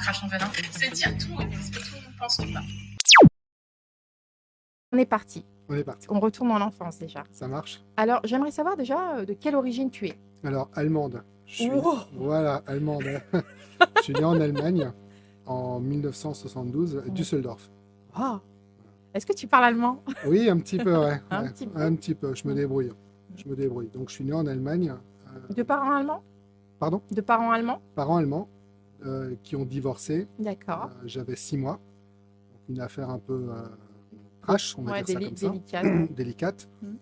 crache ton venin. C'est dire tout, ce que tout le monde pense tout bas. On est parti. On est parti. On retourne en enfance déjà. Ça marche. Alors, j'aimerais savoir déjà de quelle origine tu es. Alors, allemande. Oh Voilà, allemande. Je suis né en Allemagne en 1972, à Düsseldorf. Oh. Est-ce que tu parles allemand? Oui, un petit peu, ouais. Un Ouais, petit peu. un petit peu, je me débrouille. Je me débrouille. Donc, je suis né en Allemagne. De parents allemands? Pardon? De parents allemands? Parents allemands qui ont divorcé. D'accord. J'avais 6 mois. Donc, une affaire un peu trash, on va dire ça comme ça. Délicate. Délicate. Mm.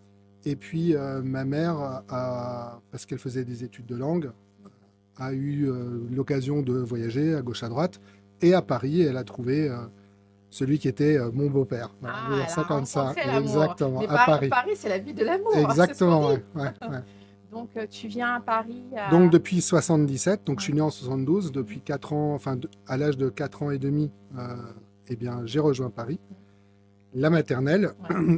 Et puis, ma mère, parce qu'elle faisait des études de langue, a eu l'occasion de voyager à gauche à droite. Et à Paris, elle a trouvé celui qui était mon beau-père. Voilà, on va dire ça comme ça. Exactement, Mais à Paris. Paris, c'est la ville de l'amour. Exactement, ouais. Donc, tu viens à Paris Donc, depuis 77, donc je suis né en 72, depuis 4 ans, enfin, à l'âge de 4 ans et demi, eh bien, j'ai rejoint Paris, la maternelle,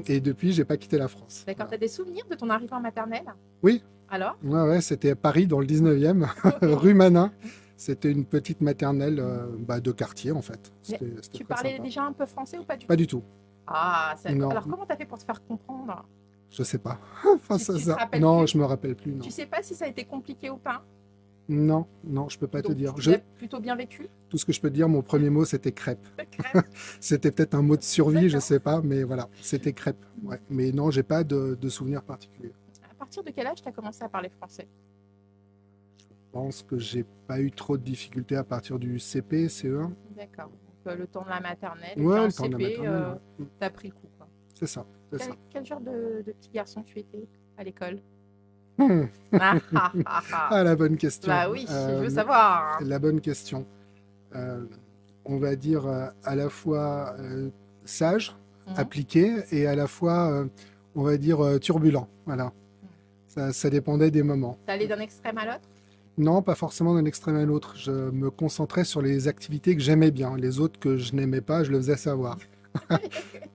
et depuis, j'ai pas quitté la France. D'accord, tu as des souvenirs de ton arrivée en maternelle? Oui. Alors? Ouais, c'était à Paris, dans le 19e, rue Manin. C'était une petite maternelle de quartier, en fait. C'était Tu très parlais sympa. déjà un peu français ou pas du tout? Pas du tout. Ah, Non. alors comment tu as fait pour te faire comprendre? Je sais pas. Enfin, Tu te rappelles non, plus? je me rappelle plus. Non, Tu sais pas si ça a été compliqué ou pas? non, je peux pas te Donc, dire. tu l'as plutôt bien vécu? Tout ce que je peux te dire, mon premier mot, c'était crêpe. Crêpe. C'était peut-être un mot de survie, je D'accord. sais pas, mais voilà, c'était crêpe. Ouais. Mais non, j'ai pas de souvenir particulier. À partir de quel âge tu as commencé à parler français? Je pense que j'ai pas eu trop de difficultés à partir du CP, CE1. D'accord. Donc, le temps de la maternelle, Ouais, et le puis temps en de la CP, maternelle, ouais. t'as pris le coup, quoi. C'est ça, c'est ça. Quel genre de petit garçon tu étais à l'école? Hmm. Ah, ah, ah, ah. Ah, la bonne question. Bah oui, je veux savoir. La bonne question. On va dire à la fois sage, appliqué, et à la fois, on va dire, turbulent. Voilà. Ça dépendait des moments. T'allais d'un extrême à l'autre? Non, pas forcément d'un extrême à l'autre. Je me concentrais sur les activités que j'aimais bien. Les autres que je n'aimais pas, je le faisais savoir.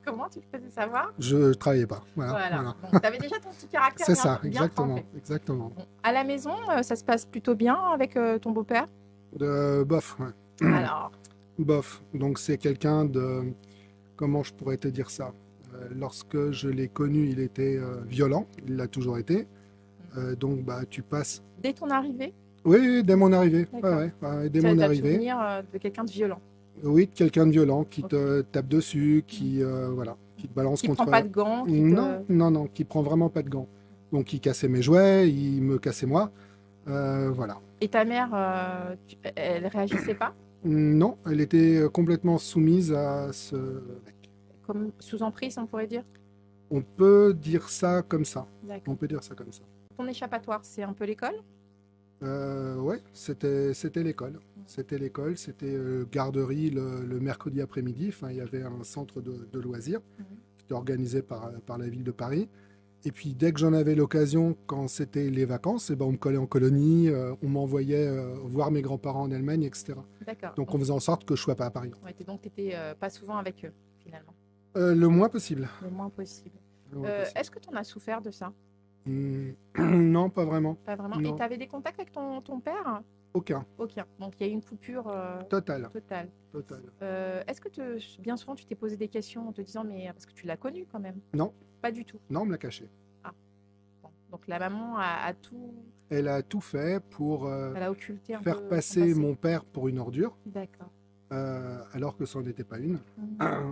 Comment tu le faisais savoir? Je travaillais pas. Voilà. Donc, tu avais déjà ton petit caractère C'est bien, ça, bien exactement. trempé. Exactement. Bon, à la maison, ça se passe plutôt bien avec ton beau-père? Bof, ouais. Alors, Bof. Donc c'est quelqu'un de... Comment je pourrais te dire ça? Lorsque je l'ai connu, il était violent. Il l'a toujours été. Donc tu passes... dès ton arrivée, Oui, dès mon arrivée. D'accord. Dès tu as mon le arrivée. souvenir de quelqu'un de violent, Oui, de quelqu'un de violent qui Ok. te tape dessus, qui qui te balance qui contre... prend pas de gants, qui Non, qui prend vraiment pas de gants. Donc il cassait mes jouets, il me cassait moi. Voilà. Et ta mère, elle réagissait pas? Non, elle était complètement soumise à ce mec. Comme sous emprise, on pourrait dire? On peut dire ça comme ça. D'accord. On peut dire ça comme ça. Ton échappatoire, c'est un peu l'école? Ouais, c'était l'école. C'était l'école, c'était garderie le mercredi après-midi. Enfin, il y avait un centre de loisirs qui était organisé par la ville de Paris. Et puis, dès que j'en avais l'occasion, quand c'était les vacances, on me collait en colonie, on m'envoyait voir mes grands-parents en Allemagne, etc. D'accord. Donc, on faisait en sorte que je ne sois pas à Paris. Ouais, donc, tu n'étais pas souvent avec eux, finalement. Le moins possible. Le moins possible. Le moins possible. Est-ce que tu en as souffert de ça? Non, pas vraiment. Pas vraiment. Non. Et tu avais des contacts avec ton père? Aucun. Aucun. Donc, il y a eu une coupure Total. totale. Total. Est-ce que bien souvent, tu t'es posé des questions en te disant, mais parce que tu l'as connu quand même? Non. Pas du tout. Non, on me l'a caché. Bon. Donc, la maman a tout... Elle a tout fait pour Elle a occulté un faire peu passer son passé. mon père pour une ordure, D'accord. alors que ça n'en était pas une.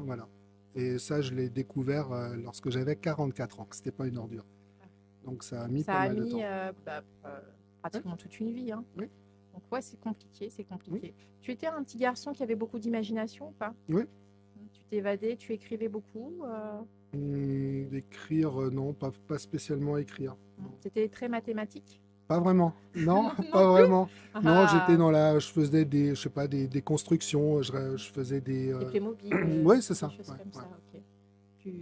Voilà. Et ça, je l'ai découvert lorsque j'avais 44 ans, que c'était pas une ordure. Donc ça a mis Ça pas a mal de mis temps. pratiquement toute une vie. Hein. Oui. Donc ouais, c'est compliqué, c'est compliqué. Tu étais un petit garçon qui avait beaucoup d'imagination ou pas? Oui. Tu t'évadais, tu écrivais beaucoup Écrire, non, pas spécialement écrire. Non. C'était très mathématique? Pas vraiment. Non, Non pas plus. vraiment. Non, Ah. j'étais dans la... Je faisais des, je sais pas, des constructions, je faisais des... Des Playmobil, Ouais, c'est ça. des choses Ouais, comme ça, ouais. ok. Tu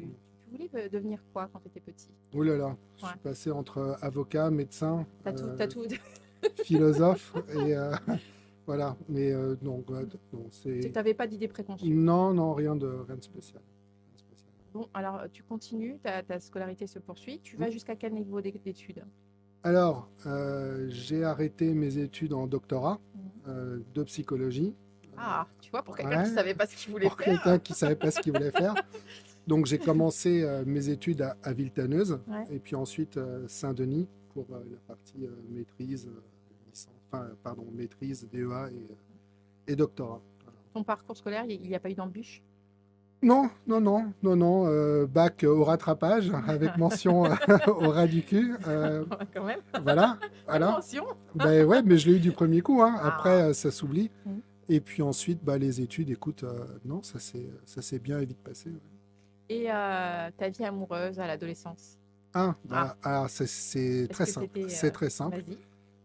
voulais devenir quoi quand tu étais petit? Oh là là, je Ouais. suis passé entre avocat, médecin, T'as tout. philosophe, et voilà. Mais non, c'est... Tu n'avais pas d'idée préconçue. Non, rien de spécial. Rien de spécial. Bon, alors tu continues, ta scolarité se poursuit. Tu vas jusqu'à quel niveau d'études? Alors, j'ai arrêté mes études en doctorat de psychologie Ah, tu vois, pour quelqu'un qui Ouais, savait pas ce qu'il voulait pour faire. quelqu'un qui savait pas ce qu'il voulait faire. Donc j'ai commencé mes études à Villetaneuse Ouais. et puis ensuite Saint-Denis pour la partie maîtrise, pardon, maîtrise, DEA et doctorat. Voilà. Ton parcours scolaire, il n'y a pas eu d'embûche? Non, non, non, non, non, bac au rattrapage avec mention au ras du cul. Quand même. Voilà, Quelle voilà. mention. Ben ouais, mais je l'ai eu du premier coup, hein. Après, Ah. ça s'oublie. Mhm. Et puis ensuite, bah, les études, écoute, non, ça s'est bien et vite passé. Ouais. Et ta vie amoureuse à l'adolescence? Bah, alors c'est Est-ce très que simple. c'était... C'est très simple. Vas-y.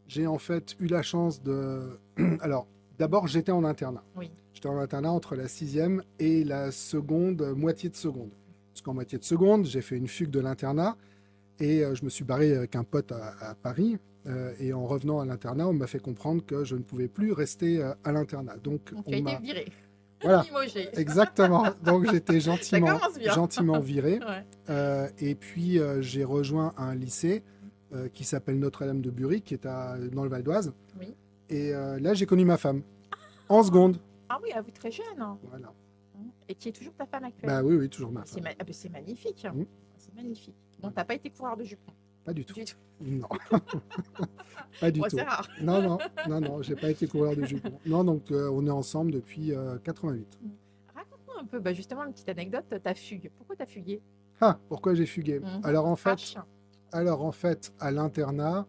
J'ai en fait eu la chance de... Alors, d'abord, j'étais en internat. Oui. J'étais en internat entre la 6e et la seconde, moitié de seconde. Parce qu'en moitié de seconde, j'ai fait une fugue de l'internat et je me suis barré avec un pote à Paris. Et en revenant à l'internat, on m'a fait comprendre que je ne pouvais plus rester à l'internat. Donc, Donc, tu on as été m'a... viré. Voilà, Limogé. exactement. Donc, j'étais Ça commence bien. gentiment viré. Ouais. Et puis, j'ai rejoint un lycée qui s'appelle Notre-Dame de Bury, qui est dans le Val d'Oise. Oui. Et là, j'ai connu ma femme. En seconde. Ah oui, ah oui, très jeune. Voilà. Et qui est toujours ta femme actuelle? Bah oui, oui, toujours ma C'est femme. c'est magnifique. Mhm. C'est magnifique. Donc, t'as pas été coureur de jupons? Pas du tout. Du tout. Non. Pas du Ouais, tout. c'est rare. Non, non, non, non, j'ai pas été coureur de jupons. Non, donc on est ensemble depuis 88. Raconte-moi un peu, bah, justement, une petite anecdote, ta fugue. Pourquoi t'as fugué? Ah, pourquoi j'ai fugué? Mhm. Alors en fait, Fâche. à l'internat,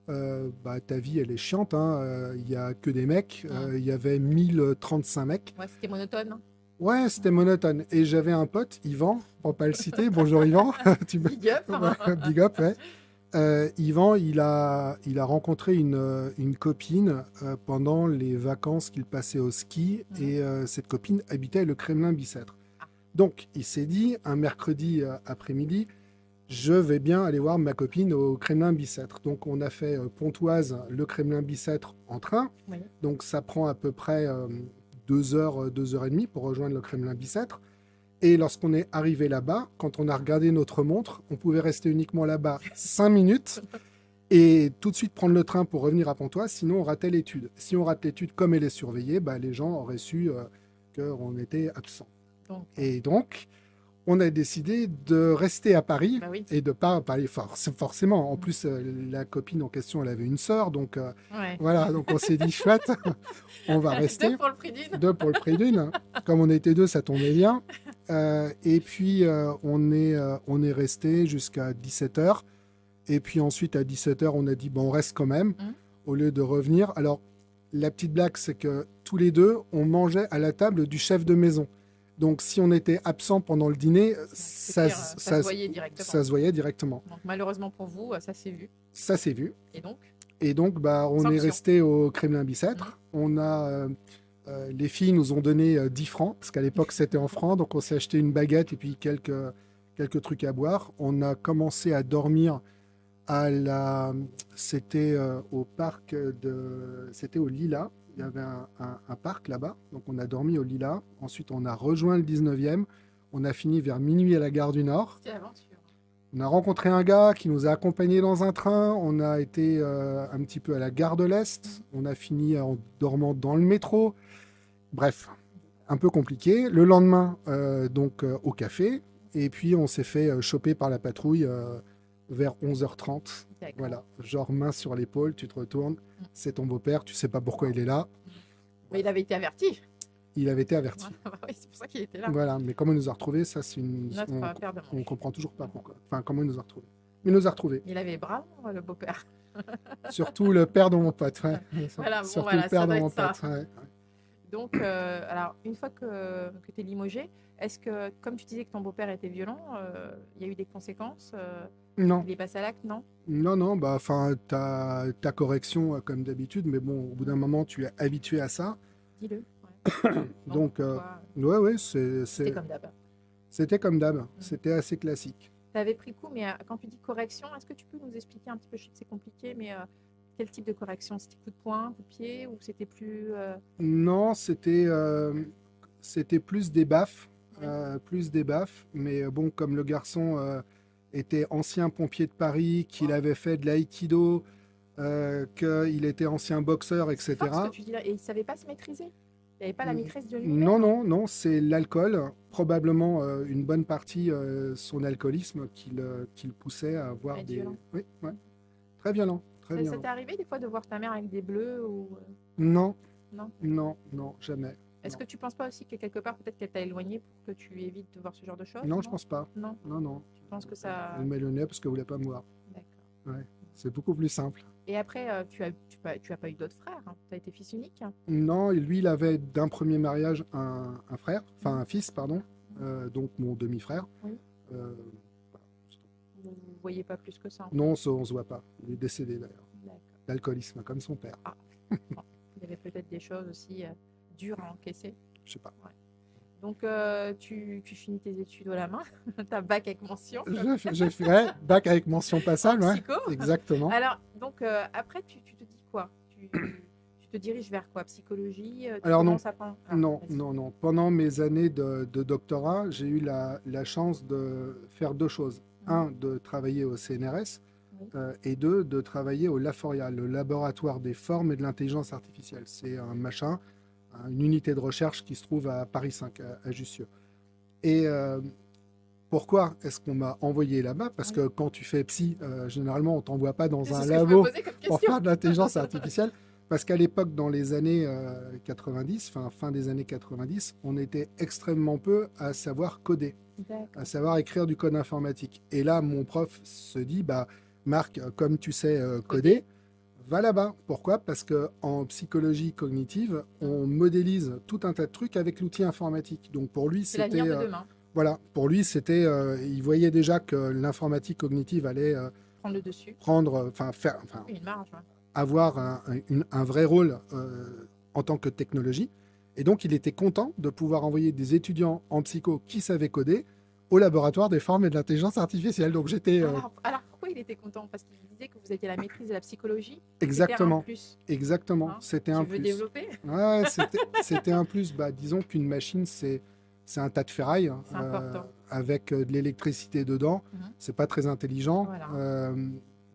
bah, ta vie, elle est chiante, hein. Il y a que des mecs. Il y avait 1035 mecs. Ouais, c'était monotone. Ouais, c'était monotone. Et j'avais un pote, Yvan, pour pas le citer. Bonjour Yvan. Big up. Ouais, big up, ouais. Yvan, il a rencontré une copine pendant les vacances qu'il passait au ski. Et cette copine habitait le Kremlin-Bicêtre. Donc, il s'est dit, un mercredi après-midi, je vais bien aller voir ma copine au Kremlin-Bicêtre. Donc, on a fait Pontoise, le Kremlin-Bicêtre en train. Oui. Donc, ça prend à peu près 2 heures, 2 heures et demie pour rejoindre le Kremlin-Bicêtre. Et lorsqu'on est arrivé là-bas, quand on a regardé notre montre, on pouvait rester uniquement là-bas 5 minutes et tout de suite prendre le train pour revenir à Pontoise, sinon on ratait l'étude. Si on rate l'étude comme elle est surveillée, bah, les gens auraient su qu'on était absent. Et donc, on a décidé de rester à Paris Bah oui. et de pas aller forcément. En plus, la copine en question, elle avait une sœur, donc Ouais. voilà, donc on s'est dit chouette, on va rester. 2 pour le prix d'une. 2 pour le prix d'une. Comme on était 2, ça tombait bien. Et puis, on est resté jusqu'à 17h. Et puis ensuite, à 17h, on a dit, bon, on reste quand même, au lieu de revenir. Alors, la petite blague, c'est que tous les deux, on mangeait à la table du chef de maison. Donc, si on était absent pendant le dîner, ça se voyait directement. Ça se voyait directement. Donc, malheureusement pour vous, ça s'est vu. Ça s'est vu. Et donc, bah, on est resté au Kremlin-Bicêtre. On a... les filles nous ont donné 10 francs, parce qu'à l'époque c'était en francs, donc on s'est acheté une baguette et puis quelques trucs à boire. On a commencé à dormir c'était au parc c'était au Lila. Il y avait un parc là-bas, donc on a dormi au Lila. Ensuite on a rejoint le 19e. On a fini vers minuit à la gare du Nord. c'était l'aventure. On a rencontré un gars qui nous a accompagnés dans un train. On a été un petit peu à la gare de l'Est. On a fini en dormant dans le métro. Bref, un peu compliqué. Le lendemain, au café. Et puis, on s'est fait choper par la patrouille vers 11h30. D'accord. Voilà, genre main sur l'épaule, tu te retournes. C'est ton beau-père, tu sais pas pourquoi il est là. Mais il avait été averti. Il avait été averti. Oui, c'est pour ça qu'il était là. Voilà, mais comment il nous a retrouvés, ça, c'est Notre paire de manches. on comprend toujours pas pourquoi. Enfin, comment il nous a retrouvés. Mais il nous a retrouvés. Il avait bravo, le beau-père. Surtout le père de mon pote. Ouais. Voilà, bon, Surtout voilà, le père ça de doit mon être ça. pote. Ouais. Donc, alors, une fois que tu es limogé, est-ce que, comme tu disais que ton beau-père était violent, il y a eu des conséquences Non, Il est passé à l'acte, non? non, bah, enfin, ta correction comme d'habitude, mais bon, au bout d'un moment, tu es habitué à ça. Dis-le. Ouais. Donc, toi, ouais, c'était comme d'hab. c'était comme d'hab. C'était assez classique. Tu avais pris coup, mais quand tu dis correction, est-ce que tu peux nous expliquer un petit peu, je sais que c'est compliqué, mais quel type de correction? C'était coup de poing, coup de pied, ou c'était plus... Non, c'était plus des baffes. Mais bon, comme le garçon était ancien pompier de Paris, qu'il avait fait de l'aïkido, qu'il était ancien boxeur, etc. C'est fort ce que tu dis là. Et il savait pas se maîtriser? Il n'y avait pas la maîtresse de lui-même? Non, non, non, c'est l'alcool, probablement une bonne partie son alcoolisme qui le poussait à avoir Être des... violent. Oui, ouais, très violent, très Ça violent. t'est arrivé des fois de voir ta mère avec des bleus ou Non, non? non, non, jamais. Est-ce Non, que tu penses pas aussi que quelque part peut-être qu'elle t'a éloigné pour que tu évites de voir ce genre de choses? non, je pense pas. Non. Non, non. Tu penses que ça... Elle met le nez parce qu'elle voulait pas me voir. D'accord. Ouais, c'est beaucoup plus simple. Et après, tu as pas eu d'autres frères, hein? Tu as été fils unique? Non, lui, il avait d'un premier mariage un frère, enfin un fils, pardon, donc mon demi-frère. Oui. Euh, Vous ne voyez pas plus que ça? non, on se voit pas. Il est décédé d'ailleurs. D'accord. D'alcoolisme, comme son père. Ah. Bon. Il y avait peut-être des choses aussi dures à encaisser. Je sais pas. Donc, tu finis tes études au la main, ta bac avec mention. Je ferai bac avec mention passable, En ouais. psycho. Exactement. Alors, donc, après, tu te dis quoi? Tu te diriges vers quoi? Psychologie? Tu Alors non. commences à prendre- Ah, Non, vas-y. non, non. Pendant mes années de doctorat, j'ai eu la chance de faire deux choses. Un, de travailler au CNRS, Oui. et deux, de travailler au LAFORIA, le laboratoire des formes et de l'intelligence artificielle. C'est un machin, une unité de recherche qui se trouve à Paris 5, à Jussieu. Et pourquoi est-ce qu'on m'a envoyé là-bas? Parce Oui. que quand tu fais psy, généralement, on t'envoie pas dans C'est un ce que je me labo posais comme pour question. faire de l'intelligence artificielle. Parce qu'à l'époque, dans les années 90, fin des années 90, on était extrêmement peu à savoir coder, D'accord. à savoir écrire du code informatique. Et là, mon prof se dit, bah, Marc, comme tu sais coder, va là-bas. Pourquoi? Parce qu'en psychologie cognitive, on modélise tout un tas de trucs avec l'outil informatique. Donc pour lui, C'est l'avenir c'était... de demain. voilà, pour lui, c'était... il voyait déjà que l'informatique cognitive allait Prendre le dessus. prendre... Une marge. Ouais. avoir un vrai rôle en tant que technologie. Et donc, il était content de pouvoir envoyer des étudiants en psycho qui savaient coder au laboratoire des formes et de l'intelligence artificielle. Donc, j'étais... Alors, pourquoi il était content? Parce qu'il disait que vous aviez la maîtrise de la psychologie. exactement, C'était un plus. exactement. Hein, C'était tu un veux plus. développer? Ouais, c'était un plus. Bah, disons qu'une machine, c'est un tas de ferraille C'est important. avec de l'électricité dedans. Mhm. C'est pas très intelligent. Voilà.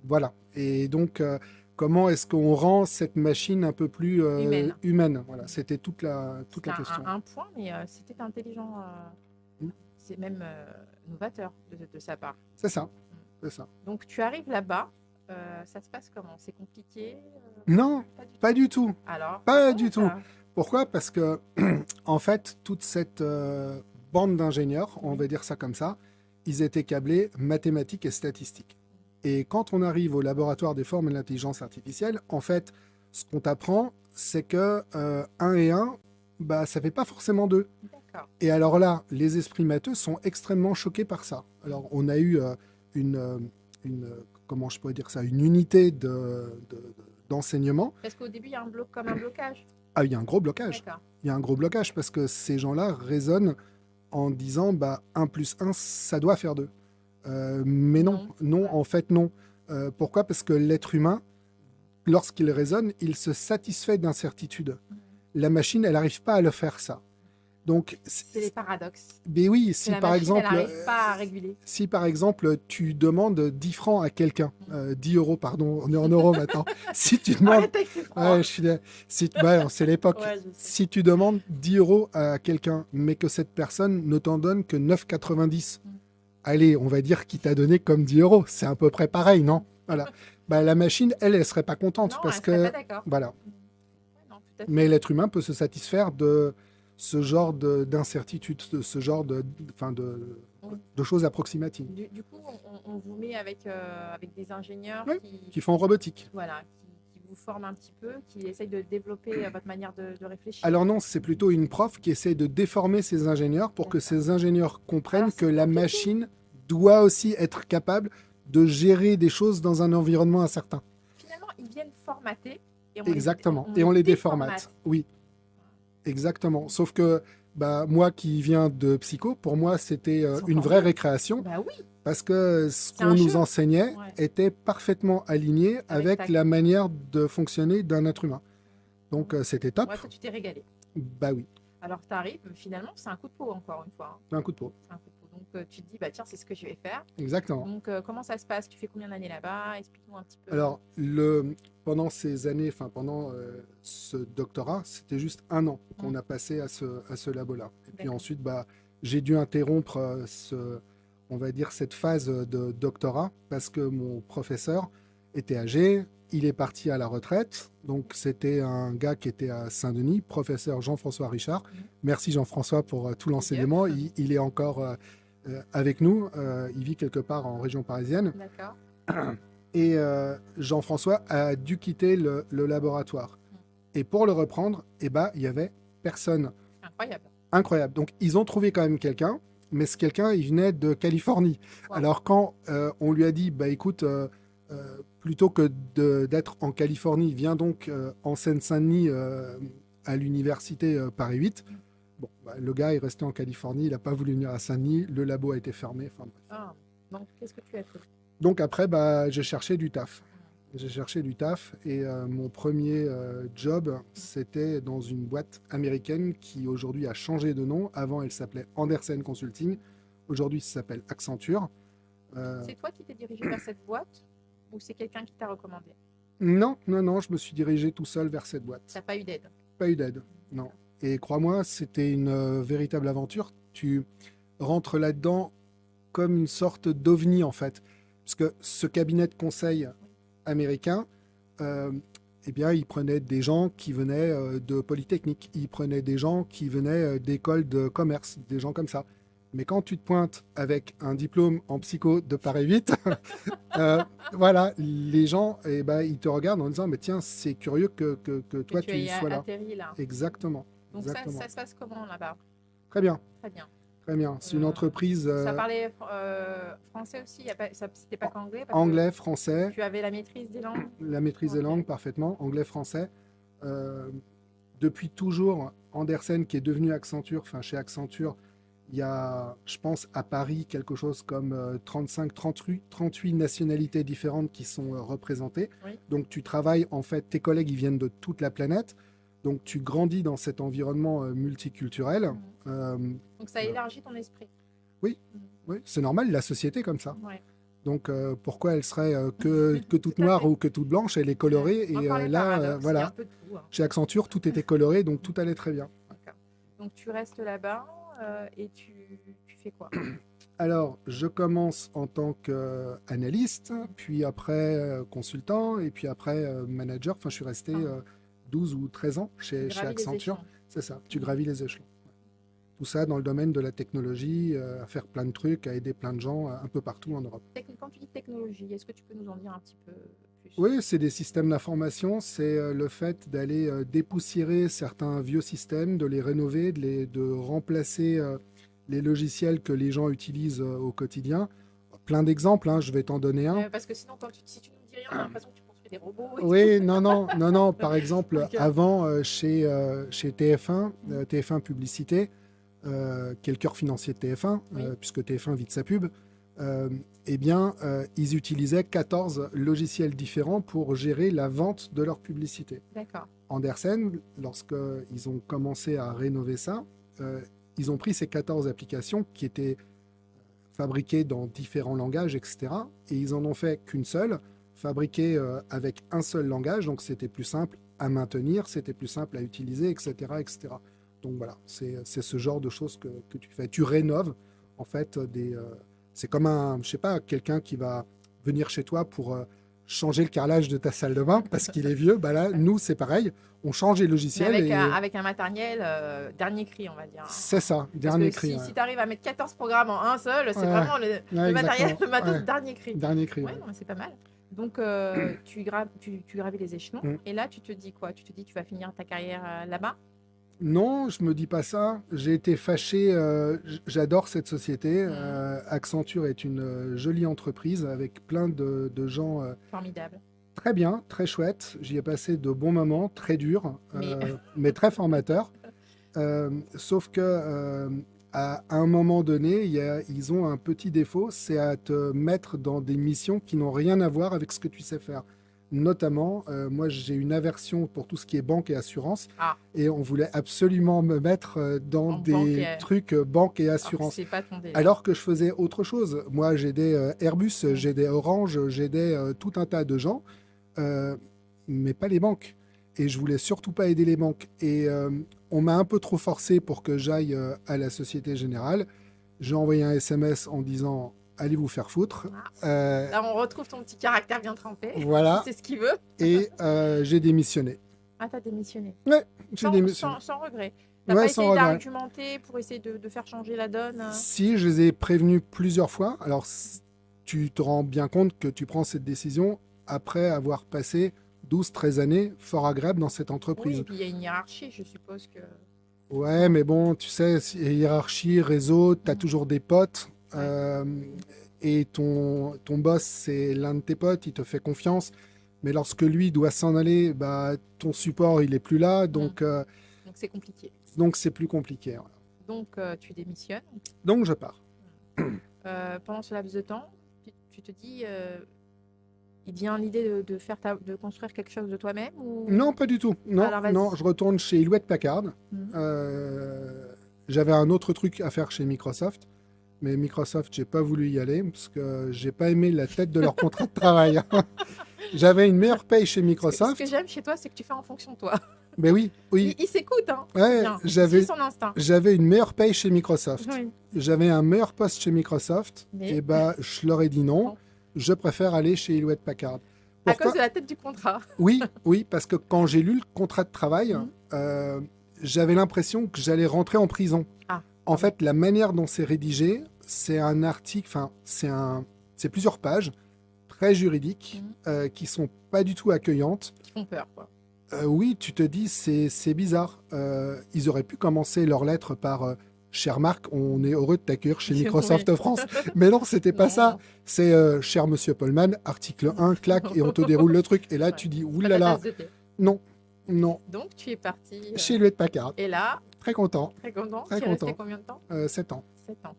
Voilà. Et donc, comment est-ce qu'on rend cette machine un peu plus humaine? Voilà, c'était toute la C'était question. un point, mais c'était intelligent. Mm. C'est même novateur de sa part. C'est ça. C'est ça. Donc, tu arrives là-bas. Ça se passe comment? C'est compliqué? Non, pas du tout. Alors, Pas comment du tout. ça? Pourquoi? Parce que, en fait, toute cette bande d'ingénieurs, on Oui. va dire ça comme ça, ils étaient câblés mathématiques et statistiques. Et quand on arrive au laboratoire des formes et de l'intelligence artificielle, en fait, ce qu'on t'apprend, c'est que 1 et 1, bah, ça fait pas forcément 2. D'accord. Et alors là, les esprits matheux sont extrêmement choqués par ça. Alors, on a eu comment je pourrais dire ça, une unité d'enseignement. Parce qu'au début, il y a comme un blocage. Ah, il y a un gros blocage. D'accord. Il y a un gros blocage parce que ces gens-là raisonnent en disant bah, 1 plus 1, ça doit faire 2. Mais non, Ouais. en fait, non. Pourquoi? Parce que l'être humain, lorsqu'il raisonne, il se satisfait d'incertitudes. La machine, elle n'arrive pas à le faire, ça. Donc, C'est les paradoxes. mais oui, Que si la par machine, exemple, elle n'arrive pas à réguler. si par exemple tu demandes 10 francs à quelqu'un, 10 euros, pardon, on est en euros maintenant. Si tu demandes, Arrête avec tes francs. ouais, c'est l'époque. Ouais, je sais. Si tu demandes 10 euros à quelqu'un, mais que cette personne ne t'en donne que 9,90, allez, on va dire qu'il t'a donné comme 10 euros. C'est à peu près pareil, non? Voilà. Bah, la machine, elle serait pas contente Non, parce elle serait que, pas d'accord. voilà. Ouais, non, tout à fait. Mais l'être humain peut se satisfaire de ce genre d'incertitude, de ce genre de choses approximatives Du coup, on vous met avec des ingénieurs Oui, qui qui font robotique. voilà, qui vous forment un petit peu, qui essayent de développer votre manière de réfléchir. Alors non, c'est plutôt une prof qui essaie de déformer ces ingénieurs pour que D'accord. ces ingénieurs comprennent Alors, c'est que la compliqué. machine doit aussi être capable de gérer des choses dans un environnement incertain. Finalement, ils viennent formater. Et Exactement. Et on les déformate. Oui, exactement. Sauf que bah, moi qui viens de psycho, pour moi, c'était Ils sont une vraie formatés. récréation Bah oui, parce que ce C'est un qu'on nous jeu. enseignait Ouais. était parfaitement aligné avec ta- la manière de fonctionner d'un être humain. Donc c'était top. ouais, toi, tu t'es régalé. Bah oui, Alors, tu arrives, finalement, c'est un coup de peau, encore une fois. Hein. un coup de peau. C'est un coup de peau. Donc, tu te dis, bah tiens, c'est ce que je vais faire. Exactement. Donc, comment ça se passe? Tu fais combien d'années là-bas? Explique-nous un petit peu. Alors, pendant ces années, enfin pendant ce doctorat, c'était juste 1 an qu'on a passé à ce labo-là. Et puis D'accord. ensuite, bah, j'ai dû interrompre on va dire, cette phase de doctorat parce que mon professeur était âgé, il est parti à la retraite. Donc, c'était un gars qui était à Saint-Denis, professeur Jean-François Richard. Merci Jean-François pour tout l'enseignement. Il est encore avec nous. Il vit quelque part en région parisienne. D'accord. Et Jean-François a dû quitter le laboratoire. Et pour le reprendre, eh ben, il y avait personne. Incroyable. Incroyable. Donc, ils ont trouvé quand même quelqu'un, mais ce quelqu'un, il venait de Californie. Wow. Alors, quand on lui a dit, bah, écoute, plutôt que d'être en Californie, viens donc en Seine-Saint-Denis à l'université Paris 8. Bon, bah, le gars est resté en Californie, il n'a pas voulu venir à Saint-Denis, le labo a été fermé. Enfin, bref. Ah, donc, qu'est-ce que tu as fait? Donc après, bah, j'ai cherché du taf. J'ai cherché du taf et mon premier job, c'était dans une boîte américaine qui aujourd'hui a changé de nom. Avant, elle s'appelait Andersen Consulting. Aujourd'hui, ça s'appelle Accenture. C'est toi qui t'es dirigé vers cette boîte ou c'est quelqu'un qui t'a recommandé? Non, je me suis dirigé tout seul vers cette boîte. T'as pas eu d'aide? Pas eu d'aide, non. Et crois-moi, c'était une véritable aventure. Tu rentres là-dedans comme une sorte d'ovni, en fait. Parce que ce cabinet de conseil américain, eh bien, il prenait des gens qui venaient de Polytechnique, il prenait des gens qui venaient d'écoles de commerce, des gens comme ça. Mais quand tu te pointes avec un diplôme en psycho de Paris 8, voilà, les gens, eh ben, ils te regardent en disant, mais tiens, c'est curieux que toi, tu tu sois là. atterri là. Exactement. Donc exactement. ça se passe comment là-bas? Très bien, Très bien. très bien. C'est une entreprise Ça parlait français aussi? C'était pas qu'anglais? Parce que anglais, français, tu avais la maîtrise des langues? la maîtrise des Ok. langues parfaitement, anglais, français. Depuis toujours, Andersen qui est devenu Accenture, enfin chez Accenture, il y a, je pense, à Paris, quelque chose comme 38 nationalités différentes qui sont représentées. Oui. Donc tu travailles, en fait, tes collègues, ils viennent de toute la planète. Donc tu grandis dans cet environnement multiculturel. Donc ça élargit ton esprit. Oui, c'est normal, la société est comme ça. Ouais. Donc pourquoi elle serait que toute Tout à noire fait. ou que toute blanche? Elle est colorée. Et Encore les là, paradoxes, il y a voilà, un peu de tout, hein. chez Accenture, tout était coloré, donc tout allait très bien. D'accord. Donc tu restes là-bas et tu fais quoi? Alors, je commence en tant qu'analyste, puis après consultant, et puis après manager. Enfin, je suis resté 12 ou 13 ans chez gravis les Accenture. échelons. C'est ça, tu gravis les échelons. Tout ça dans le domaine de la technologie, à faire plein de trucs, à aider plein de gens un peu partout en Europe. Quand tu dis technologie, est-ce que tu peux nous en dire un petit peu plus? Oui, c'est des systèmes d'information, c'est le fait d'aller dépoussiérer certains vieux systèmes, de les rénover, de remplacer les logiciels que les gens utilisent au quotidien. Plein d'exemples, hein, je vais t'en donner un. Parce que sinon, si tu nous dis rien, on a l'impression que tu construis des robots. Et Oui, tout. non. Par exemple, Ok. avant, chez TF1, TF1 Publicité, qui est le cœur financier de TF1, Oui. puisque TF1 vit de sa pub, eh bien, ils utilisaient 14 logiciels différents pour gérer la vente de leur publicité. D'accord. Andersen, lorsqu'ils ont commencé à rénover ça, ils ont pris ces 14 applications qui étaient fabriquées dans différents langages, etc. Et ils en ont fait qu'une seule, fabriquée avec un seul langage, donc c'était plus simple à maintenir, c'était plus simple à utiliser, etc. etc. Donc voilà, c'est ce genre de choses que tu fais. Tu rénoves, en fait, c'est comme je sais pas, quelqu'un qui va venir chez toi pour changer le carrelage de ta salle de bain parce qu'il est vieux. Bah là, nous, c'est pareil. On change les Mais logiciels. avec un matériel dernier cri, on va dire. C'est ça, Parce dernier que cri. si tu arrives à mettre 14 programmes en un seul, c'est Ouais. vraiment le matériel, exactement. le matos Ouais. dernier cri. Dernier cri. Ouais, ouais. non, mais c'est pas mal. Donc, tu gravis les échelons. Mm. Et là, tu te dis quoi? Tu te dis tu vas finir ta carrière là-bas? Non, je me dis pas ça. J'ai été fâché. J'adore cette société. Accenture est une jolie entreprise avec plein de gens Formidable. très bien, très chouette. J'y ai passé de bons moments, très durs, Mais- mais très formateurs. Sauf que à un moment donné, ils ont un petit défaut, c'est à te mettre dans des missions qui n'ont rien à voir avec ce que tu sais faire. Notamment, moi, j'ai une aversion pour tout ce qui est banque et assurance. Ah. Et on voulait absolument me mettre dans En des banque et- trucs banque et Alors que assurance. c'est pas ton délire. Alors que je faisais autre chose. Moi, j'ai des Airbus, Mm. j'ai des Orange, j'ai des tout un tas de gens, euh, mais pas les banques. Et je voulais surtout pas aider les banques. Et on m'a un peu trop forcé pour que j'aille à la Société Générale. J'ai envoyé un SMS en disant allez vous faire foutre. Là, on retrouve ton petit caractère bien trempé. Voilà. C'est ce qu'il veut. Et j'ai démissionné. Ah, t'as démissionné. J'ai Sans, démissionné. sans regret. T'as Ouais, pas sans essayé regret. d'argumenter pour essayer de faire changer la donne Si, je les ai prévenus plusieurs fois. Alors, tu te rends bien compte que tu prends cette décision après avoir passé 12-13 années fort agréables dans cette Oui, entreprise. et puis il y a une hiérarchie, je suppose que. Ouais, mais bon, tu sais, hiérarchie, réseau, tu as Mhm. toujours des potes. Ouais. Et ton boss, c'est l'un de tes potes, il te fait confiance. Mais lorsque lui doit s'en aller, bah, ton support, il est plus là. Donc, Donc c'est compliqué. donc c'est plus compliqué. Voilà. Donc tu démissionnes. Donc, je pars. Pendant ce laps de temps, tu te dis, il te vient l'idée de construire quelque chose de toi-même ou... Non, pas du tout. Non, Alors, vas-y. non, je retourne chez Hewlett Packard. Mhm. J'avais un autre truc à faire chez Microsoft, mais Microsoft, j'ai pas voulu y aller parce que j'ai pas aimé la tête de leur contrat de travail. J'avais une meilleure paye chez Ce Microsoft. que j'aime chez toi, c'est que tu fais en fonction de toi. Mais oui, oui, Il s'écoute, hein. Ouais, Bien. Il j'avais- suit son instinct. j'avais une meilleure paye chez Microsoft. Oui. J'avais un meilleur poste chez Microsoft. Mais- Et bah, je leur ai dit non. Non. Je préfère aller chez Hewlett Packard. À Pourquoi cause de la tête du contrat. Oui, oui, parce que quand j'ai lu le contrat de travail, Mhm. j'avais l'impression que j'allais rentrer en prison. Ah. En fait, la manière dont c'est rédigé, c'est un article, enfin, c'est plusieurs pages très juridiques qui sont pas du tout accueillantes. Qui font peur, quoi. Oui, tu te dis, c'est bizarre. Ils auraient pu commencer leur lettre par Cher Marc, on est heureux de t'accueillir chez Oui. Microsoft France. Mais non, c'était pas Non. ça. C'est Cher Monsieur Polman, article 1, clac, et on te déroule le truc. Et là, Ouais. tu dis, Pas ta oulala, tasse de thé. non, non. Donc tu es parti. Chez Hewlett Packard, Et là, très content, très content. Très Tu es resté content. combien de temps? 7 ans. 7 ans.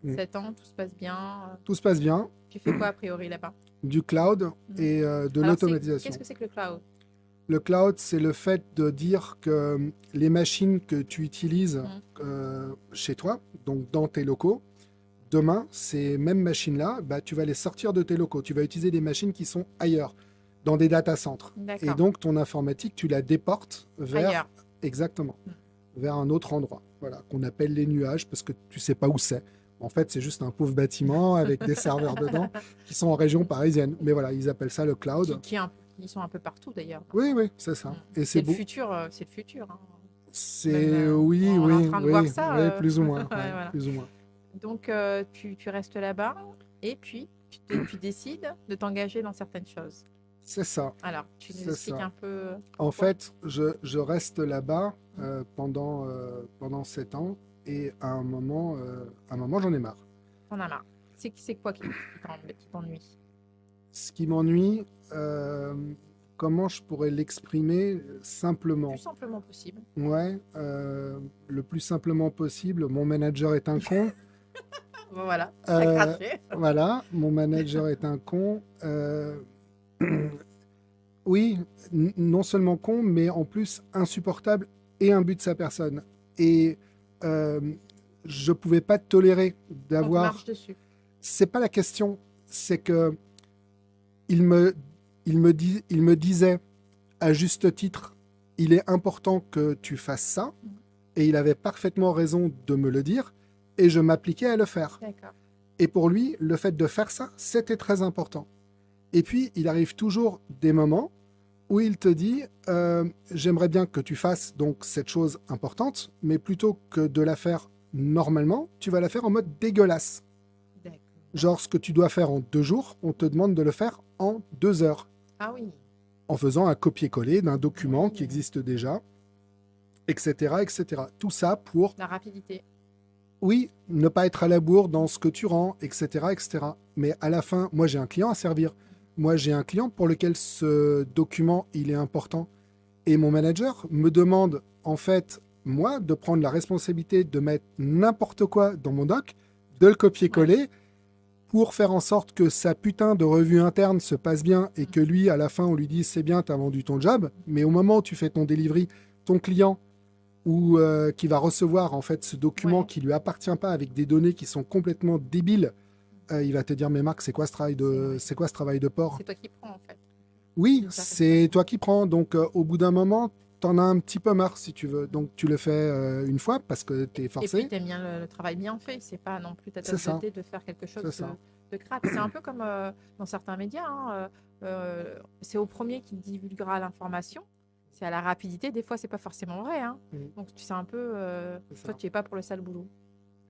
Mm. 7 ans, tout se passe bien. Tout se passe bien, Tu fais quoi a priori là-bas? du cloud et de Alors, l'automatisation. Qu'est-ce que c'est que le cloud? Le cloud, c'est le fait de dire que les machines que tu utilises chez toi, donc dans tes locaux, demain, ces mêmes machines-là, bah, tu vas les sortir de tes locaux. Tu vas utiliser des machines qui sont ailleurs, dans des data centers. Et D'accord. donc, ton informatique, tu la déportes vers... Ailleurs. Exactement. Mm. Vers un autre endroit, voilà, qu'on appelle les nuages, parce que tu sais pas où c'est. En fait, c'est juste un pauvre bâtiment avec des serveurs dedans qui sont en région parisienne. Mais voilà, ils appellent ça le cloud. Qui sont un peu partout d'ailleurs. Oui, oui, c'est ça. Et C'est c'est le beau. futur, c'est le futur. Hein. C'est Même, oui, on est oui, en train de oui, voir ça, oui, plus ou moins, ouais, ouais, voilà. plus ou moins. Donc tu restes là-bas et puis tu décides de t'engager dans certaines choses. C'est ça. Alors, tu nous C'est expliques ça. un peu. En fait, je reste là-bas pendant 7 ans et à un moment, j'en ai marre. T'en as marre. C'est quoi qui t'ennuie? Ce qui m'ennuie, comment je pourrais l'exprimer Le simplement? plus simplement possible. Ouais, le plus simplement possible. Mon manager est un con. Bon, voilà, t'as craché. Voilà, mon manager est un con. Oui, non seulement con, mais en plus insupportable et imbu de sa personne. Et je pouvais pas tolérer On te d'avoir. marche dessus. C'est pas la question, c'est que il me disait à juste titre, il est important que tu fasses ça, et il avait parfaitement raison de me le dire, et je m'appliquais à le faire. D'accord. Et pour lui, le fait de faire ça, c'était très important. Et puis, il arrive toujours des moments où il te dit j'aimerais bien que tu fasses donc cette chose importante, mais plutôt que de la faire normalement, tu vas la faire en mode dégueulasse. D'accord. Genre, ce que tu dois faire en 2 jours, on te demande de le faire en 2 heures, Ah oui. en faisant un copier-coller d'un document Oui. qui existe déjà, etc., etc. Tout ça pour, La rapidité. oui, ne pas être à la bourre dans ce que tu rends, etc., etc. Mais à la fin, moi, j'ai un client à servir. Moi, j'ai un client pour lequel ce document, il est important. Et mon manager me demande, en fait, moi, de prendre la responsabilité de mettre n'importe quoi dans mon doc, de le copier-coller. pour faire en sorte que sa putain de revue interne se passe bien et que lui, à la fin, on lui dise c'est bien, t'as vendu ton job. Mais au moment où tu fais ton delivery, ton client ou qui va recevoir en fait ce document Ouais. qui lui appartient pas avec des données qui sont complètement débiles, il va te dire mais Marc, c'est quoi ce travail de porc? C'est toi qui prends, en fait. Oui, D'une certaine c'est façon. toi qui prends. Donc au bout d'un moment, t'en as un petit peu marre si tu veux. Donc tu le fais une fois parce que t'es Et forcé. puis, t'aimes bien le travail bien fait. C'est pas non plus ta C'est tasse ça. de thé de faire quelque chose C'est ça. de crade. C'est un peu comme dans certains médias. Hein, c'est au premier qui divulguera l'information. C'est à la rapidité. Des fois, c'est pas forcément vrai. Hein. Mm. Donc, tu sais un peu. C'est Toi, ça. tu es pas pour le sale boulot.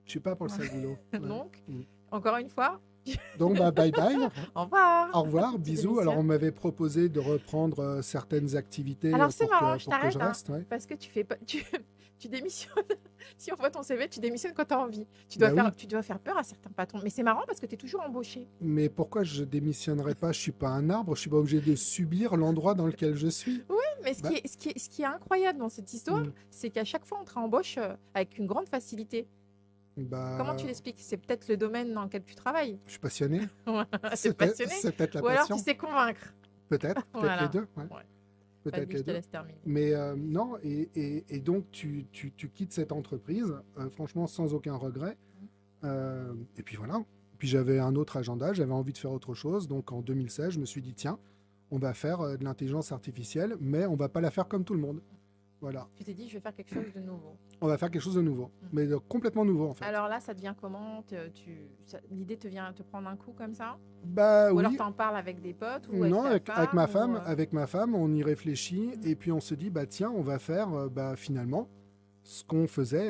Je suis pas pour le sale boulot. Ouais. Donc, Mm. encore une fois, Donc bah, bye bye. au revoir. Au revoir, Tu bisous. démissionnes. Alors on m'avait proposé de reprendre certaines activités Alors, c'est pour marrant, que, je pour que t'arrête. je Hein, reste. Ouais. parce que tu fais pas. Tu démissionnes. Si on voit ton CV, tu démissionnes quand tu as envie. Bah oui. Tu dois faire peur à certains patrons. Mais c'est marrant parce que tu es toujours embauché. Mais pourquoi je démissionnerais pas? Je suis pas un arbre, je suis pas obligé de subir l'endroit dans lequel je suis. Mais ce Bah. qui est incroyable dans cette histoire, Mm. c'est qu'à chaque fois, on te réembauche avec une grande facilité. Bah, Comment tu l'expliques? C'est peut-être le domaine dans lequel tu travailles. je suis passionné. C'est passionné. C'est peut-être la Ou alors passion. tu sais convaincre. Peut-être Voilà. les deux. Ouais. Ouais. Peut-être Vas-y, les je te deux. laisse terminer. Mais non, et donc tu quittes cette entreprise, franchement, sans aucun regret. Et puis voilà. Puis j'avais un autre agenda, j'avais envie de faire autre chose. Donc en 2016, je me suis dit, tiens, on va faire de l'intelligence artificielle, mais on va pas la faire comme tout le monde. Voilà. Tu t'es dit, je vais faire quelque chose de nouveau. On va faire quelque chose de nouveau, mais complètement nouveau en fait. Alors là, ça devient comment? L'idée te vient te prendre un coup comme ça? Bah Ou alors oui. t'en parles avec des potes? Ou Non, avec ta avec ma ou, femme, avec ma femme, on y réfléchit et puis on se dit bah tiens, on va faire finalement ce qu'on faisait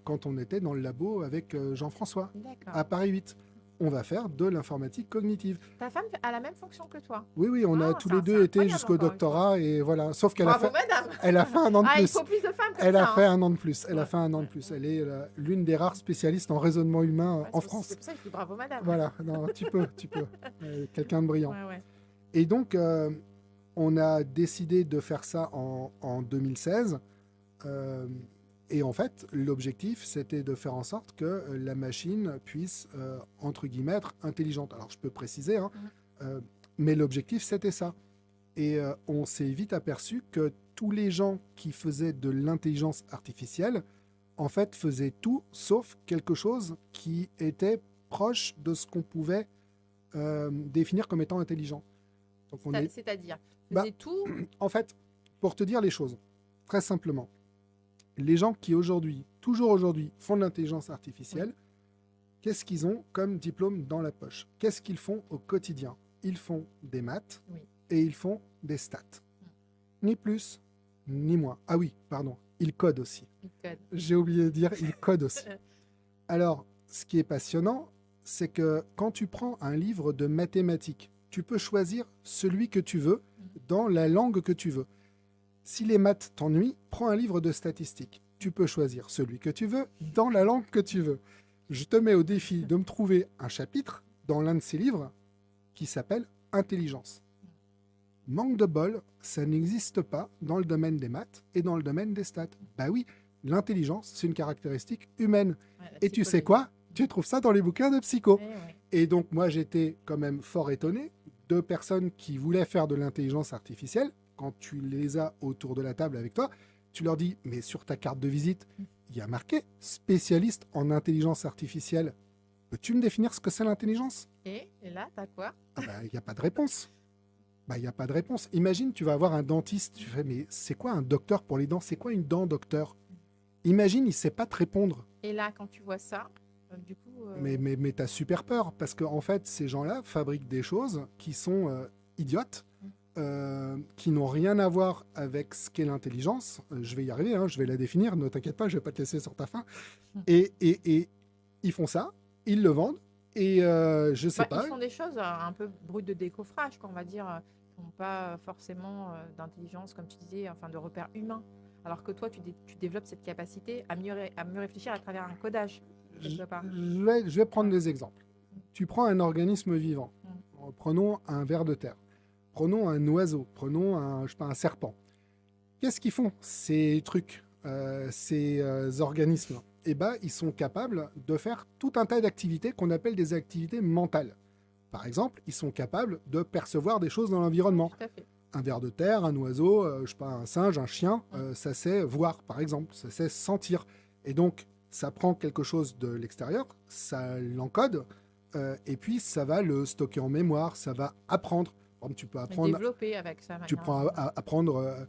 quand on était dans le labo avec Jean-François D'accord. à Paris 8. On va faire de l'informatique cognitive. Ta femme a la même fonction que toi? Oui, on a Ah, tous c'est les deux été incroyable, jusqu'au encore une doctorat et voilà. Sauf qu'elle a Bravo, fait, madame! elle a fait un an de Ah, il plus. faut plus de femmes comme Elle ça. a fait Hein. un an de plus. Elle a fait un an de plus. Elle est l'une des rares spécialistes en raisonnement humain Ouais, en c'est France. pour ça que je dis bravo, madame. Voilà, non, tu peux. Quelqu'un de brillant. Ouais. Et donc, on a décidé de faire ça en 2016. Et en fait, l'objectif, c'était de faire en sorte que la machine puisse, entre guillemets, être intelligente. Alors, je peux préciser, hein, mais l'objectif, c'était ça. Et on s'est vite aperçu que tous les gens qui faisaient de l'intelligence artificielle, en fait, faisaient tout sauf quelque chose qui était proche de ce qu'on pouvait définir comme étant intelligent. Donc, C'est-à-dire, Bah, faisais tout. en fait, pour te dire les choses, très simplement, les gens qui aujourd'hui, toujours aujourd'hui, font de l'intelligence artificielle, qu'est-ce qu'ils ont comme diplôme dans la poche? Qu'est-ce qu'ils font au quotidien? Ils font des maths Oui. et ils font des stats. Ni plus, ni moins. Ah oui, pardon, ils codent aussi. Il code. J'ai oublié de dire, ils codent aussi. Alors, ce qui est passionnant, c'est que quand tu prends un livre de mathématiques, tu peux choisir celui que tu veux dans la langue que tu veux. Si les maths t'ennuient, prends un livre de statistiques. Tu peux choisir celui que tu veux dans la langue que tu veux. Je te mets au défi de me trouver un chapitre dans l'un de ces livres qui s'appelle Intelligence. Manque de bol, ça n'existe pas dans le domaine des maths et dans le domaine des stats. Bah oui, l'intelligence, c'est une caractéristique humaine. Ouais, la Et tu sais psychologie. quoi? Tu trouves ça dans les bouquins de psycho. Ouais. Et donc, moi, j'étais quand même fort étonné de personnes qui voulaient faire de l'intelligence artificielle. Quand tu les as autour de la table avec toi, tu leur dis, mais sur ta carte de visite, il y a marqué spécialiste en intelligence artificielle. Peux-tu me définir ce que c'est l'intelligence? Et là, t'as quoi? Ah bah, il n'y a pas de réponse. Bah, il n'y a pas de réponse. Imagine, tu vas avoir un dentiste. Tu fais, mais c'est quoi un docteur pour les dents? C'est quoi une dent, docteur? Imagine, il ne sait pas te répondre. Et là, quand tu vois ça, du coup. Mais tu as super peur parce qu'en fait, ces gens-là fabriquent des choses qui sont idiotes, qui n'ont rien à voir avec ce qu'est l'intelligence. Je vais y arriver, hein, je vais la définir, ne t'inquiète pas, je vais pas te laisser sur ta faim. Et ils font ça, ils le vendent, et je sais pas. Ils font des choses un peu brutes de décoffrage, qu'on va dire, qui n'ont pas forcément d'intelligence, comme tu disais, enfin de repères humains. Alors que toi, tu développes cette capacité à mieux réfléchir à travers un codage. Je vais prendre des exemples. Tu prends un organisme vivant. Prenons un ver de terre. Prenons un oiseau. Prenons un serpent. Qu'est-ce qu'ils font, ces trucs, ces organismes? eh ben, ils sont capables de faire tout un tas d'activités qu'on appelle des activités mentales. Par exemple, ils sont capables de percevoir des choses dans l'environnement. Tout à fait. Un ver de terre, un oiseau, je sais pas, un singe, un chien, ça sait voir, par exemple, ça sait sentir. Et donc, ça prend quelque chose de l'extérieur, ça l'encode, et puis ça va le stocker en mémoire, ça va apprendre. Par exemple, tu peux Mais apprendre, développer avec sa tu manière. prends apprendre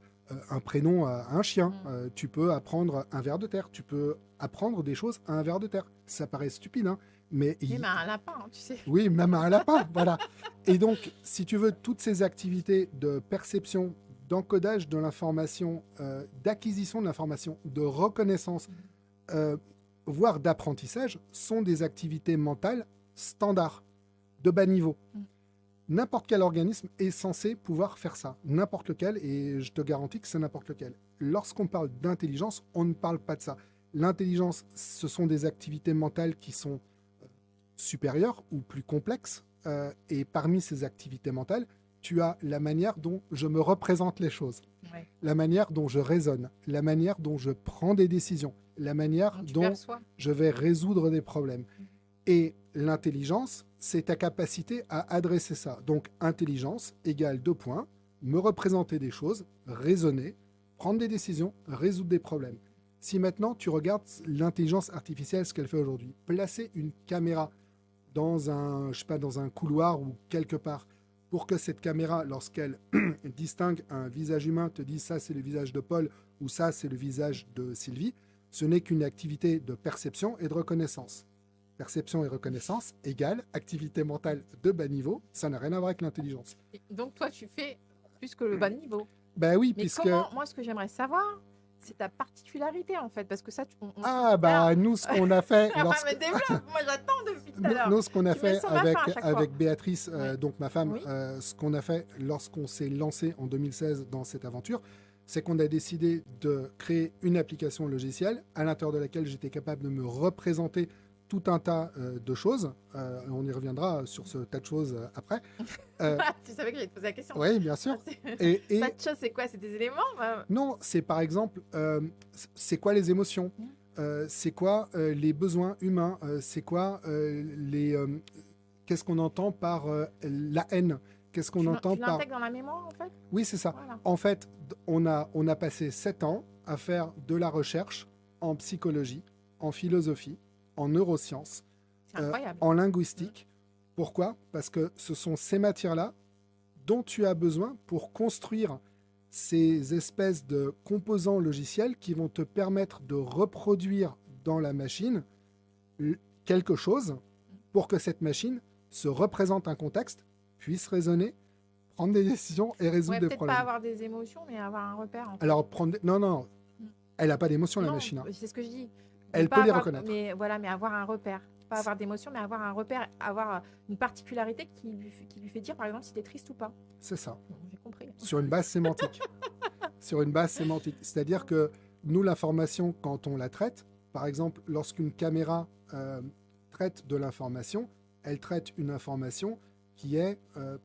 un prénom à un chien, tu peux apprendre un ver de terre, tu peux apprendre des choses à un ver de terre. Ça paraît stupide, hein, mais Même un lapin, hein, tu sais. oui, même à un lapin, voilà. Et donc, si tu veux, toutes ces activités de perception, d'encodage de l'information, d'acquisition de l'information, de reconnaissance, voire d'apprentissage, sont des activités mentales standards, de bas niveau. N'importe quel organisme est censé pouvoir faire ça, n'importe lequel, et je te garantis que c'est n'importe lequel. Lorsqu'on parle d'intelligence, on ne parle pas de ça. L'intelligence, ce sont des activités mentales qui sont supérieures ou plus complexes, et parmi ces activités mentales, tu as la manière dont je me représente les choses, Ouais. la manière dont je raisonne, la manière dont je prends des décisions, la manière Donc, tu dont perçois. je vais résoudre des problèmes. Et l'intelligence, c'est ta capacité à adresser ça. Donc, intelligence égale 2 points, me représenter des choses, raisonner, prendre des décisions, résoudre des problèmes. Si maintenant tu regardes l'intelligence artificielle, ce qu'elle fait aujourd'hui, placer une caméra dans un, je sais pas, dans un couloir ou quelque part, pour que cette caméra, lorsqu'elle distingue un visage humain, te dise ça c'est le visage de Paul ou ça c'est le visage de Sylvie, ce n'est qu'une activité de perception et de reconnaissance. Perception et reconnaissance égale activité mentale de bas niveau, ça n'a rien à voir avec l'intelligence. Et donc, toi, tu fais plus que le bas niveau. Ben oui, Mais puisque... comment, moi, ce que j'aimerais savoir, c'est ta particularité, en fait. Parce que ça, Ah, bah nous, ce qu'on a fait... Enfin, lorsque- me développe. Moi, j'attends depuis tout à l'heure. Nous, ce qu'on a Tu mets fait sur ma avec, fin à chaque fois. avec Béatrice, Ouais. donc ma femme, Oui. ce qu'on a fait lorsqu'on s'est lancé en 2016 dans cette aventure, c'est qu'on a décidé de créer une application logicielle à l'intérieur de laquelle j'étais capable de me représenter tout un tas de choses. On y reviendra sur ce tas de choses après. Tu savais que j'allais te poser la question. Oui, bien sûr. C'est- Et Pas de choses, c'est quoi? C'est des éléments? non, c'est par exemple, c'est quoi les émotions? C'est quoi les besoins humains? C'est quoi qu'est-ce qu'on entend par la haine? Qu'est-ce qu'on entend Tu par... l'intègres dans la mémoire, en fait? Oui, c'est ça. Voilà. En fait, on a passé 7 ans à faire de la recherche en psychologie, en philosophie, en neurosciences, C'est incroyable. en linguistique. Pourquoi? Parce que ce sont ces matières-là dont tu as besoin pour construire ces espèces de composants logiciels qui vont te permettre de reproduire dans la machine quelque chose pour que cette machine se représente un contexte, puisse raisonner, prendre des décisions et résoudre Ouais, des peut-être problèmes. pas avoir des émotions, mais avoir un repère. En fait. Alors, non, elle n'a pas d'émotion, la Non, machine. Hein. c'est ce que je dis. Elle Ne peut pas les avoir- reconnaître. Mais voilà, mais avoir un repère. Pas avoir d'émotion, mais avoir un repère, avoir une particularité qui lui fait dire, par exemple, si t'es triste ou pas. C'est ça. Bon, j'ai compris. Sur une base sémantique. Sur une base sémantique. C'est-à-dire que nous, l'information, quand on la traite, par exemple, lorsqu'une caméra traite de l'information, elle traite une information qui est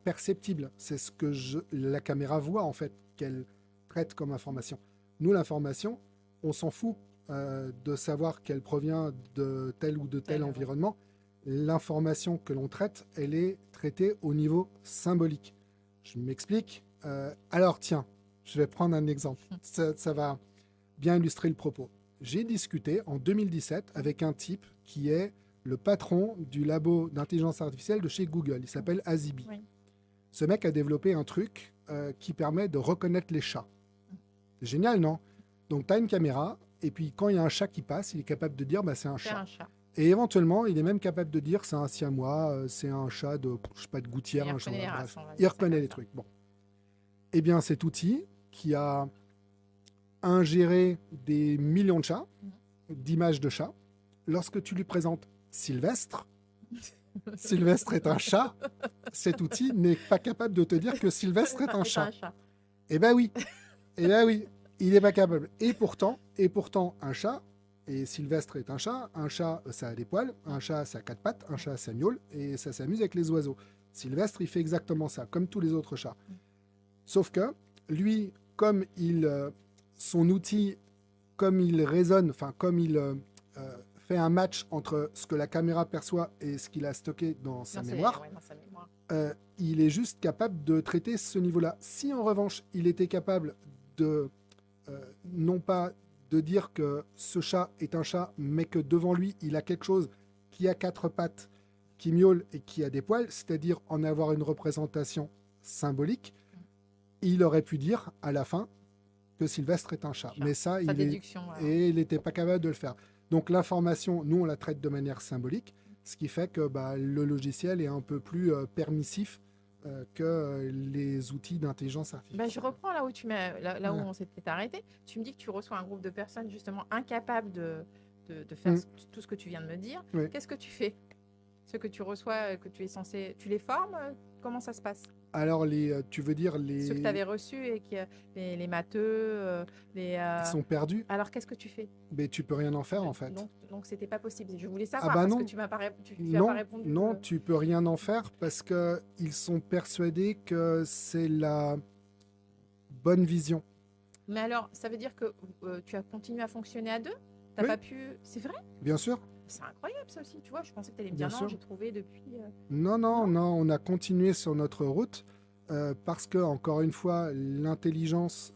perceptible. C'est ce que la caméra voit, en fait, qu'elle traite comme information. Nous, l'information, on s'en fout de savoir qu'elle provient de tel ou de tel Ouais. environnement. L'information que l'on traite, elle est traitée au niveau symbolique. Je m'explique. Alors, tiens, je vais prendre un exemple. Ça va bien illustrer le propos. J'ai discuté en 2017 avec un type qui est le patron du labo d'intelligence artificielle de chez Google. Il s'appelle Azibi. Oui. Ce mec a développé un truc qui permet de reconnaître les chats. C'est génial, non? Donc, tu as une caméra, et puis quand il y a un chat qui passe, il est capable de dire bah, c'est un C'est chat. un chat. Et éventuellement, il est même capable de dire c'est un siamois, c'est un chat de, je sais pas, de gouttière, Il un chat. reconnaît les Bref. races, on va Il dire ça reconnaît comme les ça. trucs. Bon. Eh bien, cet outil qui a ingéré des millions de chats, d'images de chats, lorsque tu lui présentes Sylvestre, Sylvestre est un chat, cet outil n'est pas capable de te dire que Sylvestre est un chat. Eh ben oui, eh ben oui, il n'est pas capable. Et pourtant, un chat, et Sylvestre est un chat, ça a des poils, un chat, ça a 4 pattes, un chat, ça miaule, et ça s'amuse avec les oiseaux. Sylvestre, il fait exactement ça, comme tous les autres chats. Sauf que, lui, comme son outil, comme il raisonne, enfin, comme il fait un match entre ce que la caméra perçoit et ce qu'il a stocké dans sa Non, mémoire, ouais, dans sa mémoire. il est juste capable de traiter ce niveau-là. Si en revanche, il était capable de, non pas de dire que ce chat est un chat, mais que devant lui, il a quelque chose qui a 4 pattes, qui miaule et qui a des poils, c'est-à-dire en avoir une représentation symbolique, il aurait pu dire à la fin que Sylvestre est un chat. Mais ça, Sa déduction. Voilà. et il n'était pas capable de le faire. Donc l'information, nous, on la traite de manière symbolique, ce qui fait que le logiciel est un peu plus permissif que les outils d'intelligence artificielle. Je reprends là où où Ouais. on s'était arrêté. Tu me dis que tu reçois un groupe de personnes justement incapables de faire tout ce que tu viens de me dire. Oui. Qu'est-ce que tu fais? Ceux que tu reçois, que tu es censé... Tu les formes? Comment ça se passe? Alors, tu veux dire Ceux que tu avais reçus et les matheux, qui sont perdus, Alors, qu'est-ce que tu fais? mais tu peux rien en faire en fait. Donc c'était pas possible. Je voulais savoir bah parce non. que tu m'as pas, tu Non, as pas répondu. non, tu peux rien en faire parce que ils sont persuadés que c'est la bonne vision. Mais alors, ça veut dire que tu as continué à fonctionner à deux? T'as Oui. pas pu... C'est vrai? Bien sûr. C'est incroyable ça aussi, tu vois. Je pensais que tu allais me Bien dire non, sûr. j'ai trouvé depuis... Non, on a continué sur notre route parce que, encore une fois, l'intelligence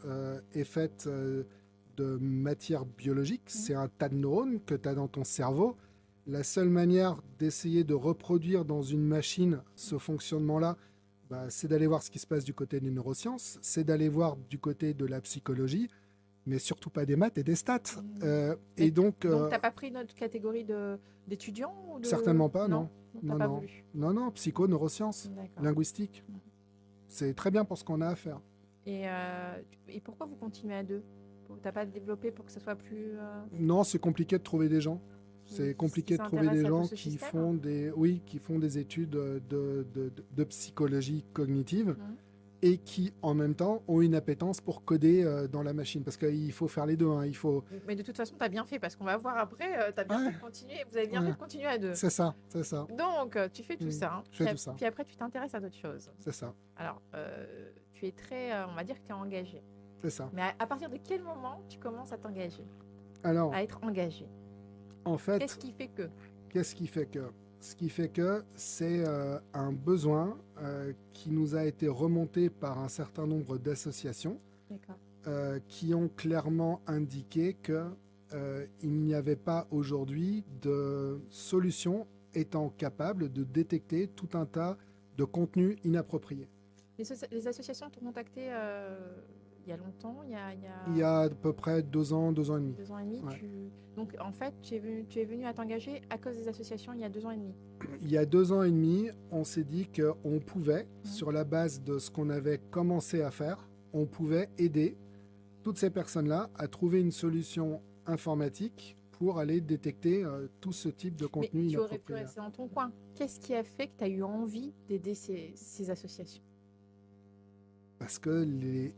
est faite de matière biologique. C'est un tas de neurones que tu as dans ton cerveau. La seule manière d'essayer de reproduire dans une machine ce fonctionnement-là, c'est d'aller voir ce qui se passe du côté des neurosciences, c'est d'aller voir du côté de la psychologie, mais surtout pas des maths et des stats. Et donc, Donc, t'as pas pris notre catégorie d'étudiants ou de... certainement pas, non. T'as pas voulu. Non, psycho, neurosciences, D'accord. linguistique. C'est très bien pour ce qu'on a à faire. Et pourquoi vous continuez à deux? T'as pas développé pour que ce soit plus... Non, c'est compliqué de trouver des gens. C'est compliqué de trouver des gens qui font des études de psychologie cognitive et qui, en même temps, ont une appétence pour coder dans la machine. Parce qu'il faut faire les deux. Hein. Mais de toute façon, tu as bien fait, parce qu'on va voir après, tu as bien fait de continuer. Vous avez bien fait de continuer à deux. C'est ça, c'est ça. Donc, tu fais tout ça. Hein. Je fais tout ça. Puis après, tu t'intéresses à d'autres choses. C'est ça. Alors, tu es très, on va dire que tu es engagé. C'est ça. Mais à partir de quel moment tu commences à t'engager? Alors, à être engagé? En fait, qu'est-ce qui fait que? Ce qui fait que c'est un besoin qui nous a été remonté par un certain nombre d'associations qui ont clairement indiqué qu'il n'y avait pas aujourd'hui de solution étant capable de détecter tout un tas de contenus inappropriés. Les associations t'ont contacté il y a longtemps, il y a à peu près 2 ans, 2 ans et demi. 2 ans et demi. Ouais. Donc en fait, tu es venu à t'engager à cause des associations il y a 2 ans et demi. Il y a 2 ans et demi, on s'est dit qu'on pouvait, sur la base de ce qu'on avait commencé à faire, on pouvait aider toutes ces personnes-là à trouver une solution informatique pour aller détecter tout ce type de contenu inapproprié. Mais tu aurais pu rester dans ton coin. Qu'est-ce qui a fait que tu as eu envie d'aider ces associations? Parce que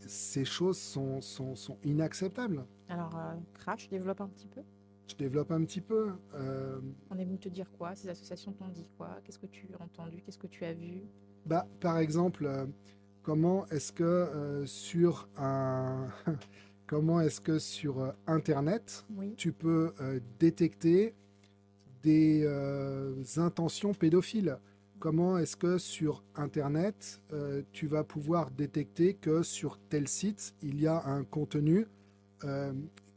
ces choses sont inacceptables. Alors, Crash, développe un petit peu. Je développe un petit peu. On est venu te dire quoi? Ces associations t'ont dit quoi? Qu'est-ce que tu as entendu? Qu'est-ce que tu as vu? Par exemple, comment est-ce que sur Internet, tu peux détecter des intentions pédophiles? Comment est-ce que sur Internet, tu vas pouvoir détecter que sur tel site, il y a un contenu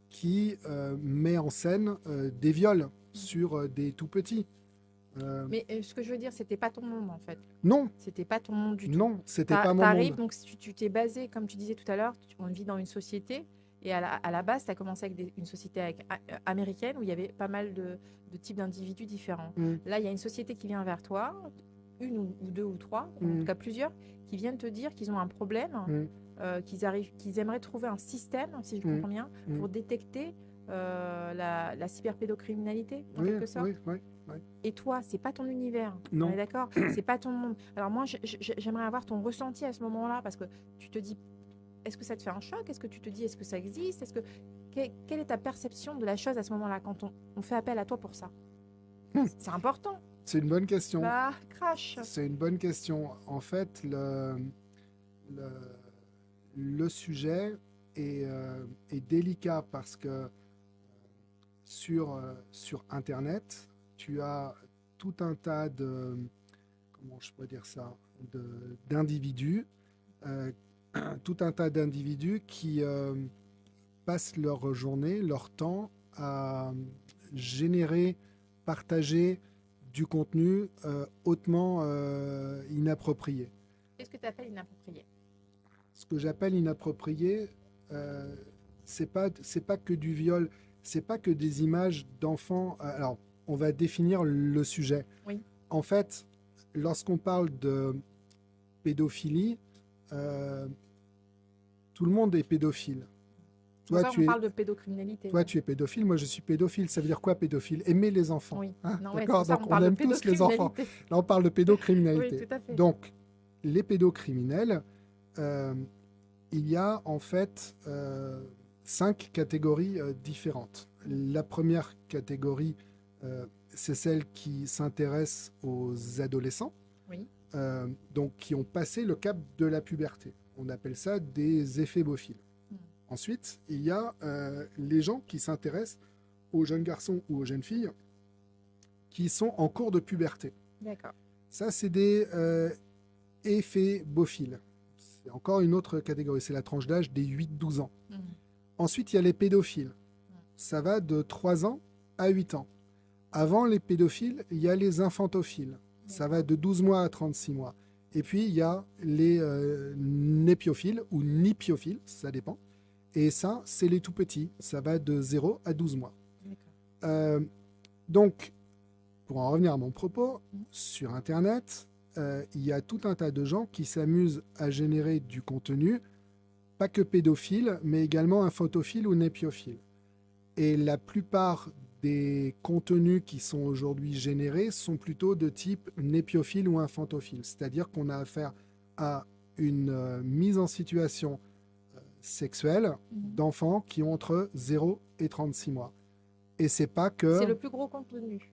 qui met en scène des viols sur des tout-petits? Mais ce que je veux dire, c'était pas ton monde en fait. Non. C'était pas ton monde du tout. Non, c'était pas mon monde. Donc tu t'es basé, comme tu disais tout à l'heure, on vit dans une société. Et à la base, tu as commencé avec une société américaine où il y avait pas mal de types d'individus différents. Là, il y a une société qui vient vers toi, une ou deux ou trois, en tout cas plusieurs, qui viennent te dire qu'ils ont un problème, qu'ils aimeraient trouver un système, si je comprends bien, pour détecter la cyberpédocriminalité, en quelque sorte. Oui. Et toi, c'est pas ton univers, non. On est d'accord? C'est pas ton monde. Alors moi, j'aimerais avoir ton ressenti à ce moment-là, parce que tu te dis, est-ce que ça te fait un choc? Est-ce que tu te dis, est-ce que ça existe? Quelle est ta perception de la chose à ce moment-là, quand on fait appel à toi pour ça? C'est important. C'est une bonne question. Crash. C'est une bonne question. En fait, le sujet est délicat parce que sur Internet, tu as tout un tas de, comment je peux dire ça, d'individus, euh, tout un tas d'individus qui passent leur journée, leur temps à générer, partager du contenu hautement inapproprié. Qu'est-ce que tu appelles inapproprié? Ce que j'appelle inapproprié, euh, c'est pas que du viol, c'est pas que des images d'enfants. Alors, on va définir le sujet. Oui. En fait, lorsqu'on parle de pédophilie, euh, tout le monde est pédophile. Toi, on parle de pédocriminalité. Toi, tu es pédophile, moi je suis pédophile. Ça veut dire quoi pédophile? Aimer les enfants. Oui. Hein, Non, ouais, d'accord, c'est ça, donc on parle de aime tous les enfants. pédocriminalité. Là, on parle de pédocriminalité. Oui, tout à fait. Donc, les pédocriminels, euh, il y a en fait 5 catégories différentes. La première catégorie, c'est celle qui s'intéresse aux adolescents, Oui. donc qui ont passé le cap de la puberté. On appelle ça des éphébophiles. Ensuite, il y a les gens qui s'intéressent aux jeunes garçons ou aux jeunes filles qui sont en cours de puberté. D'accord. Ça, c'est des éphébophiles. C'est encore une autre catégorie, c'est la tranche d'âge des 8-12 ans. Ensuite, il y a les pédophiles. Ça va de 3 ans à 8 ans. Avant les pédophiles, il y a les infantophiles. Ça va de 12 mois à 36 mois. Et puis, il y a les népiophiles ou nipiophiles, ça dépend. Et ça, c'est les tout petits. Ça va de 0 à 12 mois. Donc, pour en revenir à mon propos, sur Internet, il y a tout un tas de gens qui s'amusent à générer du contenu, pas que pédophile, mais également infantophile ou népiophile. Et la plupart des contenus qui sont aujourd'hui générés sont plutôt de type népiophile ou infantophile. C'est-à-dire qu'on a affaire à une mise en situation sexuelle d'enfants qui ont entre 0 et 36 mois. Et c'est pas que... C'est le plus gros contenu.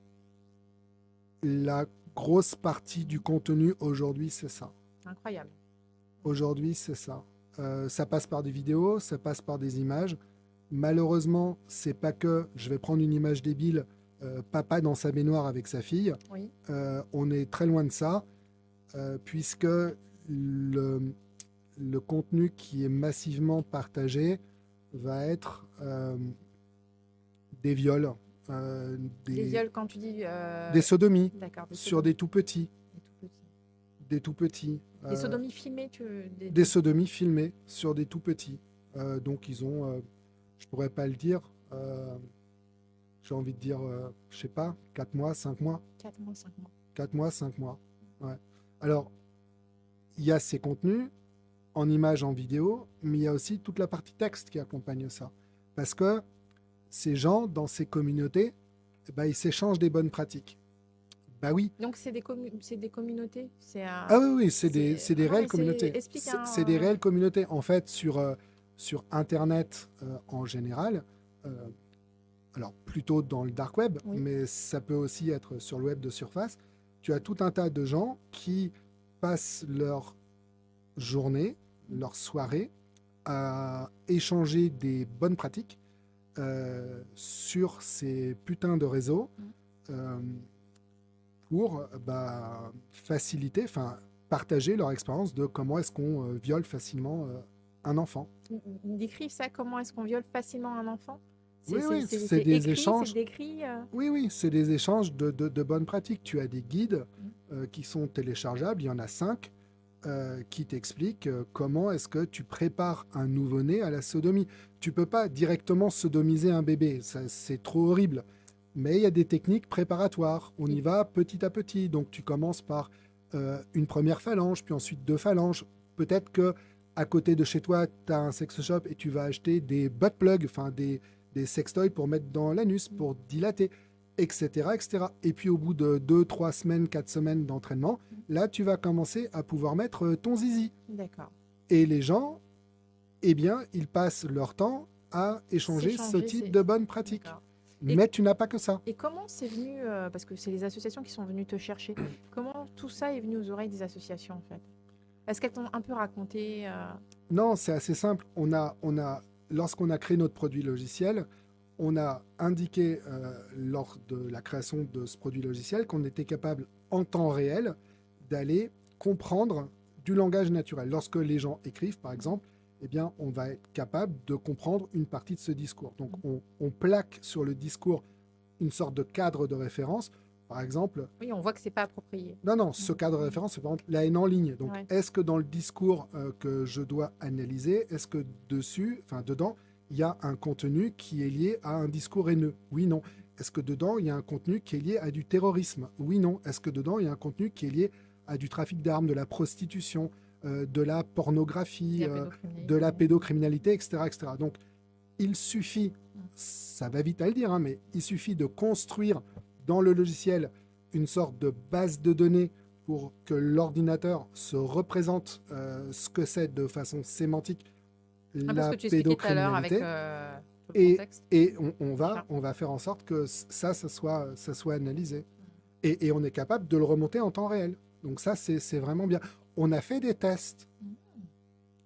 La grosse partie du contenu aujourd'hui, c'est ça. Incroyable. Aujourd'hui, c'est ça. Ça passe par des vidéos, ça passe par des images. Malheureusement, c'est pas que je vais prendre une image débile, papa dans sa baignoire avec sa fille. Oui. On est très loin de ça, puisque le contenu qui est massivement partagé va être des viols. Des viols, quand tu dis... Des sodomies. D'accord. Sur des tout petits. Des tout petits. Des tout petits. Des sodomies filmées Des sodomies filmées sur des tout petits. Donc ils ont, je pourrais pas le dire, j'ai envie de dire, je sais pas, 4 mois, 5 mois. 4 mois, 5 mois. 4 mois, 5 mois. Ouais. Alors, il y a ces contenus en images, en vidéo, mais il y a aussi toute la partie texte qui accompagne ça. Parce que ces gens, dans ces communautés, ils s'échangent des bonnes pratiques. Bah oui. Donc c'est des communautés. Ah oui, c'est des réelles communautés. C'est des réelles communautés. En fait, sur Internet en général, alors plutôt dans le dark web, oui. mais ça peut aussi être sur le web de surface, tu as tout un tas de gens qui passent leur journée, leur soirée à échanger des bonnes pratiques sur ces putains de réseaux pour faciliter, partager leur expérience de comment est-ce qu'on viole facilement un enfant. Décrire ça, comment est-ce qu'on viole facilement un enfant? Oui, c'est des échanges. C'est décrit. Oui, c'est des échanges de bonnes pratiques. Tu as des guides qui sont téléchargeables, il y en a 5 qui t'expliquent comment est-ce que tu prépares un nouveau-né à la sodomie. Tu peux pas directement sodomiser un bébé, c'est trop horrible. Mais il y a des techniques préparatoires. On y va petit à petit. Donc tu commences par une première phalange, puis ensuite 2 phalanges. Peut-être que à côté de chez toi, tu as un sex shop et tu vas acheter des butt plugs, des sextoys pour mettre dans l'anus, pour dilater, etc., etc. Et puis au bout de 2, 3 semaines, 4 semaines d'entraînement, là, tu vas commencer à pouvoir mettre ton zizi. D'accord. Et les gens, eh bien, ils passent leur temps à échanger ce type de bonnes pratiques. Mais tu n'as pas que ça. Et comment c'est venu, parce que c'est les associations qui sont venues te chercher, comment tout ça est venu aux oreilles des associations, en fait? Est-ce qu'elles t'ont un peu raconté Non, c'est assez simple. Lorsqu'on a créé notre produit logiciel, on a indiqué lors de la création de ce produit logiciel qu'on était capable en temps réel d'aller comprendre du langage naturel. Lorsque les gens écrivent, par exemple, eh bien, on va être capable de comprendre une partie de ce discours. Donc, on plaque sur le discours une sorte de cadre de référence. Par exemple... Oui, on voit que c'est pas approprié. Non, ce cadre de référence, c'est par exemple la haine en ligne. Donc, Ouais. est-ce que dans le discours que je dois analyser, est-ce que dedans, il y a un contenu qui est lié à un discours haineux? Oui, non. Est-ce que dedans, il y a un contenu qui est lié à du terrorisme? Oui, non. Est-ce que dedans, il y a un contenu qui est lié à du trafic d'armes, de la prostitution, de la pornographie, de la pédocriminalité, etc., etc. Donc, il suffit, ça va vite à le dire, hein, mais il suffit de construire dans le logiciel une sorte de base de données pour que l'ordinateur se représente ce que c'est de façon sémantique Parce la que tu expliquais tout à l'heure avec pédocriminalité. tout le contexte. Et on va faire en sorte que ça soit analysé. Et on est capable de le remonter en temps réel. Donc ça, c'est vraiment bien. On a fait des tests.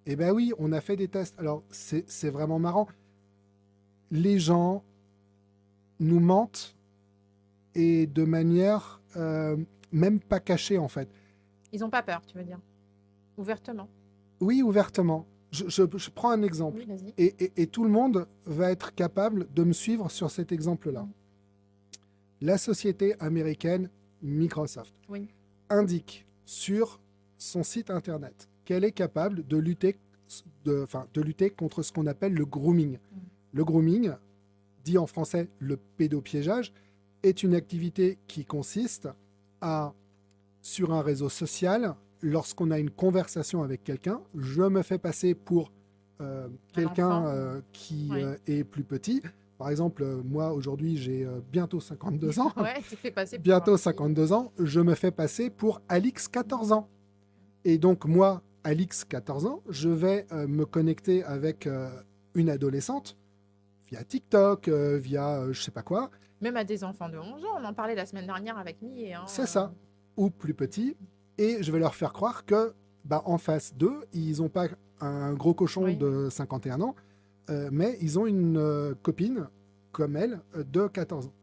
Eh bien oui, on a fait des tests. Alors, c'est vraiment marrant. Les gens nous mentent et de manière même pas cachée, en fait. Ils n'ont pas peur, tu veux dire. Ouvertement. Oui, ouvertement. Je prends un exemple. Oui, vas-y. Et tout le monde va être capable de me suivre sur cet exemple-là. La société américaine Microsoft indique sur son site internet qu'elle est capable de lutter contre ce qu'on appelle le grooming. Le grooming, dit en français le pédopiégeage, est une activité qui consiste à, sur un réseau social, lorsqu'on a une conversation avec quelqu'un, je me fais passer pour quelqu'un qui est plus petit. Par exemple, moi, aujourd'hui, j'ai bientôt 52 ans. Ouais, tu te fais passer pour Bientôt 52 ans, je me fais passer pour Alix, 14 ans. Et donc, moi, Alix, 14 ans, je vais me connecter avec une adolescente via TikTok, via je sais pas quoi. Même à des enfants de 11 ans, on en parlait la semaine dernière avec Mie. Hein, C'est ça, ou plus petit. Et je vais leur faire croire que, en face d'eux, ils n'ont pas un gros cochon de 51 ans, mais ils ont une copine comme elle de 14 ans.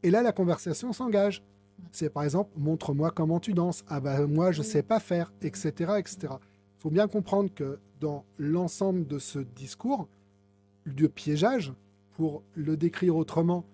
Et là, la conversation s'engage. C'est par exemple, montre-moi comment tu danses. Ah moi, je sais pas faire, etc., etc. Il faut bien comprendre que dans l'ensemble de ce discours de piégeage, pour le décrire autrement,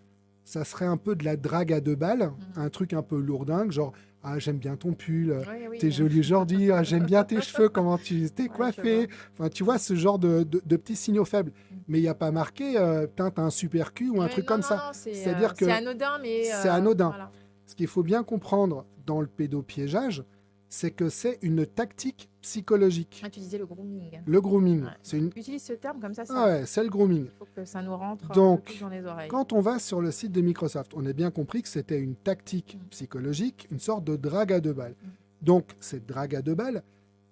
ça serait un peu de la drague à 2 balles, un truc un peu lourdingue, genre « Ah, j'aime bien ton pull, t'es jolie aujourd'hui, ah, j'aime bien tes cheveux, comment tu t'es coiffé. » Enfin, tu vois, ce genre de petits signaux faibles. Mais il n'y a pas marqué « T'as un super cul » ou un truc comme ça. C'est-à-dire que c'est anodin, mais... c'est anodin. Voilà. Ce qu'il faut bien comprendre dans le pédopiégeage, c'est que c'est une tactique psychologique. Ah, tu disais le grooming. Le grooming. C'est une... Utilise ce terme comme ça. c'est le grooming. Il faut que ça nous rentre Donc, dans les oreilles. quand on va sur le site de Microsoft, on a bien compris que c'était une tactique psychologique, une sorte de drague à 2 balles. Donc, cette drague à 2 balles,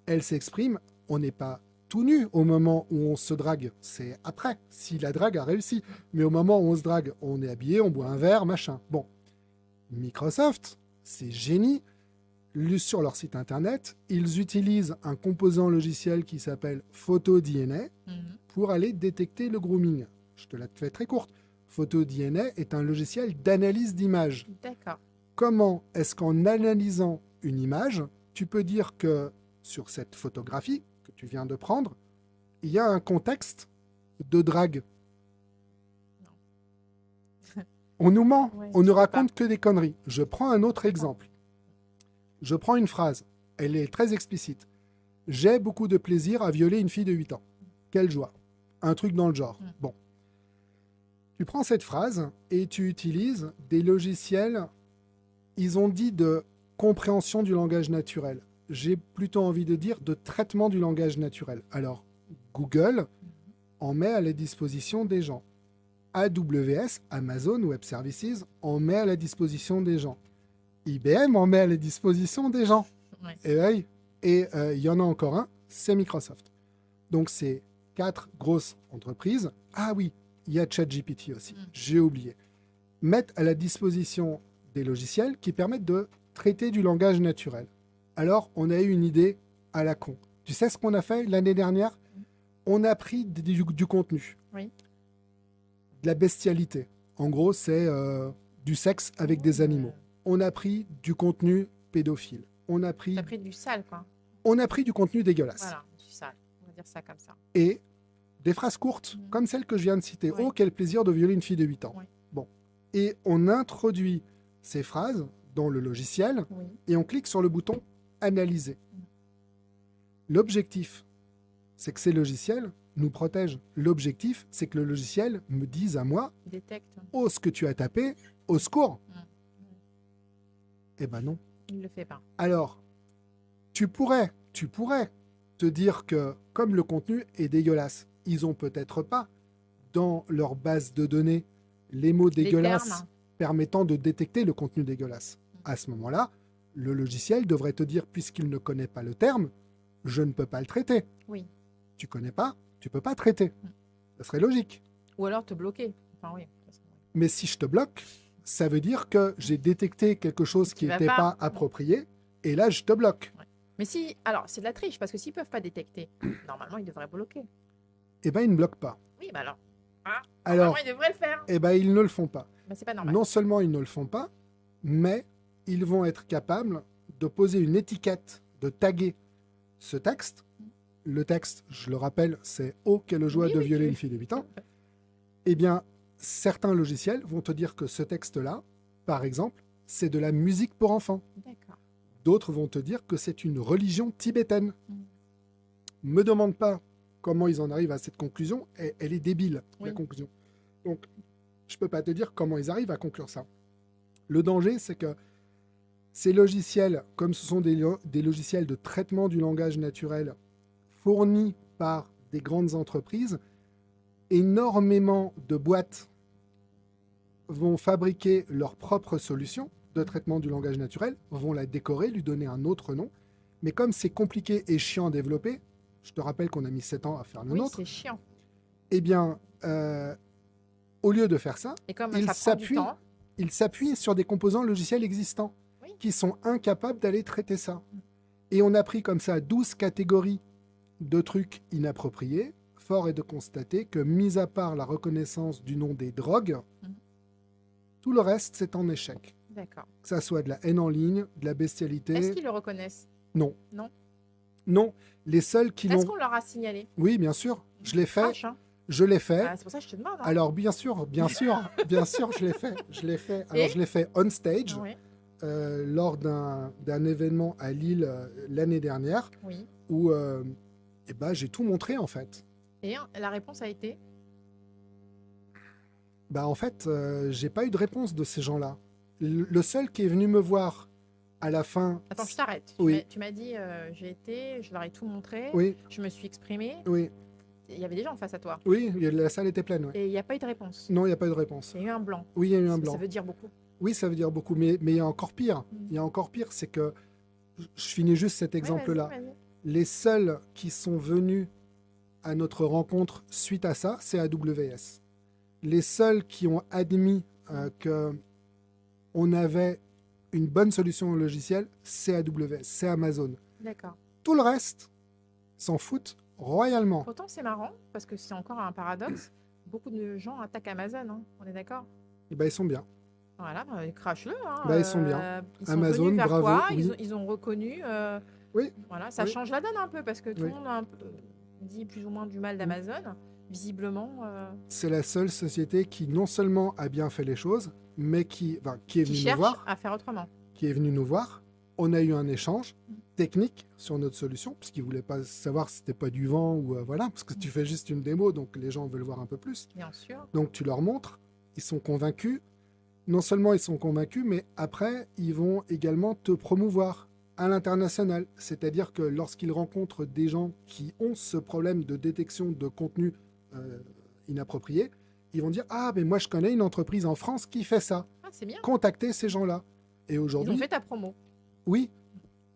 elle s'exprime, on n'est pas tout nu au moment où on se drague. C'est après, si la drague a réussi. Mais au moment où on se drague, on est habillé, on boit un verre, machin. Bon. Microsoft, c'est génie. Sur leur site internet, ils utilisent un composant logiciel qui s'appelle PhotoDNA pour aller détecter le grooming. Je te la fais très courte. PhotoDNA est un logiciel d'analyse d'images. D'accord. Comment est-ce qu'en analysant une image, tu peux dire que sur cette photographie que tu viens de prendre, il y a un contexte de drague? On nous ment, on ne raconte que des conneries. Je prends un autre exemple. Je prends une phrase, elle est très explicite. J'ai beaucoup de plaisir à violer une fille de 8 ans. Quelle joie. Un truc dans le genre. Bon. Tu prends cette phrase et tu utilises des logiciels, ils ont dit de compréhension du langage naturel. J'ai plutôt envie de dire de traitement du langage naturel. Alors, Google en met à la disposition des gens. AWS, Amazon Web Services, en met à la disposition des gens. IBM en met à la disposition des gens. Et il y en a encore un, c'est Microsoft. Donc, c'est 4 grosses entreprises. Ah oui, il y a ChatGPT aussi, j'ai oublié. Mettent à la disposition des logiciels qui permettent de traiter du langage naturel. Alors, on a eu une idée à la con. Tu sais ce qu'on a fait l'année dernière? On a pris du contenu. Oui. de la bestialité. En gros, c'est du sexe avec des animaux. On a pris du contenu pédophile. T'as pris du sale, quoi. On a pris du contenu dégueulasse. Voilà, du sale. On va dire ça comme ça. Et des phrases courtes, comme celle que je viens de citer. Oui. Oh, quel plaisir de violer une fille de 8 ans. Oui. Bon. Et on introduit ces phrases dans le logiciel Oui. et on clique sur le bouton Analyser. L'objectif, c'est que ces logiciels nous protègent. L'objectif, c'est que le logiciel me dise à moi, Détecte. oh, ce que tu as tapé, au secours. Eh ben non. Il ne le fait pas. Alors, tu pourrais te dire que comme le contenu est dégueulasse, ils ont peut-être pas dans leur base de données les mots dégueulasses termes. permettant de détecter le contenu dégueulasse. À ce moment-là, le logiciel devrait te dire, puisqu'il ne connaît pas le terme, je ne peux pas le traiter. Oui. Tu connais pas, tu peux pas traiter. Ça serait logique. Ou alors te bloquer. Enfin, oui. Mais si je te bloque, ça veut dire que j'ai détecté quelque chose qui Tu vas n'était pas approprié, et là, je te bloque. Mais si, alors c'est de la triche, parce que s'ils peuvent pas détecter, normalement ils devraient bloquer. Eh ben, ils ne bloquent pas. Oui, bah alors. Alors, Normalement ils devraient le faire. eh ben, ils ne le font pas. Mais c'est pas normal. Non seulement ils ne le font pas, mais ils vont être capables de poser une étiquette, de taguer ce texte. Le texte, je le rappelle, c'est « Oh, quelle joie Oui, de oui, violer tu- une fille de 8 ans ». Eh bien, certains logiciels vont te dire que ce texte-là, par exemple, c'est de la musique pour enfants. D'accord. D'autres vont te dire que c'est une religion tibétaine. Mm. Me demande pas comment ils en arrivent à cette conclusion. Elle est débile, la Oui. conclusion. Donc, je peux pas te dire comment ils arrivent à conclure ça. Le danger, c'est que ces logiciels, comme ce sont des logiciels de traitement du langage naturel fournis par des grandes entreprises, énormément de boîtes vont fabriquer leur propre solution de traitement du langage naturel, vont la décorer, lui donner un autre nom. Mais comme c'est compliqué et chiant à développer, je te rappelle qu'on a mis 7 ans à faire le Oui, nôtre, c'est chiant. eh bien, au lieu de faire ça, Et comme il ça prend du temps, il s'appuie sur des composants logiciels existants Oui. qui sont incapables d'aller traiter ça. Et on a pris comme ça 12 catégories de trucs inappropriés. Fort est de constater que, mis à part la reconnaissance du nom des drogues, tout le reste, c'est en échec. d'accord. Que ça soit de la haine en ligne, de la Est-ce bestialité. qu'ils le reconnaissent? Non. Non. Non. Les seuls qui Est-ce l'ont... qu'on leur a signalé? Oui, bien sûr. Je l'ai fait. Vache, hein. Je l'ai fait. Ah, c'est pour ça que je te demande. Hein. Alors, bien sûr, bien sûr, je l'ai fait. Je l'ai fait. Alors, Et je l'ai fait on stage Oui. lors d'un événement à Lille l'année dernière Oui. où eh ben, j'ai tout montré, en fait. Et la réponse a été? Bah, en fait, j'ai pas eu de réponse de ces gens-là. Le seul qui est venu me voir à la fin... Attends, je t'arrête. Oui. Tu m'as dit, j'ai été, je leur ai tout montré, Oui, je me suis exprimée. oui, Il y avait des gens face à toi. oui, la salle était pleine, oui. Et il n'y a pas eu de réponse. Non, il n'y a pas eu de réponse. Il y a eu un blanc. Oui, il y a eu un Ça blanc. veut dire beaucoup. Oui, ça veut dire beaucoup, mais il y a encore pire. Il y a encore pire, c'est que... Je finis juste cet exemple-là. Ouais, vas-y. Les seuls qui sont venus à notre rencontre suite à ça, c'est AWS. Les seuls qui ont admis que on avait une bonne solution au logiciel, c'est AWS, c'est Amazon. D'accord. Tout le reste s'en foutent royalement. Pourtant, c'est marrant, parce que c'est encore un paradoxe. Beaucoup de gens attaquent Amazon, hein. On est d'accord? Et ben, ils sont bien. Voilà, bah, crache-le. Hein. Bah, ils sont bien. Ils sont Amazon, venus vers bravo, toi, oui. ils ont reconnu. Oui. Voilà, ça Oui. change la donne un peu, parce que tout Oui. le monde a dit plus ou moins du mal d'Amazon. Visiblement, C'est la seule société qui non seulement a bien fait les choses, mais qui est qui venue nous cherche voir. à faire autrement. Qui est venu nous voir. On a eu un échange technique sur notre solution, puisqu'ils ne voulaient pas savoir si c'était pas du vent ou voilà, parce que tu fais juste une démo, donc les gens veulent voir un peu plus. Bien sûr. Donc tu leur montres, ils sont convaincus. Non seulement ils sont convaincus, mais après, ils vont également te promouvoir à l'international. C'est-à-dire que lorsqu'ils rencontrent des gens qui ont ce problème de détection de contenu inapproprié, ils vont dire « Ah, mais moi je connais une entreprise en France qui fait ça. Ah, c'est bien. Contactez ces gens-là. » Et Ils aujourd'hui, ont fait ta promo. oui,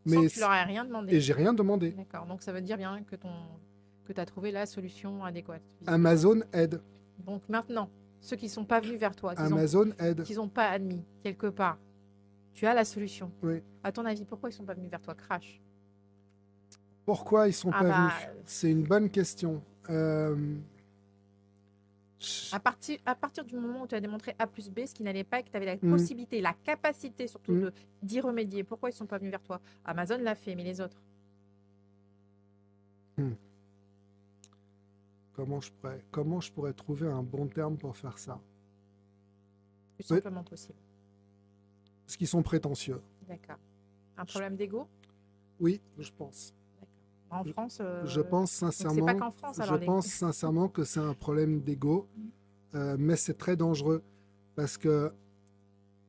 Sans mais que tu leur aies rien demandé. et j'ai rien demandé. D'accord. Donc ça veut dire bien que tu as trouvé la solution adéquate. Amazon aide. Donc maintenant, ceux qui ne sont pas venus vers toi, Amazon aide. qui n'ont pas admis quelque part, tu as la solution. Oui. À ton avis, pourquoi ils ne sont pas venus vers toi? Crash. Pourquoi ils sont Ah pas bah, venus? C'est une bonne question. À partir du moment où tu as démontré A plus B, ce qui n'allait pas et que tu avais la Mm. possibilité, la capacité surtout Mm. d'y remédier, pourquoi ils ne sont pas venus vers toi? Amazon l'a fait, mais les autres? Comment je pourrais trouver un bon terme pour faire ça? Plus Oui. simplement possible. Parce qu'ils sont prétentieux. D'accord. Un problème d'ego? Oui, je pense. En France, Je pense c'est pas sincèrement, qu'en France, je alors les... pense sincèrement que c'est un problème d'ego, mais c'est très dangereux parce que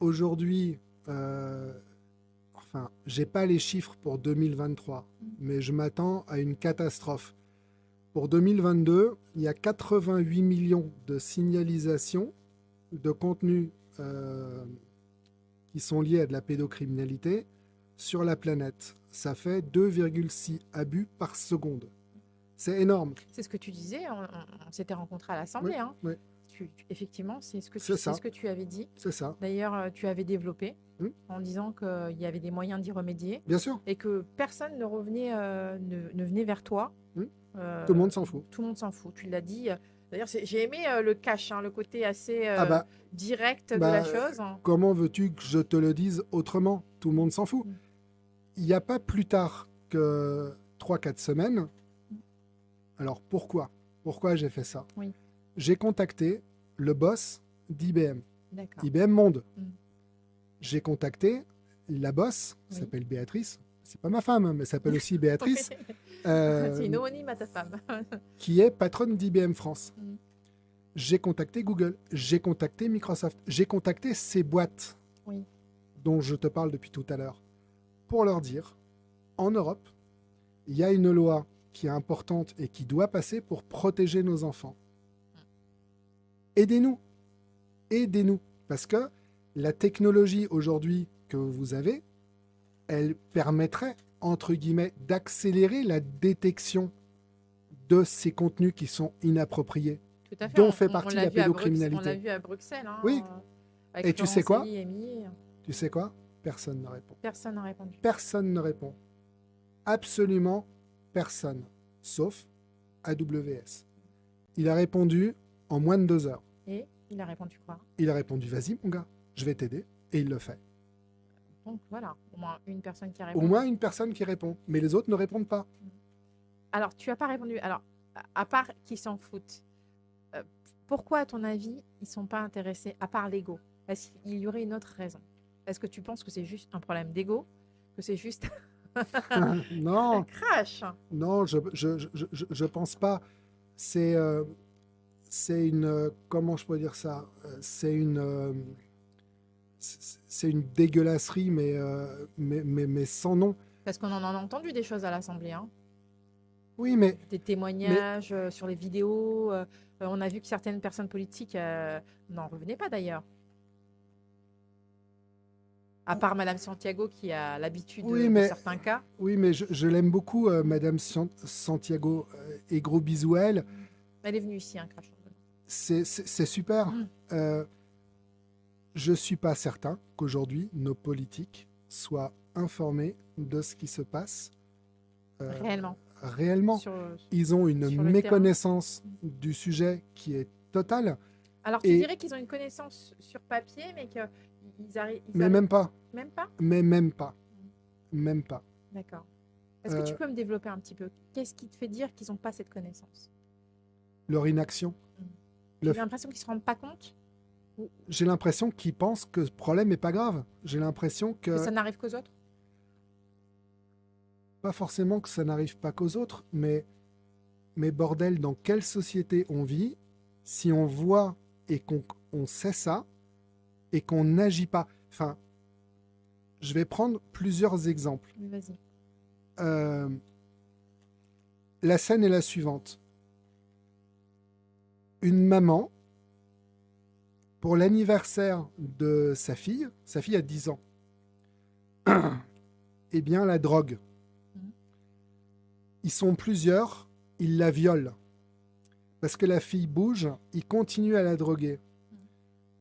aujourd'hui, enfin, j'ai pas les chiffres pour 2023, mais je m'attends à une catastrophe. Pour 2022, il y a 88 millions de signalisations de contenus qui sont liés à de la pédocriminalité sur la planète. Ça fait 2,6 abus par seconde. C'est énorme. C'est ce que tu disais, on s'était rencontrés à l'Assemblée. Oui, Hein. oui. Effectivement, c'est ce que C'est ça. ce que tu avais dit. C'est ça. D'ailleurs, tu avais développé Mm. en disant qu'il y avait des moyens d'y remédier Bien sûr, et que personne ne revenait, ne venait vers toi. tout le monde s'en fout. Tout le monde s'en fout. Tu l'as dit. D'ailleurs, j'ai aimé le cash, hein, le côté assez Ah bah, direct de bah, la chose. comment veux-tu que je te le dise autrement? Tout le monde s'en fout. Mm. Il n'y a pas plus tard que 3-4 semaines. Alors pourquoi? Pourquoi j'ai fait ça? Oui. J'ai contacté le boss d'IBM, D'accord. IBM Monde. Mm. J'ai contacté la boss, Oui. s'appelle Béatrice. C'est pas ma femme, hein, mais elle s'appelle aussi Béatrice, C'est une homonyme à ta femme. qui est patronne d'IBM France. Mm. J'ai contacté Google, j'ai contacté Microsoft, j'ai contacté ces boîtes Oui. dont je te parle depuis tout à l'heure, pour leur dire, en Europe, il y a une loi qui est importante et qui doit passer pour protéger nos enfants. Aidez-nous. Aidez-nous. Parce que la technologie aujourd'hui que vous avez, elle permettrait, entre guillemets, d'accélérer la détection de ces contenus qui sont inappropriés. Tout à fait. Dont fait partie l'a la vu à pédocriminalité. On l'a vu à Bruxelles. Hein, Oui. avec Et tu sais Florence quoi? Elie et Milly. Tu sais quoi? Personne ne répond. Personne n'a répondu. Personne ne répond. Absolument personne. Sauf AWS. Il a répondu en moins de 2 heures. Et il a répondu quoi? Il a répondu, vas-y mon gars, je vais t'aider. Et il le fait. Donc voilà, au moins une personne qui a Au répondu. moins une personne qui répond. Mais les autres ne répondent pas. Alors, tu n'as pas répondu. Alors, à part qu'ils s'en foutent, pourquoi, à ton avis, ils ne sont pas intéressés, à part l'ego? Est-ce qu'il y aurait une autre raison? Est-ce que tu penses que c'est juste un problème d'ego? Que c'est juste Non, un crash? non, je pense pas. C'est une... comment je pourrais dire ça? C'est une dégueulasserie, mais sans nom. Parce qu'on en a entendu des choses à l'Assemblée. Hein. Oui, mais Des témoignages sur les vidéos. On a vu que certaines personnes politiques n'en revenaient pas d'ailleurs. À part Madame Santiago qui a l'habitude Oui, de mais- certains cas. oui, mais je l'aime beaucoup, Madame Santiago, et gros bisous à elle. Elle est venue ici, un crash. C'est super. Mm. Je suis pas certain qu'aujourd'hui nos politiques soient informés de ce qui se passe Réellement. réellement. Sur- Ils ont une sur le méconnaissance du sujet qui est totale, Alors, tu Et- dirais qu'ils ont une connaissance sur papier, mais qu'ils arrivent. mais même pas, Même pas? même pas, même pas. D'accord. Est-ce que tu Euh, peux me développer un petit peu? Qu'est-ce qui te fait dire qu'ils n'ont pas cette connaissance? Leur inaction. J'ai l'impression qu'ils ne se rendent pas compte J'ai l'impression qu'ils pensent que ce problème n'est pas grave. J'ai l'impression que que ça n'arrive qu'aux autres. pas forcément que ça n'arrive pas qu'aux autres, mais bordel, dans quelle société on vit si on voit et qu'on sait ça et qu'on n'agit pas? Enfin, je vais prendre plusieurs exemples. Mais vas-y. La scène est la suivante. Une maman, pour l'anniversaire de sa fille a 10 ans, eh bien, la drogue. Ils sont plusieurs, ils la violent. Parce que la fille bouge, ils continuent à la droguer.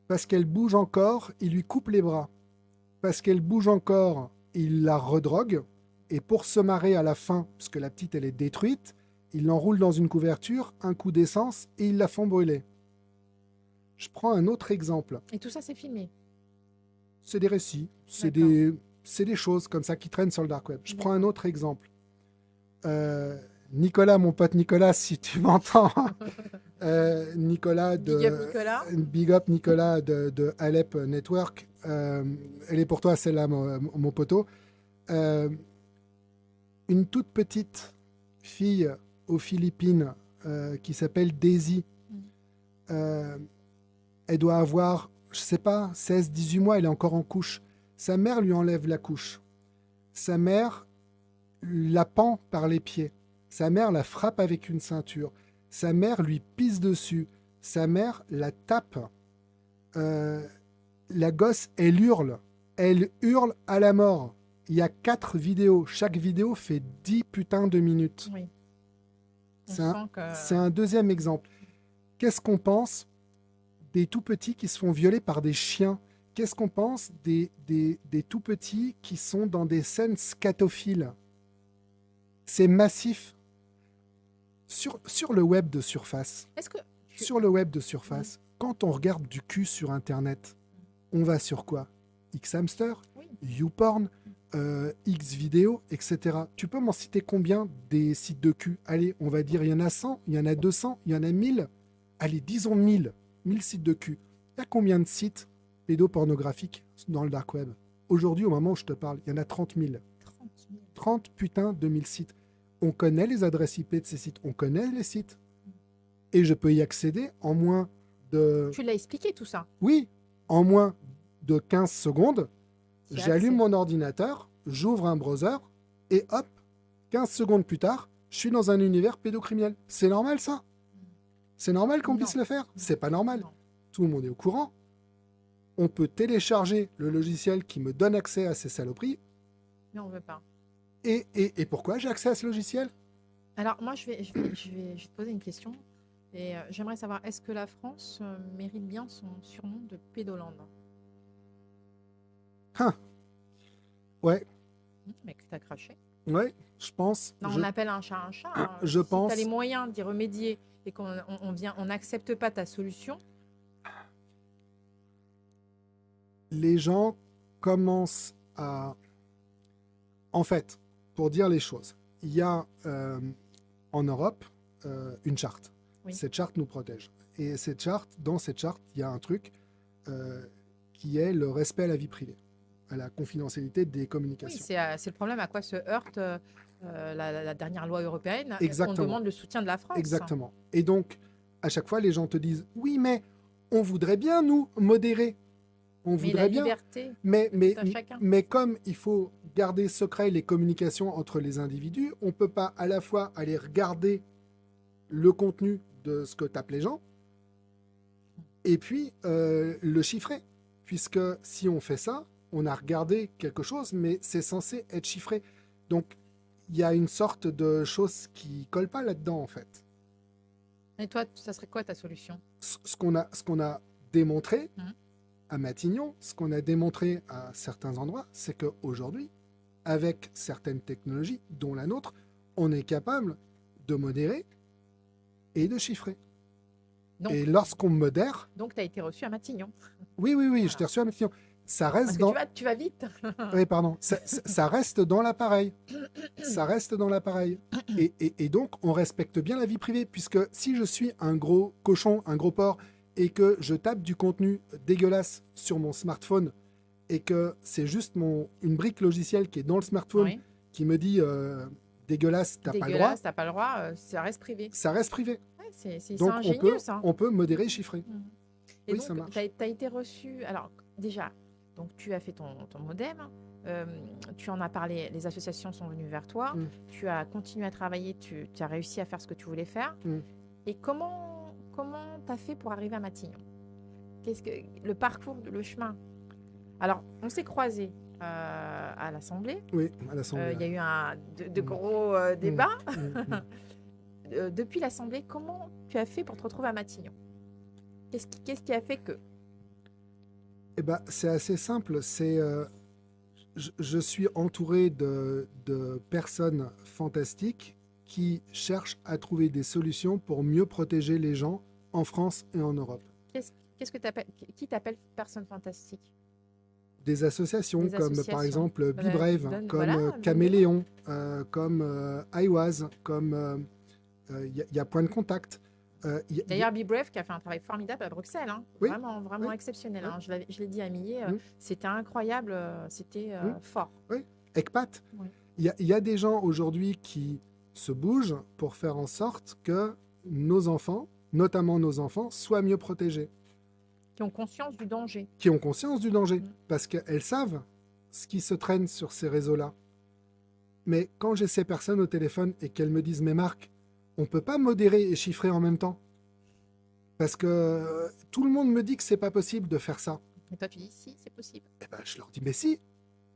Parce qu'elle bouge encore, ils lui coupent les bras. Parce qu'elle bouge encore, ils la redroguent. Et pour se marrer à la fin, parce que la petite, elle est détruite, ils l'enroulent dans une couverture, un coup d'essence, et ils la font brûler. Je prends un autre exemple. Et tout ça, c'est filmé. C'est des récits, D'accord. c'est des choses comme ça qui traînent sur le dark web. Je prends un D'accord. autre exemple. Nicolas, mon pote Nicolas, si tu m'entends, Nicolas Big up Nicolas. Big up Nicolas de Alep Network. Elle est pour toi, celle-là, mon poteau. Euh, une toute petite fille aux Philippines qui s'appelle Daisy. Euh, Elle doit avoir, je sais pas, 16, 18 mois, elle est encore en couche. Sa mère lui enlève la couche. Sa mère la pend par les pieds. Sa mère la frappe avec une ceinture. Sa mère lui pisse dessus. Sa mère la tape. La gosse, elle hurle. Elle hurle à la mort. Il y a 4 vidéos. Chaque vidéo fait 10 putains de minutes. Oui. On C'est un, sent que... c'est un deuxième exemple. Qu'est-ce qu'on pense des tout petits qui se font violer par des chiens? Qu'est-ce qu'on pense des tout petits qui sont dans des scènes scatophiles? C'est massif. Sur le web de surface, Est-ce que... sur le web de surface, quand on regarde du cul sur Internet, on va sur quoi? Xhamster, Oui. YouPorn, Xvideo, etc. Tu peux m'en citer combien des sites de cul? Allez, on va dire il y en a 100, il y en a 200, il y en a 1000. Allez, disons 1000 sites de cul. Il y a combien de sites pédopornographiques dans le dark web? Aujourd'hui, au moment où je te parle, il y en a 30 000. 30 000. 30 putains de 1000 sites. On connaît les adresses IP de ces sites, on connaît les sites. Et je peux y accéder en moins de... Tu l'as expliqué tout ça. Oui, en moins de 15 secondes. C'est J'allume accès. mon ordinateur, j'ouvre un browser, et hop, 15 secondes plus tard, je suis dans un univers pédocriminel. C'est normal, ça? C'est normal qu'on Non. puisse le faire? C'est pas normal. Non. Tout le monde est au courant. On peut télécharger le logiciel qui me donne accès à ces saloperies. Mais on veut pas. Et pourquoi j'ai accès à ce logiciel? Alors, moi, je vais te poser une question. Et j'aimerais savoir, est-ce que la France mérite bien son surnom de Pédoland? Ouais, Mais que t'as craché. ouais, je pense. Non, je- on appelle un chat un chat. Hein. Je Si pense. tu as les moyens d'y remédier et on n'accepte pas ta solution, Les gens commencent à... En fait, pour dire les choses, il y a en Europe une charte. Oui. Cette charte nous protège. Et dans cette charte, il y a un truc qui est le respect à la vie privée, à la confidentialité des oui, communications. c'est le problème à quoi se heurte la dernière loi européenne. Exactement. On demande le soutien de la France. Exactement. Et donc, à chaque fois, les gens te disent, oui, mais on voudrait bien, nous, modérer. On Mais voudrait la bien. liberté, Mais c'est à chacun. comme il faut garder secret les communications entre les individus, on ne peut pas à la fois aller regarder le contenu de ce que tapent les gens et puis le chiffrer. Puisque si on fait ça, on a regardé quelque chose, mais c'est censé être chiffré. Donc, il y a une sorte de chose qui colle pas là-dedans, en fait. Et toi, ça serait quoi ta solution? Ce qu'on a démontré Mhm. à Matignon, ce qu'on a démontré à certains endroits, c'est qu'aujourd'hui, avec certaines technologies, dont la nôtre, on est capable de modérer et de chiffrer. Donc, Et lorsqu'on modère, donc tu as été reçu à Matignon. oui, Voilà. je t'ai reçu à Matignon. Ça Parce reste que dans... tu vas vite. Oui, pardon. Ça reste dans l'appareil. Ça reste dans l'appareil. Et donc, on respecte bien la vie privée, puisque si je suis un gros cochon, un gros porc, et que je tape du contenu dégueulasse sur mon smartphone, et que c'est juste une brique logicielle qui est dans le smartphone Oui. qui me dit dégueulasse, t'as pas le droit, Dégueulasse, t'as pas le droit, ça reste privé. ça reste privé. Ouais, c'est Donc, ingénieux, ça. on peut modérer et chiffrer. Mhm. Et Oui, ça donc, marche. tu as été reçu. Alors, déjà, donc, tu as fait ton modem. Tu en as parlé, les associations sont venues vers toi. Mm. Tu as continué à travailler, tu as réussi à faire ce que tu voulais faire. Mm. Et comment tu as fait pour arriver à Matignon? Qu'est-ce que le parcours, le chemin? Alors, on s'est croisés à l'Assemblée. Oui, à l'Assemblée. Il y a eu de Mm. gros débats. Mm. Depuis l'Assemblée, comment tu as fait pour te retrouver à Matignon? Qu'est-ce qui a fait que... Eh ben, c'est assez simple. Je suis entouré de personnes fantastiques qui cherchent à trouver des solutions pour mieux protéger les gens en France et en Europe. Qu'est-ce que t'appelles, qui t'appelle personne fantastique? Des associations Des comme par associations. exemple Voilà, Be Brave, donne- comme voilà, Caméléon, comme iWaz, comme il y a Point de Contact. D'ailleurs, Be Brave qui a fait un travail formidable à Bruxelles, hein. Oui, Vraiment, vraiment oui, exceptionnel, oui. hein. Je l'ai dit à Millet, Mm. c'était incroyable, c'était fort. Oui, ECPAT. Oui. Il y a des gens aujourd'hui qui se bougent pour faire en sorte que nos enfants, notamment nos enfants, soient mieux protégés, Qui ont conscience du danger. qui ont conscience du danger, Mm. parce qu'elles savent ce qui se traîne sur ces réseaux-là. Mais quand j'ai ces personnes au téléphone et qu'elles me disent « Mais Marc, on ne peut pas modérer et chiffrer en même temps ?» Parce que tout le monde me dit que c'est pas possible de faire ça. Et toi, tu dis si, c'est possible. Eh ben, je leur dis « Mais si,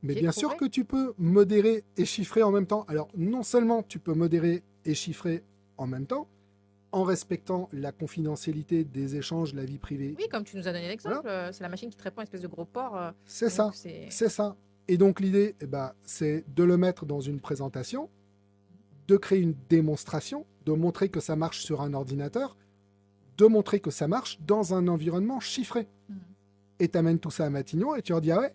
mais J'ai bien trouvé. sûr que tu peux modérer et chiffrer en même temps. » Alors, non seulement tu peux modérer et chiffrer en même temps, en respectant la confidentialité des échanges, la vie privée. Oui, comme tu nous as donné l'exemple, c'est la machine qui te répond, espèce de gros porc. C'est donc ça, c'est ça. Et donc l'idée, eh ben, c'est de le mettre dans une présentation, de créer une démonstration, de montrer que ça marche sur un ordinateur, de montrer que ça marche dans un environnement chiffré. Mhm. Et tu amènes tout ça à Matignon et tu leur dis « Ah ouais,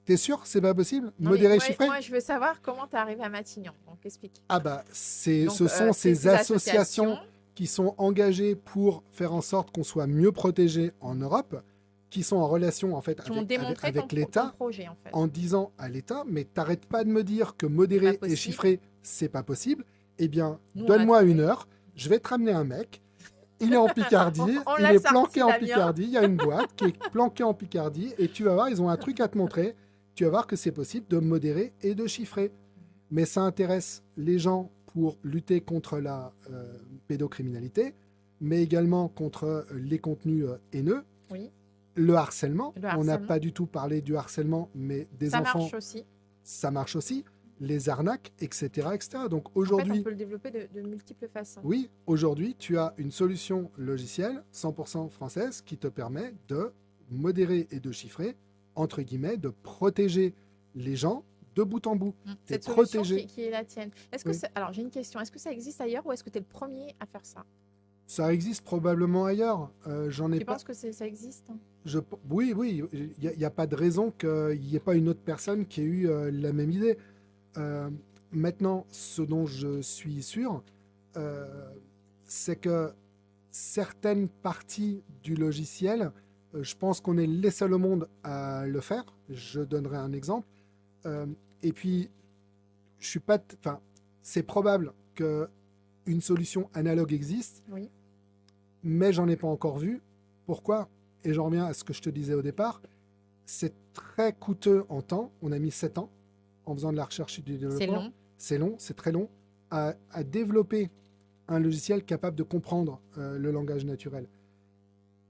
t'es sûr, c'est pas possible? Non, Modérer et mais chiffrer ?» moi, je veux savoir comment tu es arrivé à Matignon. Donc, explique. Ah bah, Donc, ce sont c'est ces associations qui sont engagées pour faire en sorte qu'on soit mieux protégé en Europe, qui sont en relation en fait qui ont démontré avec ton l'État, projet, en fait. en disant à l'État, mais t'arrêtes pas de me dire que modérer C'est pas et possible. chiffrer, c'est pas possible. Eh bien, Nous, on donne-moi l'a trouvé. une heure, je vais te ramener un mec. Il est en Picardie, On il l'a est sorti, planqué en Damien. Picardie. Il y a une boîte qui est planquée en Picardie et tu vas voir, ils ont un truc à te montrer. Tu vas voir que c'est possible de modérer et de chiffrer. Mais ça intéresse les gens pour lutter contre la pédocriminalité, mais également contre les contenus haineux. Oui, Le harcèlement, Le on n'a harcèlement. pas du tout parlé du harcèlement, mais des ça enfants, marche aussi. ça marche aussi, les arnaques, etc. etc. Donc En fait, aujourd'hui, on peut le développer de multiples façons. oui, aujourd'hui, tu as une solution logicielle 100% française qui te permet de modérer et de chiffrer, entre guillemets, de protéger les gens de bout en bout. T'es Cette solution protégé. qui est la tienne. Est-ce que Oui. alors, j'ai une question. Est-ce que ça existe ailleurs ou est-ce que tu es le premier à faire ça? Ça existe probablement ailleurs. J'en ai Tu pas. penses que ça existe? Oui, oui, il n'y a pas de raison qu'il n'y ait pas une autre personne qui ait eu la même idée. Maintenant, ce dont je suis sûr, c'est que certaines parties du logiciel, je pense qu'on est les seuls au monde à le faire. Je donnerai un exemple. Et puis, je suis pas, enfin, c'est probable que une solution analogue existe, Oui. mais j'en ai pas encore vu. Pourquoi? Et j'en reviens à ce que je te disais au départ. C'est très coûteux en temps. On a mis 7 ans en faisant de la recherche et du développement. C'est long. C'est long, c'est très long, à développer un logiciel capable de comprendre le langage naturel.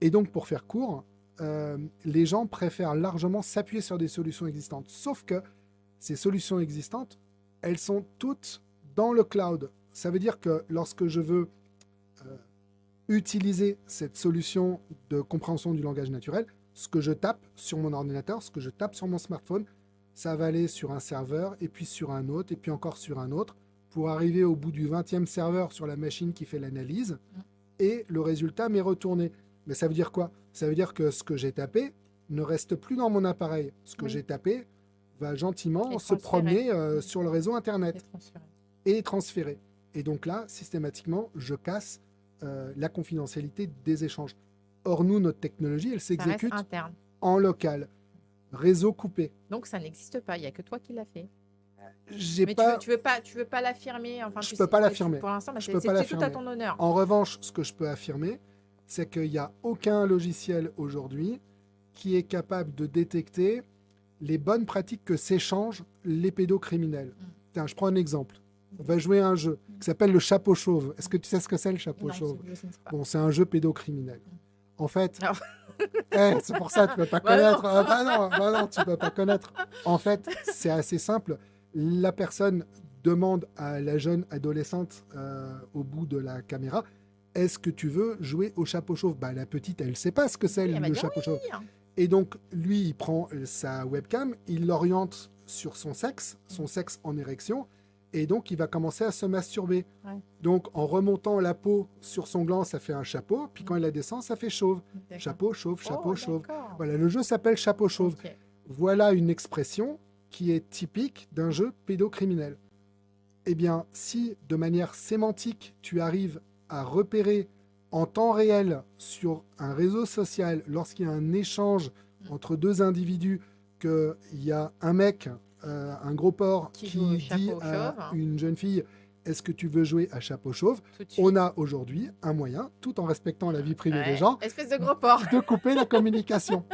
Et donc, pour faire court, les gens préfèrent largement s'appuyer sur des solutions existantes. Sauf que ces solutions existantes, elles sont toutes dans le cloud. Ça veut dire que lorsque je veux utiliser cette solution de compréhension du langage naturel, ce que je tape sur mon ordinateur, ce que je tape sur mon smartphone, ça va aller sur un serveur, et puis sur un autre, et puis encore sur un autre, pour arriver au bout du 20e serveur sur la machine qui fait l'analyse, et le résultat m'est retourné. Mais ça veut dire quoi? Ça veut dire que ce que j'ai tapé ne reste plus dans mon appareil. Ce que Oui. j'ai tapé va gentiment Et se promener transférer. sur le réseau Internet C'est transféré. et transférer. Et donc là, systématiquement, je casse la confidentialité des échanges. Or, nous, notre technologie, elle Ça reste s'exécute interne. en local, réseau coupé. Donc ça n'existe pas. Il n'y a que toi qui l'as fait. J'ai Mais pas... tu veux pas l'affirmer. Enfin, Je tu peux sais- pas tu- l'affirmer. Pour l'instant, bah, Je c'est peux pas c'est tout à l'affirmer. ton honneur. En revanche, ce que je peux affirmer, c'est qu'il n'y a aucun logiciel aujourd'hui qui est capable de détecter les bonnes pratiques que s'échangent les pédocriminels. Tiens, je prends un exemple. On va jouer à un jeu qui s'appelle le chapeau chauve. Est-ce que tu sais ce que c'est le chapeau Non, chauve? je ne sais pas. Bon, c'est un jeu pédocriminel. En fait, Alors. c'est pour ça que tu ne peux pas Bah connaître. Bah non, tu ne peux pas connaître. En fait, c'est assez simple. La personne demande à la jeune adolescente au bout de la caméra, est-ce que tu veux jouer au chapeau chauve? Bah, la petite, elle ne sait pas ce que c'est Oui, elle va le dire chapeau chauve. oui. Et donc, lui, il prend sa webcam, il l'oriente sur son sexe en érection, Et donc, il va commencer à se masturber. Ouais. Donc, en remontant la peau sur son gland, ça fait un chapeau. Puis quand il la descend, ça fait chauve. D'accord. Chapeau, chauve, chapeau, Oh, chauve. d'accord. Voilà, le jeu s'appelle chapeau chauve. Ok. Voilà une expression qui est typique d'un jeu pédocriminel. Eh bien, si de manière sémantique, tu arrives à repérer en temps réel sur un réseau social, lorsqu'il y a un échange entre deux individus, qu'il y a un mec, un gros porc, Qui joue au qui dit chapeau à chauve. une jeune fille, est-ce que tu veux jouer à chapeau chauve? Tout de suite. On a aujourd'hui un moyen, tout en respectant la vie privée Ouais. des gens, Espèce de gros porc. de couper la communication.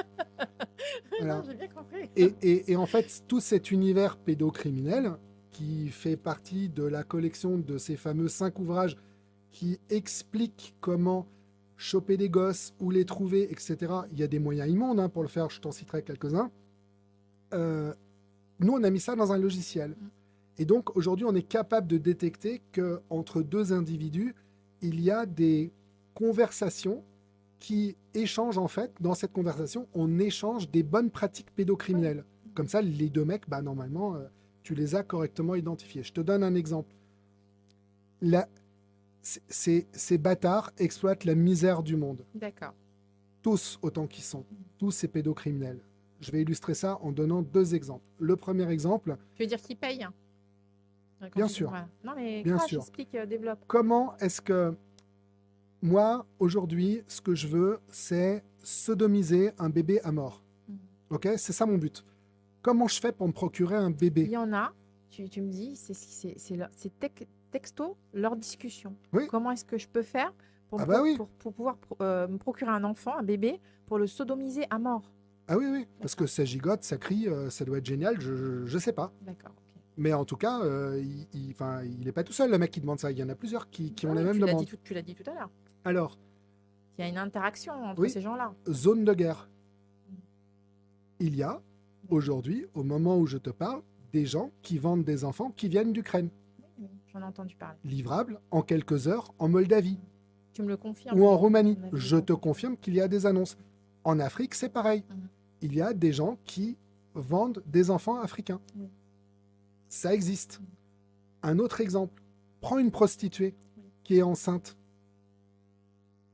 Voilà. Non, j'ai bien compris. Et en fait, tout cet univers pédocriminel qui fait partie de la collection de ces fameux 5 ouvrages qui expliquent comment choper des gosses, où les trouver, etc. Il y a des moyens immondes hein, pour le faire, je t'en citerai quelques-uns. Nous, on a mis ça dans un logiciel. Et donc, aujourd'hui, on est capable de détecter qu'entre deux individus, il y a des conversations qui échangent, en fait, dans cette conversation, on échange des bonnes pratiques pédocriminelles. Comme ça, les deux mecs, bah, normalement, tu les as correctement identifiés. Je te donne un exemple. Ces bâtards exploitent la misère du monde. D'accord. Tous autant qu'ils sont. Tous ces pédocriminels. Je vais illustrer ça en donnant 2 exemples. Le premier exemple, Tu veux dire qui paye hein, quand Bien tu- sûr. voilà. Non, mais Bien crache, sûr. explique, développe. comment est-ce que moi, aujourd'hui, ce que je veux, c'est sodomiser un bébé à mort. Mhm. Ok? C'est ça mon but. Comment je fais pour me procurer un Il bébé? y en a, tu me dis, c'est texto leur discussion. Oui. Comment est-ce que je peux faire pour, Ah bah oui. pour pouvoir me procurer un enfant, un bébé, pour le sodomiser à mort? Ah oui, oui. Parce que ça gigote, ça crie, ça doit être génial, je sais pas. D'accord. ok. Mais en tout cas, il est pas tout seul, le mec qui demande ça. Il y en a plusieurs qui ont Oui, la même tu l'as demande. dit tu l'as dit tout à l'heure. Alors, Il y a une interaction entre Oui. ces gens-là. zone de guerre. Il y a, aujourd'hui, au moment où je te parle, des gens qui vendent des enfants qui viennent d'Ukraine. Oui, j'en ai entendu parler. Livrables en quelques heures en Moldavie Tu me le confirmes? ou en Roumanie. On avait Je te compris. confirme qu'il y a des annonces. En Afrique, c'est pareil. Mhm. Il y a des gens qui vendent des enfants africains. Oui. Ça existe. Un autre exemple. Prends une prostituée qui est enceinte.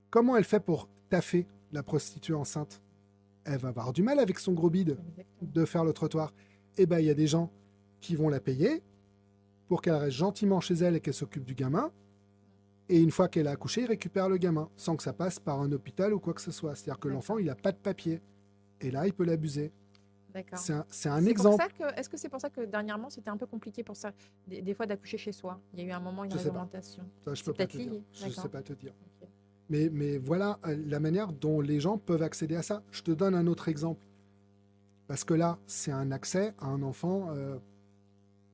Comment elle fait pour taffer la prostituée enceinte? Elle va avoir du mal avec son gros bide Exactement. de faire le trottoir. Eh bien, il y a des gens qui vont la payer pour qu'elle reste gentiment chez elle et qu'elle s'occupe du gamin. Et une fois qu'elle a accouché, ils récupèrent le gamin, sans que ça passe par un hôpital ou quoi que ce soit. C'est-à-dire que D'accord. l'enfant, il n'a pas de papier. Et là, il peut l'abuser. D'accord. C'est un C'est exemple. Est-ce que c'est pour ça que dernièrement, c'était un peu compliqué pour ça, des fois d'accoucher chez soi? Il y a eu un moment, une Je sais pas. réglementation. Ça, je C'est peux pas peut-être te dire. lié. Je D'accord. sais pas te dire. Ok. Mais voilà la manière dont les gens peuvent accéder à ça. Je te donne un autre exemple. Parce que là, c'est un accès à un enfant,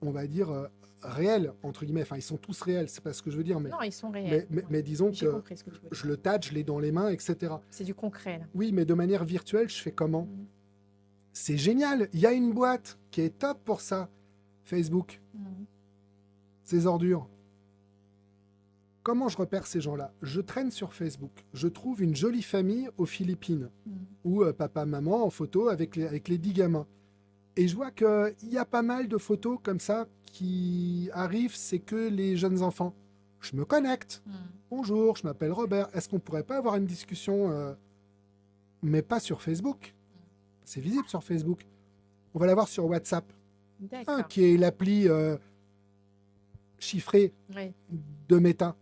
on va dire, réel, entre guillemets. Enfin, ils sont tous réels, c'est pas ce que je veux dire. Mais, Non, ils sont réels. Ouais. mais disons J'ai que compris ce que tu veux dire. je le tâche, je l'ai dans les mains, etc. C'est du concret, là. Oui, mais de manière virtuelle, je fais comment? Mhm. C'est génial. Il y a une boîte qui est top pour ça. Facebook, Mhm. ces ordures. Comment je repère ces gens-là? Je traîne sur Facebook. Je trouve une jolie famille aux Philippines, Mhm. où papa, maman en photo avec les 10 gamins. Et je vois qu'il y a pas mal de photos comme ça qui arrivent, c'est que les jeunes enfants. Je me connecte. Mhm. Bonjour, je m'appelle Robert. Est-ce qu'on pourrait pas avoir une discussion, mais pas sur Facebook? C'est visible sur Facebook. On va l'avoir sur WhatsApp, D'accord. qui est l'appli chiffrée Oui. de Meta.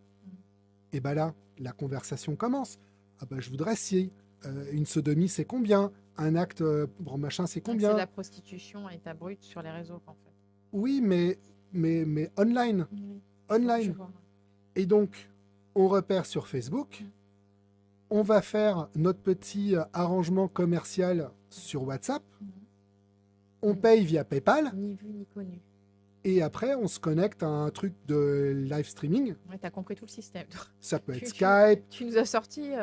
Et bien là, la conversation commence. Ah ben, je voudrais si une sodomie, c'est combien? Un acte pour machin, c'est Donc, combien? c'est de la prostitution à état brut sur les réseaux, en fait. Oui, mais online. Oui. Online. Je vois. Et donc, on repère sur Facebook. On va faire notre petit arrangement commercial sur WhatsApp. Mhm. On paye via PayPal. Ni vu ni connu. Et après, on se connecte à un truc de live streaming. Ouais, t'as compris tout le système. Ça peut être Tu- Skype, Tu nous as sorti. Ouais.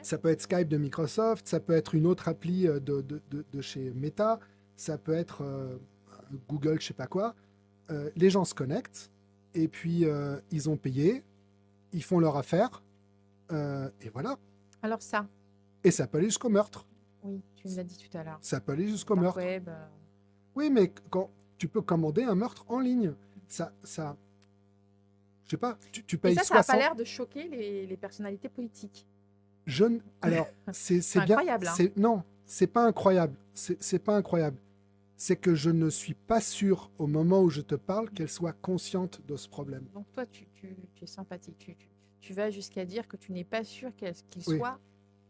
ça peut être Skype de Microsoft, ça peut être une autre appli de chez Meta, ça peut être Google, je sais pas quoi. Les gens se connectent et puis ils ont payé, ils font leur affaire et voilà. Alors, ça, Et ça peut aller jusqu'au meurtre. oui, tu nous l'as dit tout à l'heure. Ça peut aller jusqu'au Dark meurtre. web. Oui, mais quand tu peux commander un meurtre en ligne, je sais pas, tu Et payes ça n'a pas 60. l'air de choquer les personnalités politiques. Alors, c'est C'est bien. incroyable, hein. Non, c'est pas incroyable. C'est pas incroyable. C'est que je ne suis pas sûr, au moment où je te parle, qu'elle soit consciente de ce problème. Donc toi, tu es sympathique. Tu vas jusqu'à dire que tu n'es pas sûr qu'il Oui, soit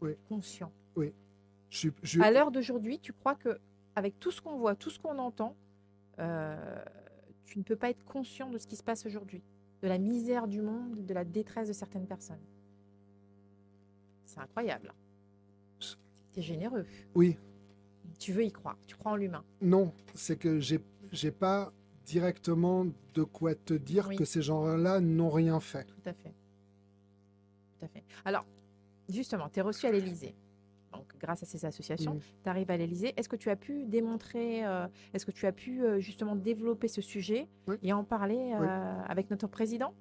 oui, conscient. oui. À l'heure d'aujourd'hui, tu crois que avec tout ce qu'on voit, tout ce qu'on entend, tu ne peux pas être conscient de ce qui se passe aujourd'hui, de la misère du monde, de la détresse de certaines personnes. C'est incroyable. Tu es généreux. Oui, Tu veux y croire. Tu crois en l'humain. non, c'est que j'ai pas directement de quoi te dire Oui. que ces gens-là n'ont rien fait. Tout à fait. Tout à fait. Alors, justement, tu es reçu à l'Élysée. Donc, grâce à ces associations, Mm. tu arrives à l'Élysée. Est-ce que tu as pu démontrer, est-ce que tu as pu justement développer ce sujet Oui. et en parler Oui. avec notre président?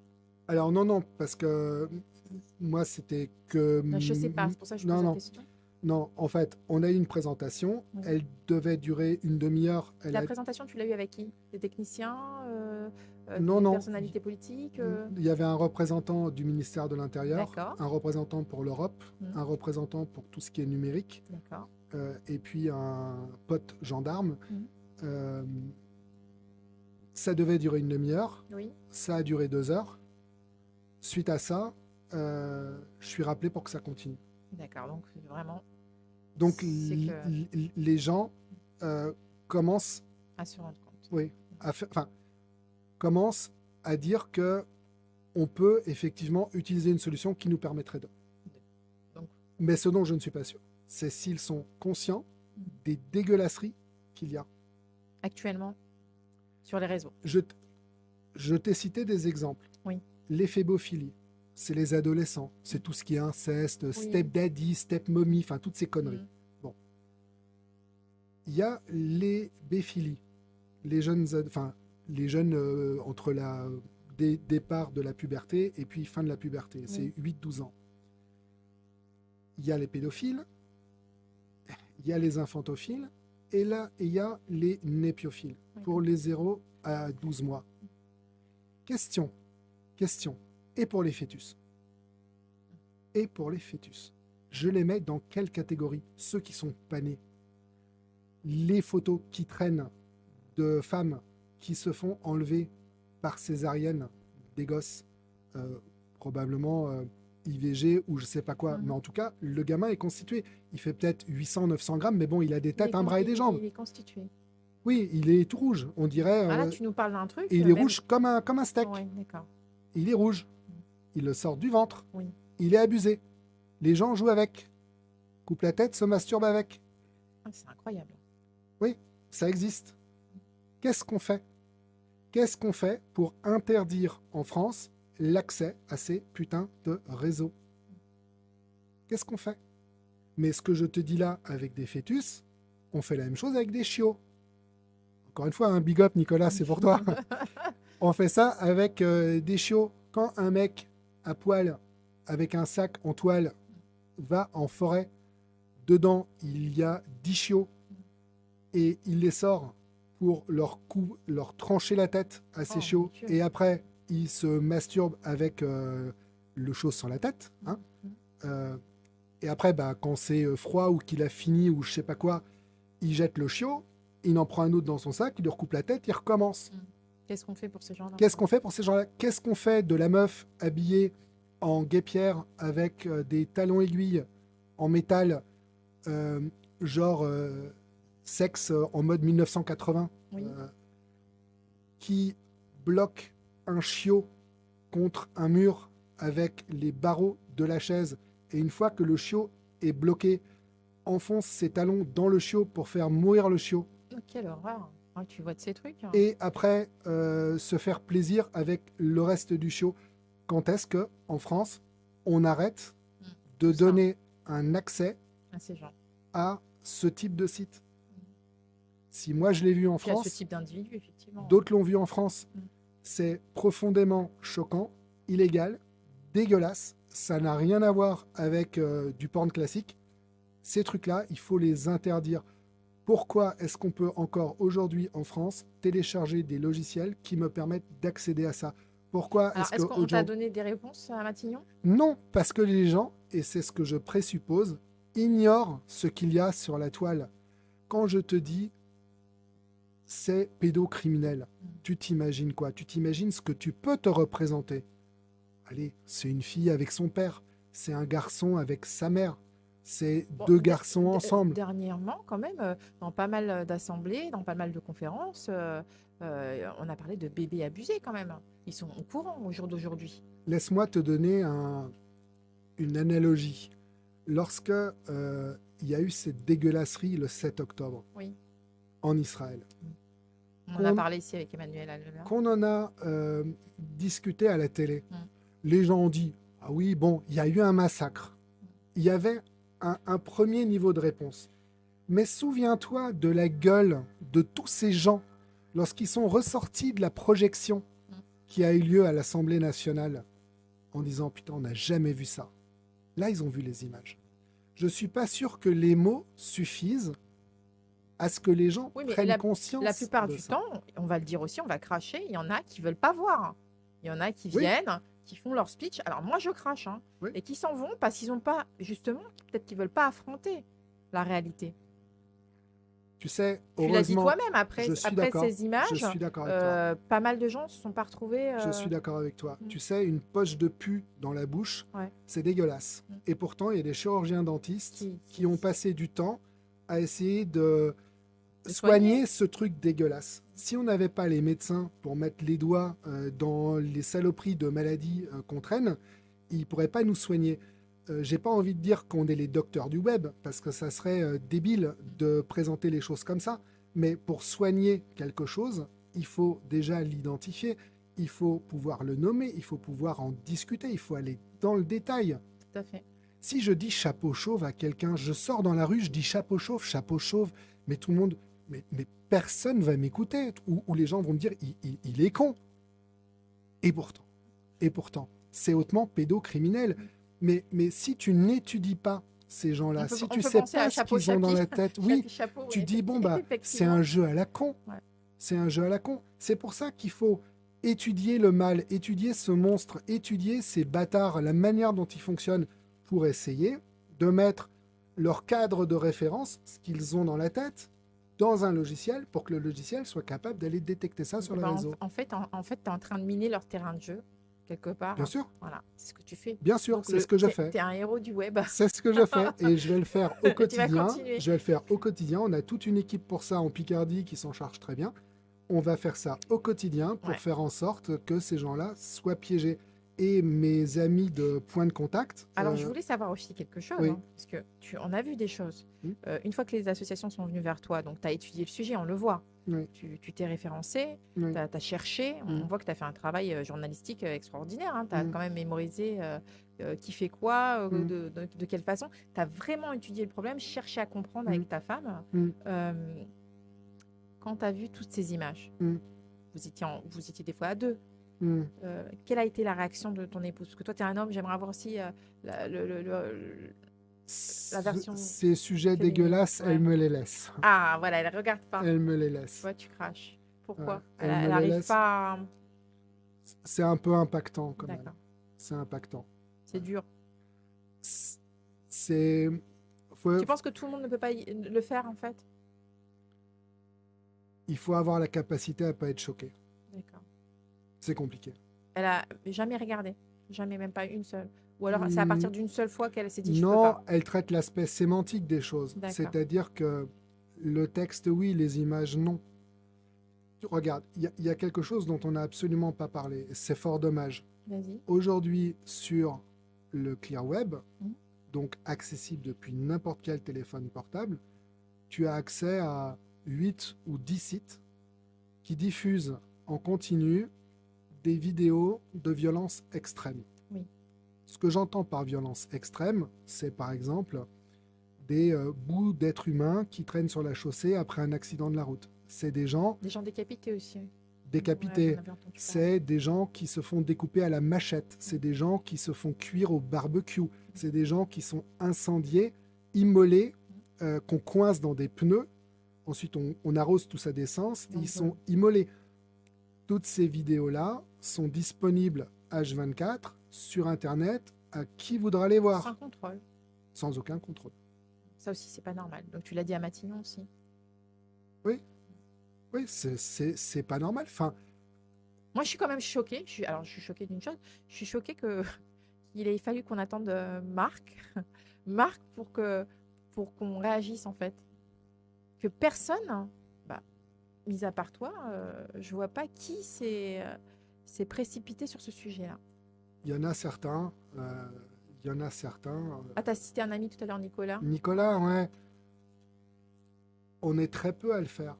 Alors non, parce que moi c'était que... Je ne sais pas, c'est pour ça que je Non, pose la non. question. Non, en fait, on a eu une présentation. Oui. Elle devait durer une demi-heure. La présentation, tu l'as eue avec qui? Des techniciens, Non, des non. personnalités politiques Il y avait un représentant du ministère de l'Intérieur, D'accord. un représentant pour l'Europe, Mhm. un représentant pour tout ce qui est numérique, D'accord. et puis un pote gendarme. Mhm. Euh, ça devait durer une demi-heure. Oui. Ça a duré 2 heures. Suite à ça, je suis rappelé pour que ça continue. D'accord. Donc, vraiment, Donc, c'est que- les gens commencent, à se rendre compte. oui, commencent à dire que on peut effectivement utiliser une solution qui nous permettrait de. Donc- Mais ce dont je ne suis pas sûr, c'est s'ils sont conscients des dégueulasseries qu'il y a. Actuellement, sur les réseaux. Je t'ai cité des exemples. Oui. L'éphébophilie, c'est les adolescents, c'est tout ce qui est inceste, step daddy, step mommy, enfin toutes ces conneries. Mhm. Bon. Il y a les béphilies, les jeunes, entre départ de la puberté et puis fin de la puberté, c'est 8-12 ans. Il y a les pédophiles, il y a les infantophiles, et là, il y a les népiophiles, pour les 0 à 12 mois. Question. Et pour les fœtus? Je les mets dans quelle catégorie? Ceux qui sont pas nés. Les photos qui traînent de femmes qui se font enlever par césarienne des gosses, probablement IVG ou je sais pas quoi, mais en tout cas, le gamin est constitué. Il fait peut-être 800-900 grammes, mais bon, il a des têtes, un bras et des jambes. Il est constitué. Oui, il est tout rouge, on dirait. Là, tu nous parles d'un truc. Et il est rouge comme un steak. Ouais, d'accord. Il est rouge. Il le sort du ventre. Oui. Il est abusé. Les gens jouent avec. Coupent la tête, se masturbent avec. Ah, c'est incroyable. Oui, ça existe. Qu'est-ce qu'on fait? Qu'est-ce qu'on fait pour interdire en France l'accès à ces putains de réseaux? Qu'est-ce qu'on fait? Mais ce que je te dis là avec des fœtus, on fait la même chose avec des chiots. Encore une fois, un big up, Nicolas, c'est pour toi. On fait ça avec des chiots. Quand un mec à poil, avec un sac en toile, va en forêt, dedans, il y a 10 chiots, et il les sort pour leur trancher la tête à ces chiots, et après, il se masturbe avec le chiot sans la tête. Hein. Et après, quand c'est froid ou qu'il a fini ou je sais pas quoi, il jette le chiot, il en prend un autre dans son sac, il lui recoupe la tête, il recommence. Qu'est-ce qu'on fait pour ces gens-là? Qu'est-ce qu'on fait pour ces gens-là? Qu'est-ce qu'on fait de la meuf habillée en guêpière avec des talons aiguilles en métal, sexe en mode 1980, qui bloque un chiot contre un mur avec les barreaux de la chaise, et une fois que le chiot est bloqué, enfonce ses talons dans le chiot pour faire mourir le chiot. Oh, quelle horreur! Oh, tu vois de ces trucs. Hein. Et après, se faire plaisir avec le reste du chiot. Quand est-ce que, en France, on arrête de donner un accès à ces gens, à ce type de site? Si moi je l'ai vu en France, ce type d'individu, effectivement. D'autres l'ont vu en France. C'est profondément choquant, illégal, dégueulasse. Ça n'a rien à voir avec du porn classique. Ces trucs-là, il faut les interdire. Pourquoi est-ce qu'on peut encore aujourd'hui en France télécharger des logiciels qui me permettent d'accéder à ça? Pourquoi Alors, est-ce est-ce que qu'on t'a donné des réponses à Matignon? Non, parce que les gens, et c'est ce que je présuppose, ignorent ce qu'il y a sur la toile. Quand je te dis c'est pédocriminel, tu t'imagines quoi? Tu t'imagines ce que tu peux te représenter. Allez, c'est une fille avec son père, c'est un garçon avec sa mère, c'est Bon, deux garçons ensemble. Dernièrement, quand même, dans pas mal d'assemblées, dans pas mal de conférences, on a parlé de bébés abusés quand même. Ils sont au courant au jour d'aujourd'hui. Laisse-moi te donner une analogie. Lorsque il y a eu cette dégueulasserie le 7 octobre Oui. en Israël, On en a parlé ici avec Emmanuel Allemagne. qu'on en a discuté à la télé, Mm. les gens ont dit « Ah oui, bon, il y a eu un massacre. » Il y avait un premier niveau de réponse. Mais souviens-toi de la gueule de tous ces gens lorsqu'ils sont ressortis de la projection qui a eu lieu à l'Assemblée nationale en disant « Putain, on n'a jamais vu ça. » Là, ils ont vu les images. Je ne suis pas sûr que les mots suffisent à ce que les gens Oui, mais prennent conscience. la plupart de du ça. temps, on va le dire aussi, on va cracher. Il y en a qui veulent pas voir. Il y en a qui Oui. viennent, qui font leur speech. Alors moi, je crache, hein, Oui. et qui s'en vont parce qu'ils n'ont pas, justement, peut-être qu'ils veulent pas affronter la réalité. Tu sais, Tu l'as dit heureusement, toi-même, après je suis après d'accord. ces images, Je suis d'accord avec toi. pas mal de gens ne se sont pas retrouvés. Je suis d'accord avec toi. Mm. Tu sais, une poche de pu dans la bouche, Ouais. c'est dégueulasse. Mm. Et pourtant, il y a des chirurgiens dentistes Qui- qui ont passé du temps à essayer de De soigner ce truc dégueulasse. Si on n'avait pas les médecins pour mettre les doigts dans les saloperies de maladies qu'on traîne, ils ne pourraient pas nous soigner. J'ai pas envie de dire qu'on est les docteurs du web, parce que ça serait débile de présenter les choses comme ça. Mais pour soigner quelque chose, il faut déjà l'identifier, il faut pouvoir le nommer, il faut pouvoir en discuter, il faut aller dans le détail. Tout à fait. Si je dis chapeau chauve à quelqu'un, je sors dans la rue, je dis chapeau chauve, mais tout le monde, mais personne va m'écouter, ou les gens vont me dire il est con. Et pourtant, c'est hautement pédocriminel. Mais si tu n'étudies pas ces gens-là, si tu sais pas ce qu'ils ont dans la tête, oui, tu dis bon bah c'est un jeu à la con. Ouais. C'est un jeu à la con. C'est pour ça qu'il faut étudier le mal, étudier ce monstre, étudier ces bâtards, la manière dont ils fonctionnent pour essayer de mettre leur cadre de référence, ce qu'ils ont dans la tête, dans un logiciel pour que le logiciel soit capable d'aller détecter ça sur le réseau. En fait, tu es en train de miner leur terrain de jeu, quelque part. Bien sûr. Voilà, c'est ce que tu fais. Bien sûr, Donc, c'est ce que je fais. Tu es un héros du web. C'est ce que je fais et je vais le faire au quotidien. continuer. Je vais le faire au quotidien. On a toute une équipe pour ça en Picardie qui s'en charge très bien. On va faire ça au quotidien pour faire en sorte que ces gens-là soient piégés. Et mes amis de point de contact. Alors, je voulais savoir aussi quelque chose, oui. hein, parce que on a vu des choses. Mm. Une fois que les associations sont venues vers toi, donc tu as étudié le sujet, on le voit. Oui. Tu t'es référencé, Oui. tu as cherché, on voit que tu as fait un travail journalistique extraordinaire. Hein, tu as quand même mémorisé qui fait quoi, de quelle façon. Tu as vraiment étudié le problème, cherché à comprendre avec ta femme. Quand tu as vu toutes ces images, vous étiez des fois à deux. Quelle a été la réaction de ton épouse? Parce que toi, tu es un homme, j'aimerais avoir aussi la version. Ces sujets féminine. dégueulasses, Ouais. elle me les laisse. Ah, voilà, elle regarde pas. Elle me les laisse. Toi, tu craches. Pourquoi? Ouais, Elle me les n'arrive laisse. pas à... C'est un peu impactant quand même. D'accord. C'est impactant. C'est dur. C'est... Tu penses que tout le monde ne peut pas le faire, en fait? Il faut avoir la capacité à pas être choqué. D'accord. C'est compliqué. Elle a jamais regardé? Jamais, même pas une seule? Ou alors, c'est à partir d'une seule fois qu'elle s'est dit, je peux Non, pas? elle traite l'aspect sémantique des choses. D'accord. C'est-à-dire que le texte, oui, les images, non. Regarde, il y a quelque chose dont on n'a absolument pas parlé. C'est fort dommage. Vas-y. Aujourd'hui, sur le Clear Web, donc accessible depuis n'importe quel téléphone portable, tu as accès à 8 ou 10 sites qui diffusent en continu des vidéos de violence extrême. Oui. Ce que j'entends par violence extrême, c'est par exemple des bouts d'êtres humains qui traînent sur la chaussée après un accident de la route. C'est des gens Des gens décapités aussi. décapités. Ouais, j'en avais entendu parler. C'est des gens qui se font découper à la machette. C'est des gens qui se font cuire au barbecue. C'est des gens qui sont incendiés, immolés, qu'on coince dans des pneus. Ensuite, on arrose tout ça d'essence et ils sont immolés. Toutes ces vidéos-là sont disponibles H24 sur Internet à qui voudra les voir, Sans contrôle. sans aucun contrôle. Ça aussi, c'est pas normal. Donc, tu l'as dit à Matignon aussi. Oui, oui, c'est pas normal. Enfin, Moi, je suis quand même choquée. Alors, je suis choquée d'une chose. Je suis choquée qu'il ait fallu qu'on attende Marc, Marc pour qu'on réagisse en fait. Que personne, bah, mis à part toi, je vois pas qui s'est précipité sur ce sujet-là. il y en a certains. Il y en a certains. Ah, t'as cité un ami tout à l'heure, Nicolas. Nicolas, ouais, on est très peu à le faire.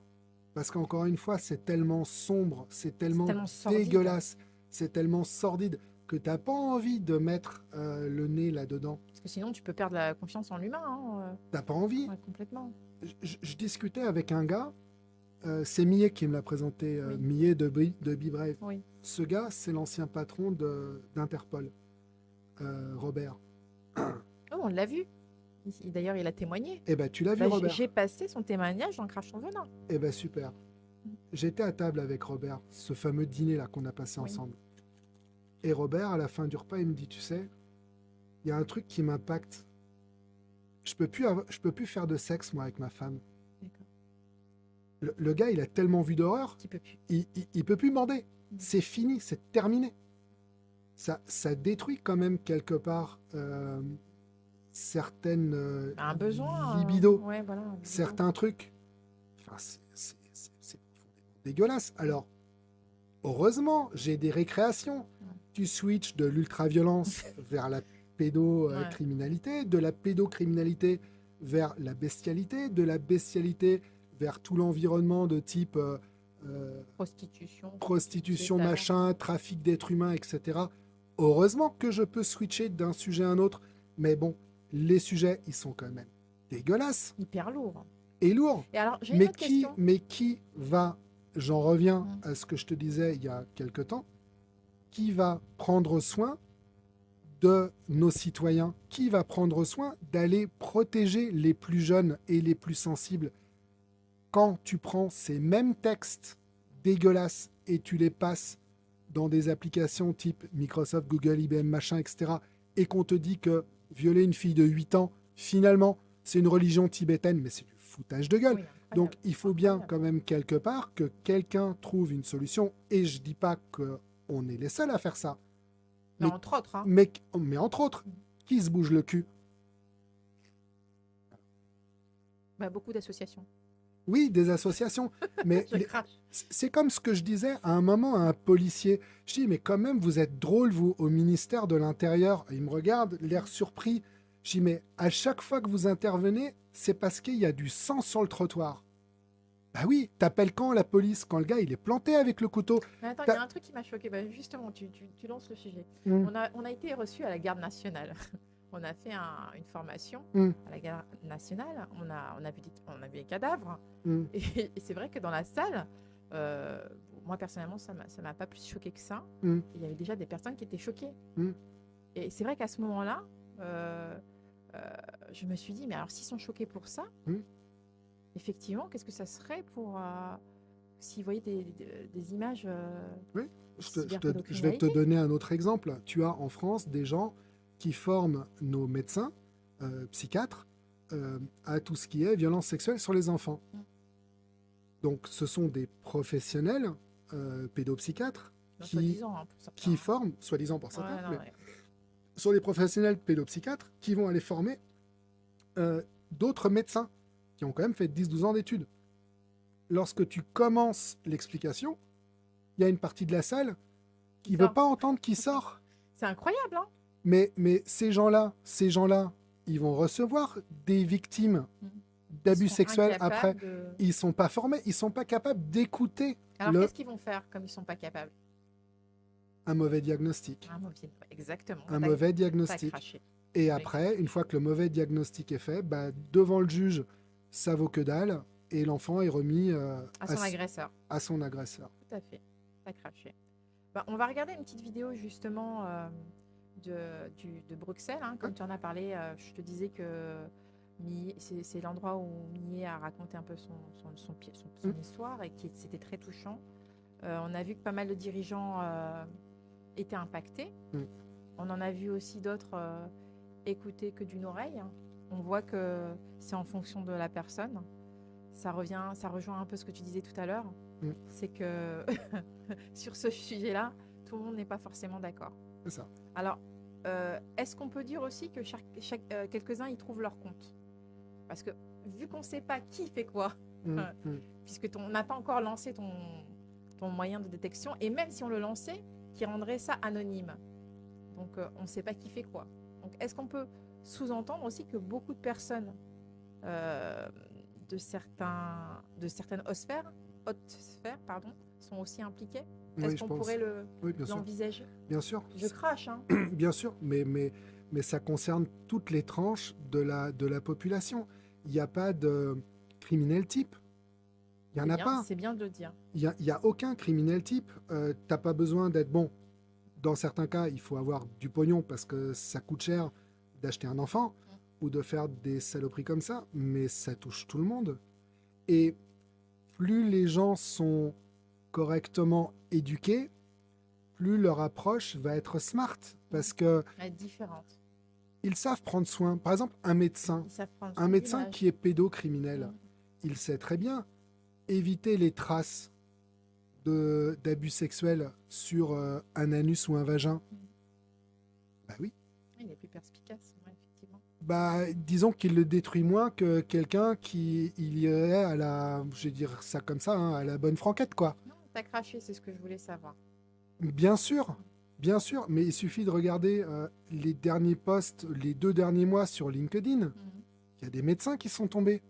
Parce qu'encore une fois, c'est tellement sombre, c'est tellement tellement sordide. dégueulasse, c'est tellement sordide que t'as pas envie de mettre le nez là-dedans. Parce que sinon, tu peux perdre la confiance en l'humain. Hein, T'as pas envie. ouais, complètement. Je discutais avec un gars, c'est Millet qui me l'a présenté, Oui. Millet de Be Brave. Oui. Ce gars, c'est l'ancien patron d'Interpol, Robert. Oh, on l'a vu. D'ailleurs, il a témoigné. Eh ben, tu l'as vu, Bah, Robert. j'ai passé son témoignage dans Crash ton venin. Eh ben, super. J'étais à table avec Robert, ce fameux dîner là qu'on a passé Oui. ensemble. Et Robert, à la fin du repas, il me dit, tu sais, il y a un truc qui m'impacte. Je peux plus faire de sexe, moi, avec ma femme. D'accord. Le gars, il a tellement vu d'horreur, Qui peut plus. il peut plus bander. C'est fini, c'est terminé. Ça détruit quand même quelque part certaines Un besoin. libido, Ouais, voilà, un libido. certains trucs. Enfin, c'est dégueulasse. Alors, heureusement, j'ai des récréations. Tu switches de l'ultra-violence vers la pédocriminalité, de la pédocriminalité vers la bestialité, de la bestialité vers tout l'environnement de type prostitution, etc. machin, trafic d'êtres humains, etc. Heureusement que je peux switcher d'un sujet à un autre, mais bon, les sujets, ils sont quand même dégueulasses Hyper lourd. et lourds. Et alors, j'ai une autre question. Mais qui va, j'en reviens Mm. à ce que je te disais il y a quelque temps, qui va prendre soin de nos citoyens, qui va prendre soin d'aller protéger les plus jeunes et les plus sensibles. Quand tu prends ces mêmes textes dégueulasses et tu les passes dans des applications type Microsoft, Google, IBM, machin, etc., et qu'on te dit que violer une fille de 8 ans, finalement, c'est une religion tibétaine, mais c'est du foutage de gueule. Oui, incroyable. Donc, il faut bien Incroyable. quand même quelque part que quelqu'un trouve une solution. Et je dis pas qu'on est les seuls à faire ça. Mais mais- entre autres, hein. Mais entre autres, qui se bouge le cul? Bah, beaucoup d'associations. Oui, des associations. Mais Je crache. c'est comme ce que je disais à un moment à un policier. Je dis, mais quand même, vous êtes drôle, vous, au ministère de l'Intérieur. Il me regarde, l'air surpris. Je dis, mais à chaque fois que vous intervenez, c'est parce qu'il y a du sang sur le trottoir. Bah oui, t'appelles quand la police? Quand le gars, il est planté avec le couteau. Mais attends, il T'as- y a un truc qui m'a choqué. Bah, justement, tu lances le sujet. Mm. On a été reçus à la garde nationale. On a fait une formation Mm. à la garde nationale. On a vu des cadavres. Mm. Et c'est vrai que dans la salle, moi personnellement, ça m'a pas plus choqué que ça. Mm. Il y avait déjà des personnes qui étaient choquées. Mm. Et c'est vrai qu'à ce moment-là, je me suis dit, mais alors s'ils sont choqués pour ça, Mm. effectivement, qu'est-ce que ça serait pour s'ils voyaient des images Je vais te donner un autre exemple. Tu as en France des gens qui forment nos médecins, psychiatres, à tout ce qui est violence sexuelle sur les enfants. Mm. Donc, ce sont des professionnels pédopsychiatres soi-disant, hein, pour certains. qui forment, soi-disant pour certains, Ouais, non, mais ouais. sont des professionnels pédopsychiatres qui vont aller former d'autres médecins qui ont quand même fait 10-12 ans d'études. Lorsque tu commences l'explication, il y a une partie de la salle qui ne veut sort. pas entendre qui sort. C'est incroyable, hein. Mais ces gens-là, ils vont recevoir des victimes d'abus Ils sont sexuels incapables après. de- Ils sont pas formés, ils sont pas capables d'écouter Alors, le- qu'est-ce qu'ils vont faire comme ils sont pas capables? un mauvais diagnostic. Un mauvais, exactement. Un T'as- mauvais t'as diagnostic. craché. Et après, une fois que le mauvais diagnostic est fait, bah, devant le juge, ça vaut que dalle, et l'enfant est remis À son agresseur. à son agresseur. Tout à fait. T'as craché. Ben, on va regarder une petite vidéo justement de Bruxelles. Hein. Comme tu en as parlé, je te disais que c'est l'endroit où Millet a raconté un peu son histoire et qui c'était très touchant. On a vu que pas mal de dirigeants étaient impactés. Mm. On en a vu aussi d'autres écouter que d'une oreille. On voit que c'est en fonction de la personne. Ça rejoint un peu ce que tu disais tout à l'heure. Mm. C'est que sur ce sujet-là, tout le monde n'est pas forcément d'accord. C'est ça. Alors, est-ce qu'on peut dire aussi que quelques-uns y trouvent leur compte? Parce que vu qu'on ne sait pas qui fait quoi, puisque on n'a pas encore lancé ton moyen de détection, et même si on le lançait, qui rendrait ça anonyme. Donc, on ne sait pas qui fait quoi. Donc, est-ce qu'on peut sous-entendre aussi que beaucoup de personnes de certaines hautes sphères, sont aussi impliquées? Est-ce Oui, je qu'on pense. pourrait Oui, bien sûr. l'envisager? Bien sûr. Je crache, hein. Bien sûr, mais ça concerne toutes les tranches de la population. Il n'y a pas de criminel type. Il n'y en a pas. C'est bien de le dire. Il y a aucun criminel type. T'as pas besoin d'être bon. Dans certains cas, il faut avoir du pognon parce que ça coûte cher d'acheter un enfant ou de faire des saloperies comme ça, mais ça touche tout le monde. Et plus les gens sont correctement éduqués, plus leur approche va être smart parce que Elle est différente. ils savent prendre soin. Par exemple, un médecin, Ils savent prendre soin un de médecin l'image. qui est pédocriminel, il sait très bien éviter les traces d'abus sexuels sur un anus ou un vagin. Bah oui. Il est plus perspicace, ouais, effectivement. Bah, disons qu'il le détruit moins que quelqu'un qui il y est à la, je vais dire ça comme ça, hein, à la bonne franquette, quoi. Non, t'as craché, c'est ce que je voulais savoir. Bien sûr, mais il suffit de regarder les derniers posts, les 2 derniers mois sur LinkedIn. Il y a des médecins qui sont tombés.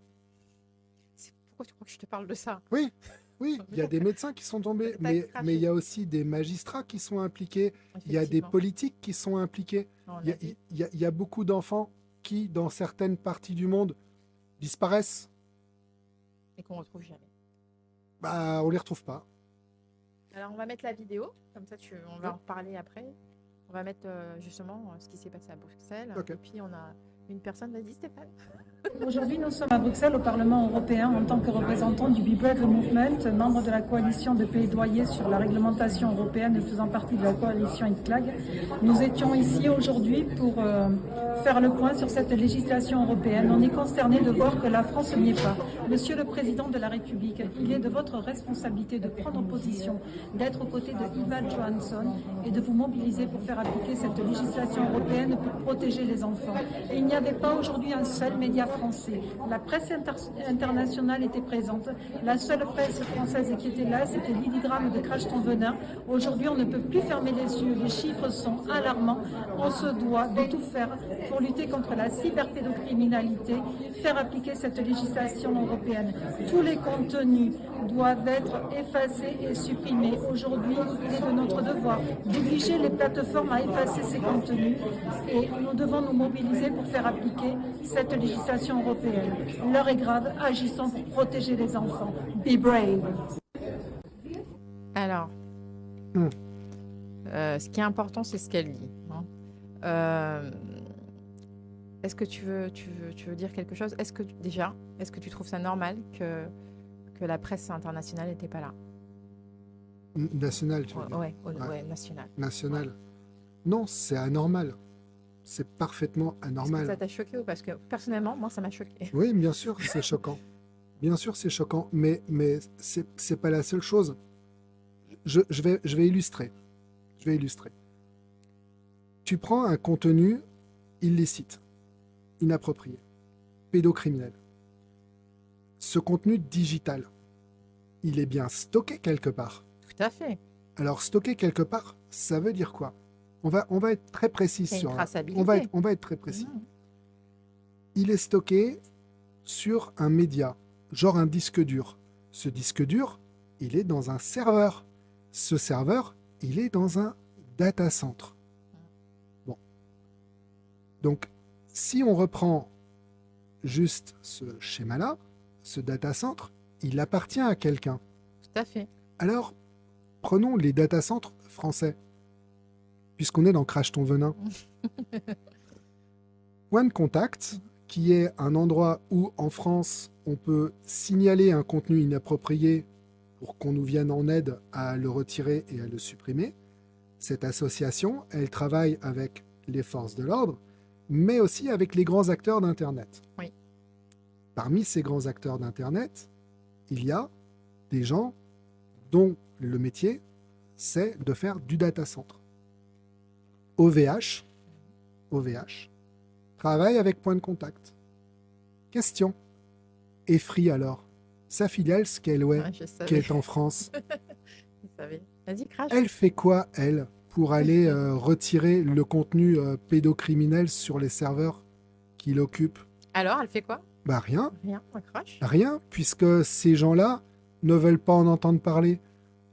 Pourquoi tu crois que je te parle de ça? Oui, il y a des médecins qui sont tombés, T'as craché. mais il y a aussi des magistrats qui sont impliqués, il y a des Effectivement. politiques qui sont impliqués, On il y l'a a, dit. il y a beaucoup d'enfants qui, dans certaines parties du monde, disparaissent. Et qu'on retrouve jamais. Bah, on les retrouve pas. Alors, on va mettre la vidéo, comme ça on va en reparler après. On va mettre justement ce qui s'est passé à Bruxelles. Ok. Et puis, on a une personne, vas-y Stéphane. Aujourd'hui, nous sommes à Bruxelles au Parlement européen en tant que représentants du Be Brave Movement, membre de la coalition de plaidoyer sur la réglementation européenne et faisant partie de la coalition ICLAG. Nous étions ici aujourd'hui pour faire le point sur cette législation européenne. On est concerné de voir que la France n'y est pas. Monsieur le Président de la République, il est de votre responsabilité de prendre position, d'être aux côtés de Eva Johansson et de vous mobiliser pour faire appliquer cette législation européenne pour protéger les enfants. Et il n'y avait pas aujourd'hui un seul média français. La presse internationale était présente. La seule presse française qui était là, c'était l'Illigramme de Crash ton venin. Aujourd'hui, on ne peut plus fermer les yeux. Les chiffres sont alarmants. On se doit de tout faire pour lutter contre la cyberpédocriminalité, faire appliquer cette législation européenne. Tous les contenus doivent être effacés et supprimés. Aujourd'hui, il est de notre devoir d'obliger les plateformes à effacer ces contenus et nous devons nous mobiliser pour faire appliquer cette législation européenne. L'heure est grave, agissons pour protéger les enfants. Be brave. Alors, ce qui est important, c'est ce qu'elle dit. Hein. Est-ce que tu veux dire quelque chose? Est-ce que tu trouves ça normal que la presse internationale n'était pas là? National, tu veux dire. Ouais, nationale. National. Non, c'est anormal. C'est parfaitement Est-ce que anormal. ça t'a choqué ou parce que personnellement, moi, ça m'a choqué. Oui, bien sûr, c'est choquant. Bien sûr, c'est choquant, mais c'est pas la seule chose. Je vais illustrer. Tu prends un contenu illicite, inapproprié, pédocriminel. Ce contenu digital, il est bien stocké quelque part. Tout à fait. Alors, stocké quelque part, ça veut dire quoi? On va être très précis Il y a sur. une traçabilité. On va être très précis. Il est stocké sur un média, genre un disque dur. Ce disque dur, il est dans un serveur. Ce serveur, il est dans un data center. Bon. Donc, si on reprend juste ce schéma-là, ce data center, il appartient à quelqu'un. Tout à fait. Alors, prenons les data centers français, puisqu'on est dans Crash ton venin. Point de contact, qui est un endroit où, en France, on peut signaler un contenu inapproprié pour qu'on nous vienne en aide à le retirer et à le supprimer. Cette association, elle travaille avec les forces de l'ordre, mais aussi avec les grands acteurs d'Internet. Oui. Parmi ces grands acteurs d'Internet, il y a des gens dont le métier, c'est de faire du data center. OVH travaille avec Point de Contact. Question. Et Free alors, sa filiale Scaleway, Ouais, je savais. qui est en France, Je savais. Vas-y, crache. elle fait quoi, elle, pour aller retirer le contenu pédocriminel sur les serveurs qu'il occupe? Alors, elle fait quoi? Bah rien, Rien, on crache. rien, puisque ces gens-là ne veulent pas en entendre parler.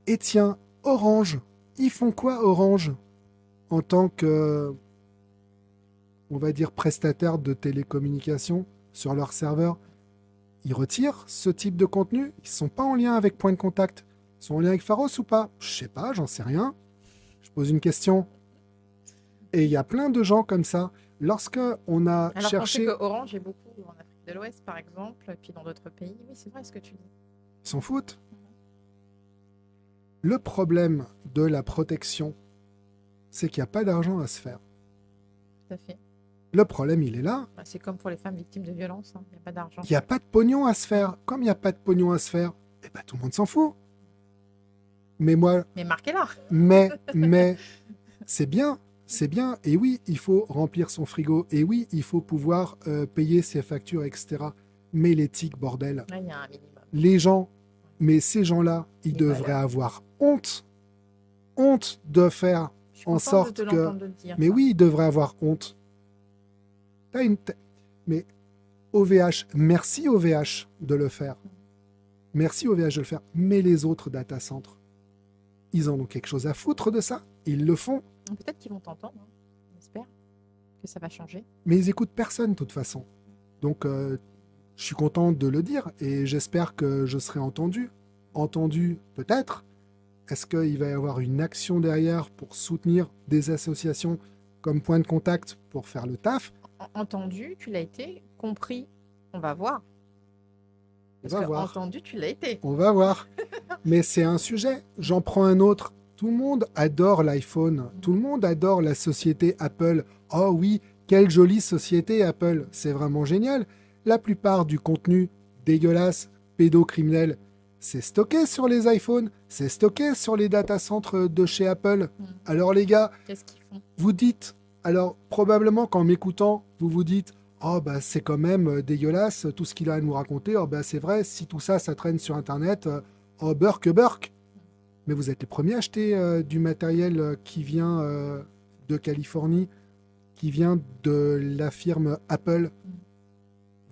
Et tiens, Orange, ils font quoi, Orange, en tant que, on va dire, prestataire de télécommunications sur leur serveur? Ils retirent ce type de contenu? Ils sont pas en lien avec Point de Contact? Ils sont en lien avec Pharos ou pas? Je sais pas, j'en sais rien. Je pose une question. Et il y a plein de gens comme ça. Lorsque on a Alors, cherché... on sait que Orange est beaucoup en Afrique de l'Ouest, par exemple, et puis dans d'autres pays. Oui, c'est vrai ce que tu dis. Ils s'en foutent. Le problème de la protection, c'est qu'il n'y a pas d'argent à se faire. Tout à fait. Le problème, il est là. Bah, c'est comme pour les femmes victimes de violences. Il n'y a pas d'argent. Il n'y a pas de pognon à se faire. Comme il n'y a pas de pognon à se faire, eh ben, tout le monde s'en fout. Mais moi, Mais marquez-la. mais, c'est bien. Et oui, il faut remplir son frigo. Et oui, il faut pouvoir payer ses factures, etc. Mais l'éthique, bordel. Là, il y a un minimum. Les gens, mais ces gens-là, ils Les devraient valeurs. avoir honte. Honte de faire Je suis en contente sorte de te que... l'entendre de le dire. Mais ça. oui, ils devraient avoir honte. Mais OVH, merci OVH de le faire. Merci OVH de le faire. Mais les autres data centers, ils en ont quelque chose à foutre de ça. Ils le font. Peut-être qu'ils vont t'entendre. Hein. J'espère que ça va changer. Mais ils écoutent personne de toute façon. Donc, je suis content de le dire et j'espère que je serai entendu. Entendu, peut-être. Est-ce qu'il va y avoir une action derrière pour soutenir des associations comme Point de Contact pour faire le taf? Entendu, tu l'as été. Compris, on va voir. On Parce va que voir. entendu, tu l'as été. On va voir. Mais c'est un sujet. J'en prends un autre. Tout le monde adore l'iPhone. Tout le monde adore la société Apple. Oh oui, quelle jolie société Apple. C'est vraiment génial. La plupart du contenu dégueulasse, pédocriminel, c'est stocké sur les iPhones. C'est stocké sur les data centers de chez Apple. Alors les gars, Qu'est-ce qu'ils font? vous dites, alors probablement qu'en m'écoutant, vous vous dites, oh bah c'est quand même dégueulasse tout ce qu'il a à nous raconter. Oh bah c'est vrai, si tout ça, ça traîne sur Internet, oh burk. Mais vous êtes les premiers à acheter du matériel qui vient de Californie, qui vient de la firme Apple.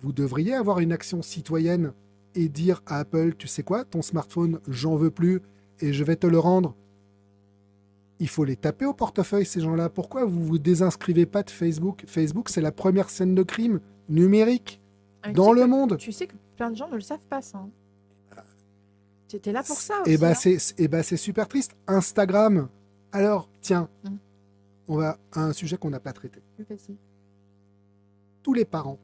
Vous devriez avoir une action citoyenne et dire à Apple, tu sais quoi, ton smartphone, j'en veux plus et je vais te le rendre. Il faut les taper au portefeuille, ces gens-là. Pourquoi vous vous désinscrivez pas de Facebook? Facebook, c'est la première scène de crime numérique Ah, mais dans tu sais le que- monde. Tu sais que plein de gens ne le savent pas, ça. Hein. Tu étais là pour ça Et aussi. bah, hein. c'est super triste. Instagram. Alors, tiens, Mhm. on va à un sujet qu'on n'a pas traité. Oui, vas-y. Tous les parents,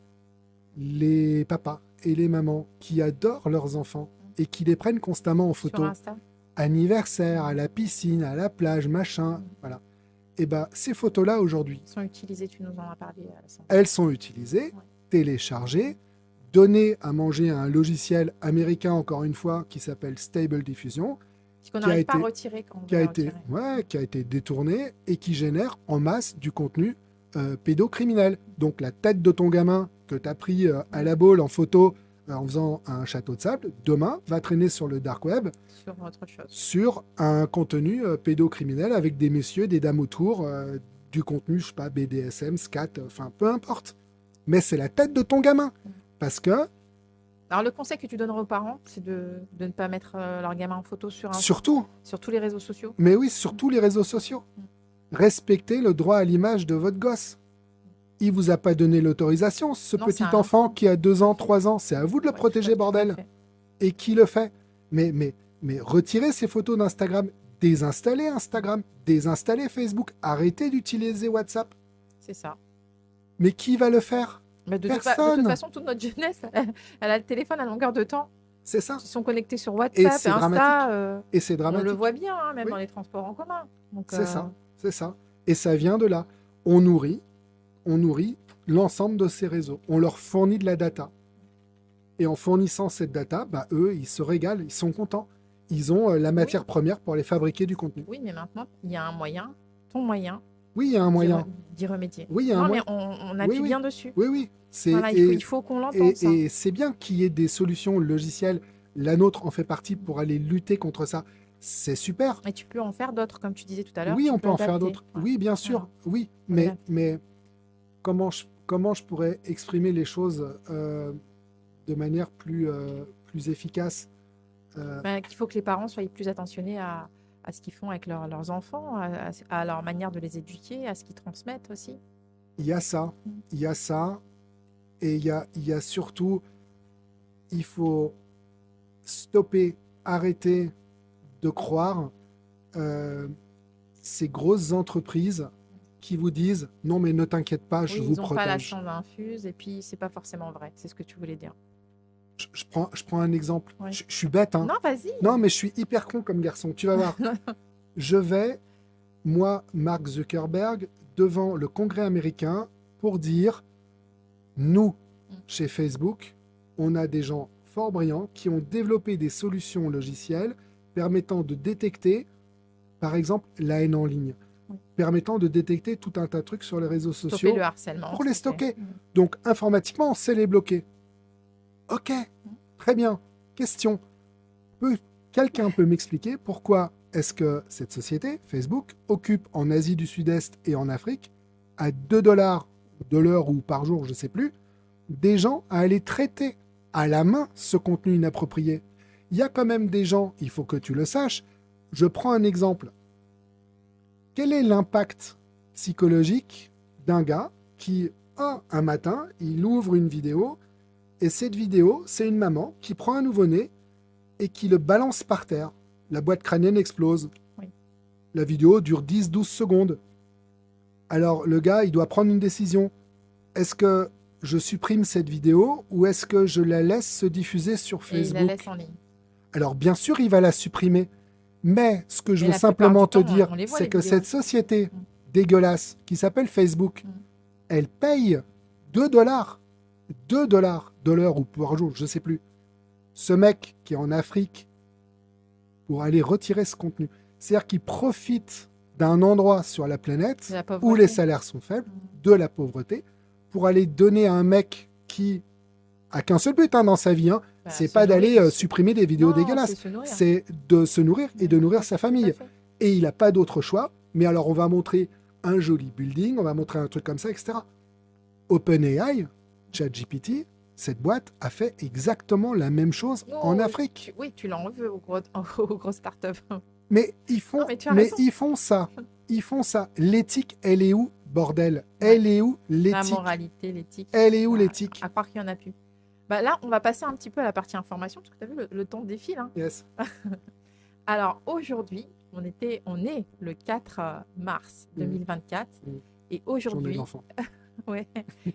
les papas et les mamans qui adorent leurs enfants et qui les prennent constamment en Sur photo, Insta. anniversaire, à la piscine, à la plage, machin, voilà. Et bah, ces photos-là, aujourd'hui, Ils sont utilisés, tu nous en as parlé à l'Assemblée. elles sont utilisées, Ouais. téléchargées, données à manger à un logiciel américain, encore une fois, qui s'appelle Stable Diffusion, Qu'on qui a n'arrive pas à été- retirer quand on qui a veut été, retirer. qui a été détourné et qui génère en masse du contenu pédocriminel. Donc la tête de ton gamin que tu as pris à la boule en photo en faisant un château de sable, demain va traîner sur le dark web Sur autre chose. sur un contenu pédocriminel avec des messieurs, des dames autour, du contenu, je sais pas, BDSM, scat, enfin peu importe. Mais c'est la tête de ton gamin. Parce que, Alors, le conseil que tu donneras aux parents, c'est de ne pas mettre leur gamin en photo sur surtout, tous les réseaux sociaux. mais oui, sur tous les réseaux sociaux, respectez le droit à l'image de votre gosse. Il vous a pas donné l'autorisation, ce Non, petit c'est un enfant enfant. qui a 2 ans, 3 ans. C'est à vous de le Ouais, protéger, tout à bordel. fait. Et qui le fait? Mais retirez ces photos d'Instagram, désinstallez Instagram, désinstallez Facebook, arrêtez d'utiliser WhatsApp. C'est ça. Mais qui va le faire? Mais de toute Personne. façon, toute notre jeunesse, elle a le téléphone à longueur de temps. C'est ça. Ils sont connectés sur WhatsApp, c'est Insta, dramatique. Et c'est on dramatique. le voit bien, hein, même Oui. dans les transports en commun. Donc, C'est ça, c'est ça. Et ça vient de là. On nourrit l'ensemble de ces réseaux. On leur fournit de la data. Et en fournissant cette data, eux, ils se régalent, ils sont contents. Ils ont la matière première pour aller fabriquer du contenu. Oui, mais maintenant, il y a un moyen, ton moyen, Oui, il y a un moyen. d'y remédier. Oui, il y a un Non, moyen. mais on appuie Oui. bien dessus. Oui, oui. Voilà, il faut qu'on l'entende, ça. Et c'est bien qu'il y ait des solutions logicielles. La nôtre en fait partie pour aller lutter contre ça. C'est super. Et tu peux en faire d'autres, comme tu disais tout à l'heure. Oui, tu on peut en faire adapter. d'autres. Oui, bien sûr. Voilà. Oui, Voilà. mais comment je pourrais exprimer les choses de manière plus efficace Qu'il faut que les parents soient plus attentionnés à ce qu'ils font avec leurs enfants, à leur manière de les éduquer, à ce qu'ils transmettent aussi. Il y a ça. Il y a ça. Et il y a surtout, il faut stopper, arrêter de croire ces grosses entreprises qui vous disent non mais ne t'inquiète pas, je vous Ils n'ont pas la protège. chambre infuse et puis c'est pas forcément vrai. C'est ce que tu voulais dire. Je prends un exemple. Ouais. Je suis bête, hein. Non, vas-y. Non, mais je suis hyper con comme garçon. Tu vas voir. Je vais, moi, Mark Zuckerberg, devant le Congrès américain pour dire nous, chez Facebook, on a des gens fort brillants qui ont développé des solutions logicielles permettant de détecter, par exemple, la haine en ligne, permettant de détecter tout un tas de trucs sur les réseaux sociaux Stopper le harcèlement. pour les stocker. Mm. Donc, informatiquement, on sait les bloquer. Ok, très bien. Question. Quelqu'un peut m'expliquer pourquoi est-ce que cette société, Facebook, occupe en Asie du Sud-Est et en Afrique, à 2 $ de l'heure ou par jour, je ne sais plus, des gens à aller traiter à la main ce contenu inapproprié. Il y a quand même des gens, il faut que tu le saches. Je prends un exemple. Quel est l'impact psychologique d'un gars qui, un matin, il ouvre une vidéo et cette vidéo, c'est une maman qui prend un nouveau-né et qui le balance par terre. La boîte crânienne explose. Oui. La vidéo dure 10-12 secondes. Alors, le gars, il doit prendre une décision. Est-ce que je supprime cette vidéo ou est-ce que je la laisse se diffuser sur Et Facebook? il la laisse en ligne. Alors, bien sûr, il va la supprimer. Mais ce que je Mais veux la simplement te plupart du temps, dire, on les voit, c'est les que vidéos. cette société dégueulasse qui s'appelle Facebook, Mm. elle paye 2 $, 2 $ de l'heure ou par jour, je ne sais plus. Ce mec qui est en Afrique pour aller retirer ce contenu. C'est-à-dire qu'il profite d'un endroit sur la planète De la où pauvreté. les salaires sont faibles, de la pauvreté, pour aller donner à un mec qui a qu'un seul but dans sa vie, Bah, c'est se pas d'aller nourrir. supprimer des vidéos Non, dégueulasses, c'est se nourrir. c'est de se nourrir et de nourrir sa Tout à famille. fait. Et il n'a pas d'autre choix, mais alors on va montrer un joli building, on va montrer un truc comme ça, etc. OpenAI, ChatGPT, cette boîte a fait exactement la même chose en Oh, Afrique. Oui, tu l'en veux aux grosses startups. Mais ils font, Non, mais tu as raison. ils font ça. Ils font ça. L'éthique, elle est où, bordel? Elle est où, La l'éthique? moralité, l'éthique. Elle est où, Ah, l'éthique? À croire qu'il y en a plus. Bah là, on va passer un petit peu à la partie information, parce que tu as vu, le temps défile. Hein. Yes. Alors aujourd'hui, on est le 4 mars 2024. Mm. Et Journée aujourd'hui, de l'enfant. ouais.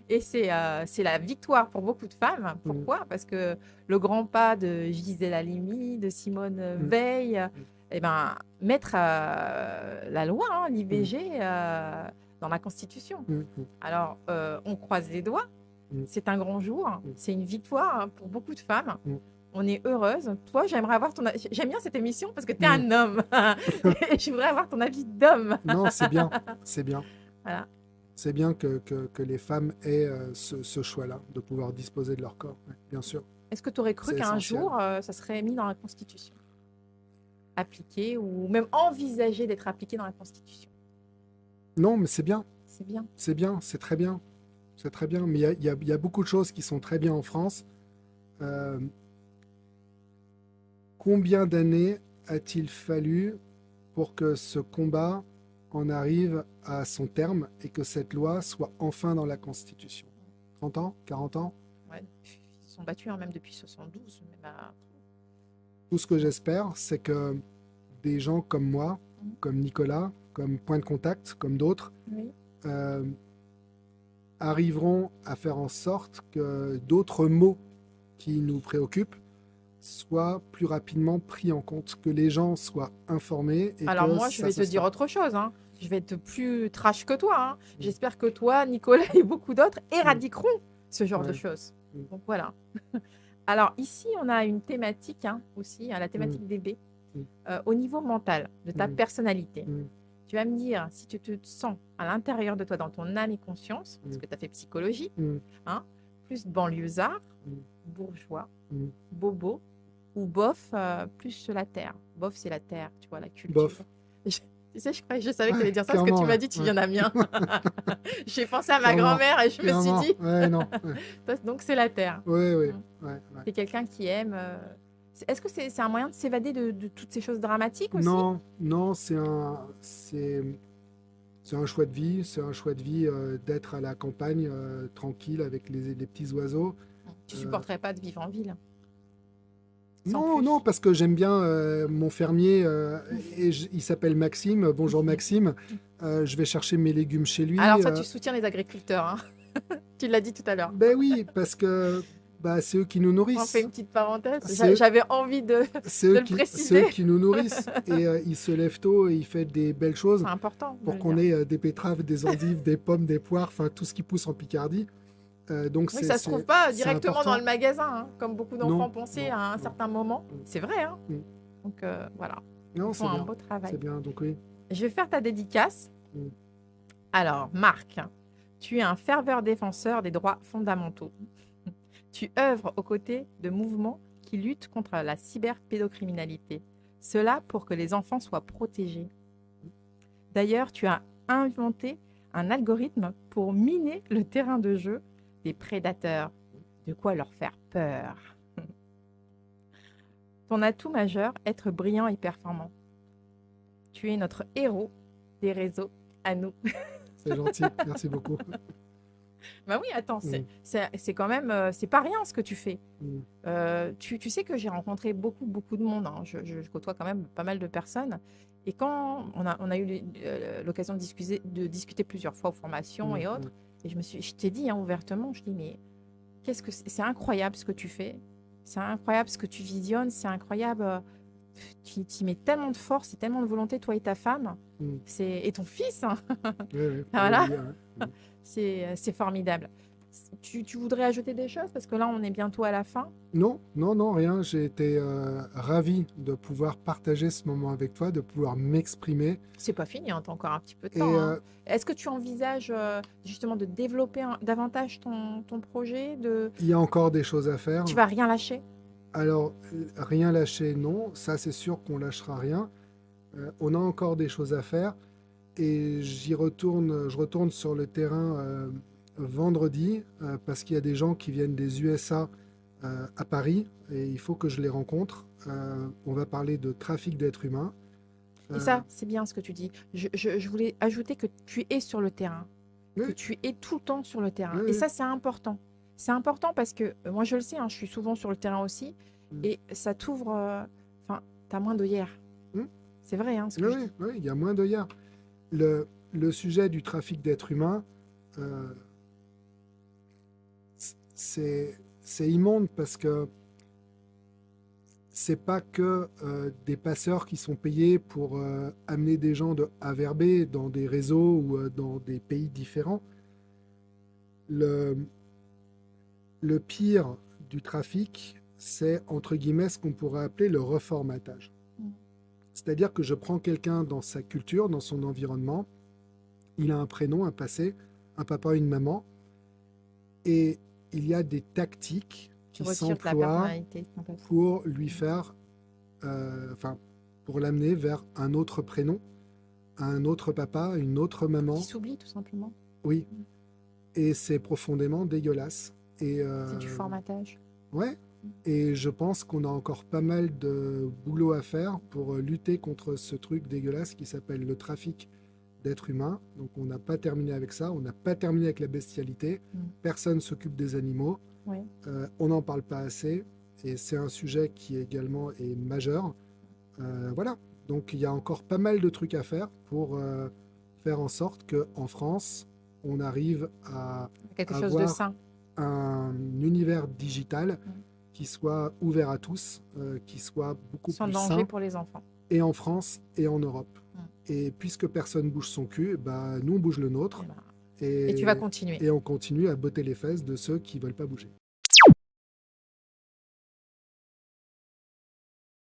Et c'est la victoire pour beaucoup de femmes. Pourquoi? Parce que le grand pas de Gisèle Halimi, de Simone Veil, eh ben, mettre la loi, l'IVG, dans la Constitution. Alors, on croise les doigts. C'est un grand jour. C'est une victoire pour beaucoup de femmes. On est heureuse. Toi, j'aimerais avoir ton avis. J'aime bien cette émission parce que tu es un homme. Et je voudrais avoir ton avis d'homme. Non, c'est bien. C'est bien. Voilà. C'est bien que les femmes aient ce choix-là, de pouvoir disposer de leur corps, ouais, bien sûr. Est-ce que tu aurais cru C'est qu'un essentiel. jour, ça serait mis dans la Constitution? Appliqué ou même envisagé d'être appliqué dans la Constitution? Non, mais c'est bien. C'est bien. C'est bien, c'est très bien. C'est très bien. Mais il y a beaucoup de choses qui sont très bien en France. Combien d'années a-t-il fallu pour que ce combat en arrive à son terme et que cette loi soit enfin dans la Constitution? 30 ans? 40 ans? Ouais. Ils sont battus même depuis 72. Même à... Tout ce que j'espère, c'est que des gens comme moi, comme Nicolas, comme Point de Contact, comme d'autres, Oui. arriveront à faire en sorte que d'autres mots qui nous préoccupent soit plus rapidement pris en compte, que les gens soient informés et Alors que moi, je ça vais se te dire stoppe. autre chose, hein. Je vais être plus trash que toi, hein. J'espère que toi, Nicolas et beaucoup d'autres éradiqueront ce genre de Ouais. choses. Mm. Donc voilà. Alors ici, on a une thématique hein, aussi, hein, la thématique bébé, Mm. au niveau mental, de ta Mm. personnalité. Mm. Tu vas me dire si tu te sens à l'intérieur de toi, dans ton âme et conscience, parce Mm. que tu as fait psychologie, Mm. hein, plus banlieusard, Mm. bourgeois, Mm. bobo, ou bof, plus la terre. Bof, c'est la terre, tu vois, la culture. Bof. Tu sais, je savais que tu allais Ouais, dire ça parce que clairement, tu m'as ouais, dit tu ouais. viens d'Amiens. J'ai pensé à ma Clairement, grand-mère et je me clairement. suis dit, Ouais, non. Ouais, donc c'est la terre. ouais, ouais. Mm. Ouais, ouais. C'est quelqu'un qui aime. Est-ce que c'est un moyen de s'évader de toutes ces choses dramatiques aussi? Non, non, c'est un choix de vie. C'est un choix de vie d'être à la campagne, tranquille, avec les petits oiseaux. Tu supporterais pas de vivre en ville? Sans Non, plus. non, parce que j'aime bien mon fermier, il s'appelle Maxime. Bonjour Maxime. Je vais chercher mes légumes chez lui. Alors ça, tu soutiens les agriculteurs, hein. Tu l'as dit tout à l'heure. Ben oui, parce que c'est eux qui nous On fait nourrissent. une petite parenthèse. C'est- J'avais envie de... C'est de eux, le c'est préciser. eux qui nous nourrissent. Et ils se lèvent tôt et ils font des belles choses C'est important. de pour le qu'on dire. ait des betteraves, des endives, des pommes, des poires, enfin tout ce qui pousse en Picardie. Donc Oui, ça se trouve pas c'est directement important. dans le magasin, hein, comme beaucoup d'enfants Non, pensaient non, à un non. certain moment. Mm. C'est vrai, hein. Mm. Donc voilà, Non, ils c'est font un bien. beau travail. C'est bien, donc oui. Je vais faire ta dédicace. Mm. Alors, Marc, tu es un ferveur défenseur des droits fondamentaux. Tu œuvres aux côtés de mouvements qui luttent contre la cyberpédocriminalité. Cela pour que les enfants soient protégés. D'ailleurs, tu as inventé un algorithme pour miner le terrain de jeu des prédateurs. De quoi leur faire peur. Ton atout majeur, être brillant et performant. Tu es notre héros des réseaux à nous. C'est gentil, merci beaucoup. Bah oui, attends, Mm. c'est quand même, c'est pas rien ce que tu fais. Mm. Tu sais que j'ai rencontré beaucoup de monde, hein. Je côtoie quand même pas mal de personnes. Et quand on a eu l'occasion de discuter plusieurs fois aux formations et Mm. autres, et je t'ai dit hein, ouvertement, je dis mais qu'est-ce que c'est incroyable ce que tu fais, c'est incroyable ce que tu visionnes, c'est incroyable. Tu y mets tellement de force et tellement de volonté, toi et ta femme, Mm. et ton fils, hein. Oui, oui, Voilà. oui, ouais. C'est formidable. Tu voudrais ajouter des choses parce que là, on est bientôt à la fin. Non, non, non, rien. J'ai été ravi de pouvoir partager ce moment avec toi, de pouvoir m'exprimer. C'est pas fini, hein, t'as encore un petit peu de Et temps. Hein. Est-ce que tu envisages justement de développer davantage ton projet il y a encore des choses à faire. Tu vas rien lâcher? Alors, rien lâcher, non. Ça, c'est sûr qu'on lâchera rien. On a encore des choses à faire. Et je retourne sur le terrain vendredi parce qu'il y a des gens qui viennent des USA à Paris et il faut que je les rencontre. On va parler de trafic d'êtres humains. Et ça, c'est bien ce que tu dis. Je voulais ajouter que tu es sur le terrain, Oui. que tu es tout le temps sur le terrain. Oui, Et oui. ça, c'est important. C'est important parce que moi, je le sais, hein, je suis souvent sur le terrain aussi. Et ça t'ouvre. Enfin, t'as moins d'œillères. Mm. C'est vrai, hein, ce que je Oui, dis. oui, il y a moins d'œillères. Le sujet du trafic d'êtres humains, c'est immonde parce que c'est pas que des passeurs qui sont payés pour amener des gens de A vers B dans des réseaux ou dans des pays différents. Le pire du trafic, c'est entre guillemets ce qu'on pourrait appeler le reformatage. C'est-à-dire que je prends quelqu'un dans sa culture, dans son environnement, il a un prénom, un passé, un papa, une maman, et il y a des tactiques Tu qui retires ta s'emploient personnalité complètement. pour lui faire, pour l'amener vers un autre prénom, un autre papa, une autre maman. Qui s'oublie, tout simplement. Oui, et c'est profondément dégueulasse. Et, C'est du formatage. ouais, et je pense qu'on a encore pas mal de boulot à faire pour lutter contre ce truc dégueulasse qui s'appelle le trafic d'êtres humains. Donc on n'a pas terminé avec ça, on n'a pas terminé avec la bestialité, personne s'occupe des animaux, Oui. on n'en parle pas assez, et c'est un sujet qui également est majeur. Voilà, donc il y a encore pas mal de trucs à faire pour faire en sorte qu'en France, on arrive à Quelque chose de avoir sain. un univers digital qui soit ouvert à tous, qui soit beaucoup Sans plus danger sain, pour les enfants. et en France et en Europe. Mm. Et puisque personne bouge son cul, nous on bouge le nôtre, Et tu vas continuer. et on continue à botter les fesses de ceux qui veulent pas bouger.